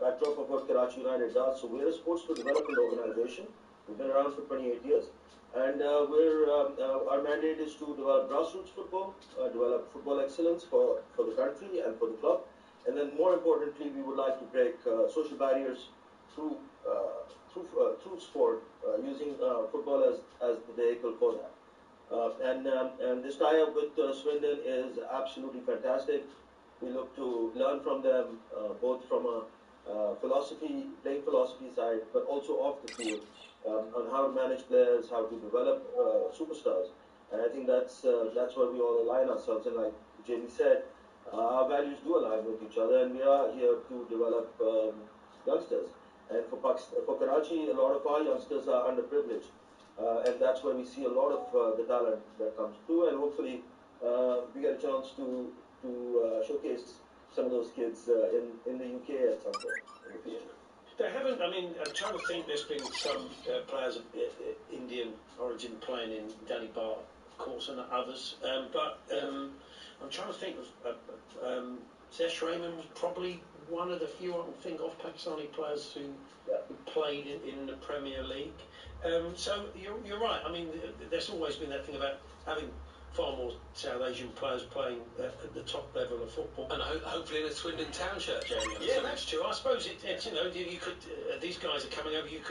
backdrop of what Karachi United does. So we're a sports for development organization. We've been around for 28 years, and our mandate is to develop grassroots football, develop football excellence for the country and for the club, and then more importantly, we would like to break social barriers through sport, using football as the vehicle for that. And this tie-up with Swindon is absolutely fantastic. We look to learn from them, both from a playing philosophy side, but also off the field, on how to manage players, how to develop superstars. And I think that's where we all align ourselves. And like Jamie said, our values do align with each other, and we are here to develop youngsters. And for Karachi, a lot of our youngsters are underprivileged, and that's where we see a lot of the talent that comes through. And hopefully, we get a chance to showcase some of those kids in the UK at some point in the future. They haven't. I mean, I'm trying to think. There's been some players of Indian origin playing in Danny Bart, of course, and others. But I'm trying to think of Zesh Rahman was probably one of the few I can think of Pakistani players who played in the Premier League. So you're right. I mean, there's always been that thing about having far more South Asian players playing at the top level of football. And hopefully in a Swindon Town shirt, Jamie. Yeah, that's true. I suppose it's you know, you could these guys are coming over. You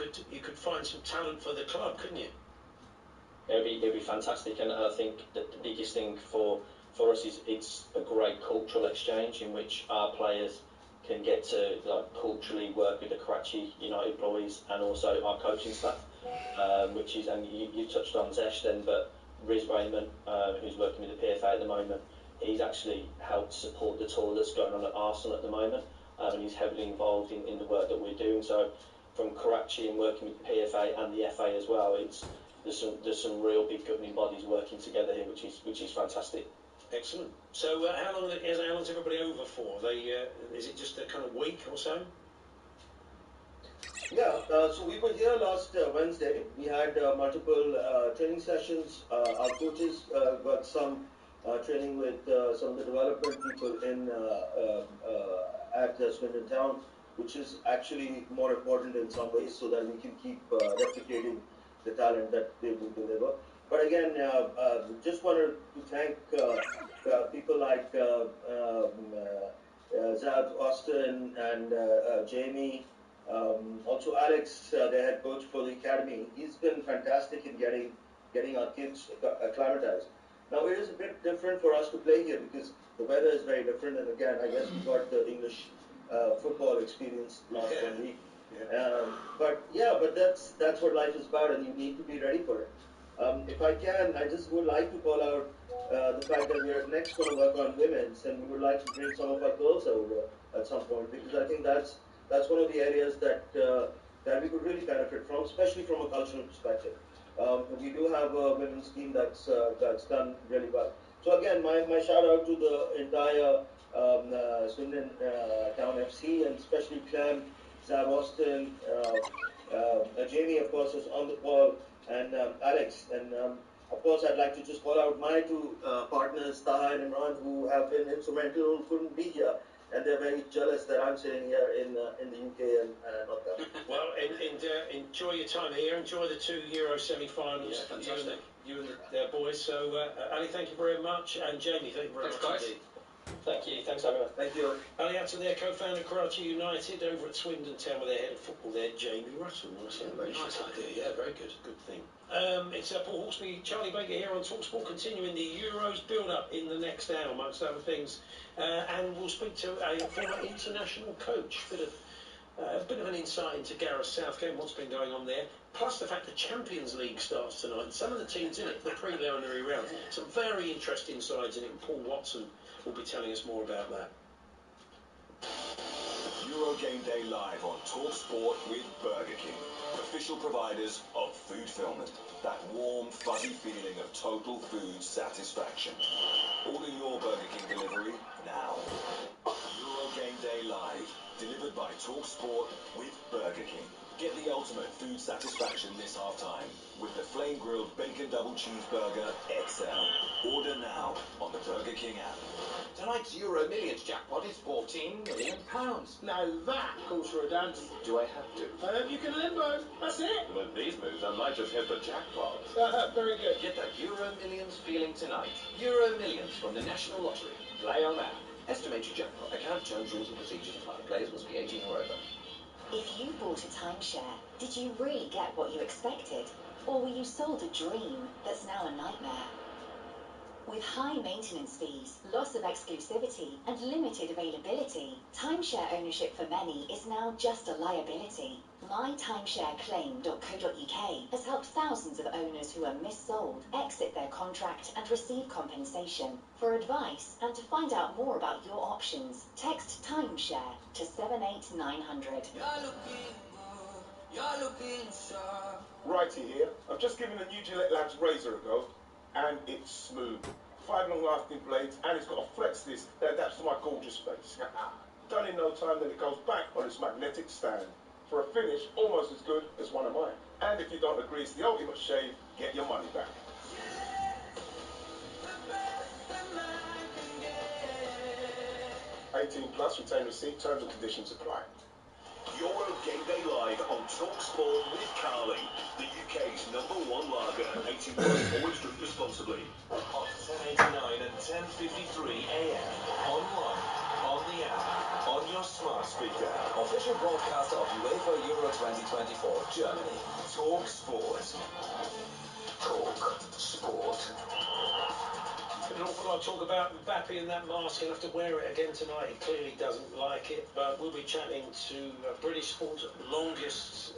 could find some talent for the club, couldn't you? It'd be fantastic, and I think that the biggest thing for us is it's a great cultural exchange in which our players can get to like culturally work with the Karachi United boys and also our coaching staff, which is, and you touched on Zesh then, but Riz Raymond, who's working with the PFA at the moment, he's actually helped support the tour that's going on at Arsenal at the moment, and he's heavily involved in the work that we're doing. So from Karachi and working with the PFA and the FA as well, there's some real big governing bodies working together here, which is fantastic. Excellent. So how long's everybody over for? Is it just a kind of week or so? Yeah, so we were here last Wednesday. We had multiple training sessions. Our coaches got some training with some of the development people at Swindon Town, which is actually more important in some ways, so that we can keep replicating the talent that they will deliver. But again, just wanted to thank people like Zab Austin and Jamie. Also Alex, the head coach for the academy, he's been fantastic in getting our kids acclimatized. Now it is a bit different for us to play here because the weather is very different, and again, I guess we got the English football experience last week. But that's what life is about, and you need to be ready for it. If I can, I just would like to call out the fact that we are next going to work on women's, and we would like to bring some of our girls over at some point, because I think that's one of the areas that we could really benefit from, especially from a cultural perspective. We do have a women's team that's done really well. So again, my shout out to the entire Swindon Town FC, and especially Clem, Zab Austin, Jamie, of course, is on the call, and Alex. And of course, I'd like to just call out my two partners, Taha and Imran, who have been instrumental, couldn't be here. And they're very jealous that I'm sitting here in the UK and not them. Well, enjoy your time here. Enjoy the 2 Euro semi-finals. Yeah, fantastic. You and the boys. So, Ali, thank you very much. And Jamie, thank you very much indeed. Thank you. Thanks, everyone. Thank you. Ali Atta there, co-founder of Karachi United, over at Swindon Town with their head of football there, Jamie Russell. Nice idea. Yeah, very good. Good thing. It's Paul Hawksby, Charlie Baker here on talkSPORT, continuing the Euros build-up in the next hour, amongst other things. And we'll speak to a former international coach. A bit of an insight into Gareth Southgate and what's been going on there. Plus the fact the Champions League starts tonight, and some of the teams in it, the preliminary rounds, some very interesting sides in it, and Paul Watson will be telling us more about that. Eurogame Day live on talkSPORT with Burger King, official providers of food fulfillment. That warm, fuzzy feeling of total food satisfaction. Order your Burger King delivery now. Eurogame Day live, delivered by talkSPORT with Burger King. Get the ultimate food satisfaction this half-time with the flame-grilled bacon double cheeseburger XL. Order now on the Burger King app. Tonight's Euro Millions jackpot is £14 million. Now that calls for a dance. Do I have to? You can limbo. That's it. With these moves, I might just hit the jackpot. Very good. Get that Euro Millions feeling tonight. Euro Millions from the National Lottery. Play on app. Estimate your jackpot. Account terms, rules and procedures apply. Players must be 18 or over. If you bought a timeshare, did you really get what you expected? Or were you sold a dream that's now a nightmare? With high maintenance fees, loss of exclusivity, and limited availability, timeshare ownership for many is now just a liability. MyTimeshareClaim.co.uk has helped thousands of owners who are missold exit their contract and receive compensation. For advice and to find out more about your options, text timeshare to 78900. You're looking sharp. Righty here. I've just given the new Gillette Labs razor a go, and it's smooth. 5 long-lasting blades, and it's got a flex disc that adapts to my gorgeous face. Done in no time, then it goes back on its magnetic stand for a finish almost as good as one of mine. And if you don't agree it's the ultimate shave, get your money back. 18 plus, retain receipt, terms and conditions apply. Euro Game Day live on talkSPORT with Carling, the UK's #1 lager. 18 plus, always drink responsibly. On 1089 and 10:53 AM. Online, on the app, on your smart speaker. Official broadcaster of UEFA Euro 2024, Germany. talkSPORT. Talk Sport. An awful lot of talk about Mbappe and that mask. He'll have to wear it again tonight. He clearly doesn't like it. But we'll be chatting to British sport's longest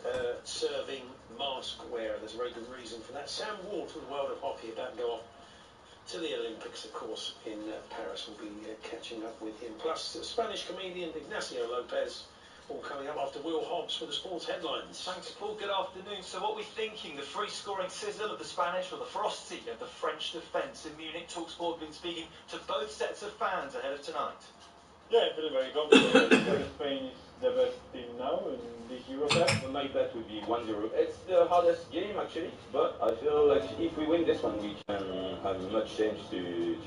serving mask wearer. There's a very good reason for that. Sam Ward from the world of hockey about to go off to the Olympics, of course, in Paris. We'll be catching up with him. Plus, Spanish comedian Ignacio Lopez, all coming up after Will Hobbs for the sports headlines. Thanks, Paul. Good afternoon. So what are we thinking? The free-scoring sizzle of the Spanish or the ferocity of the French defence? In Munich, talkSPORT have been speaking to both sets of fans ahead of tonight. Yeah, I feel very confident because Spain is the best team now in this Euro Cup. My bet would be 1-0. It's the hardest game actually, but I feel like if we win this one, we can have much chance to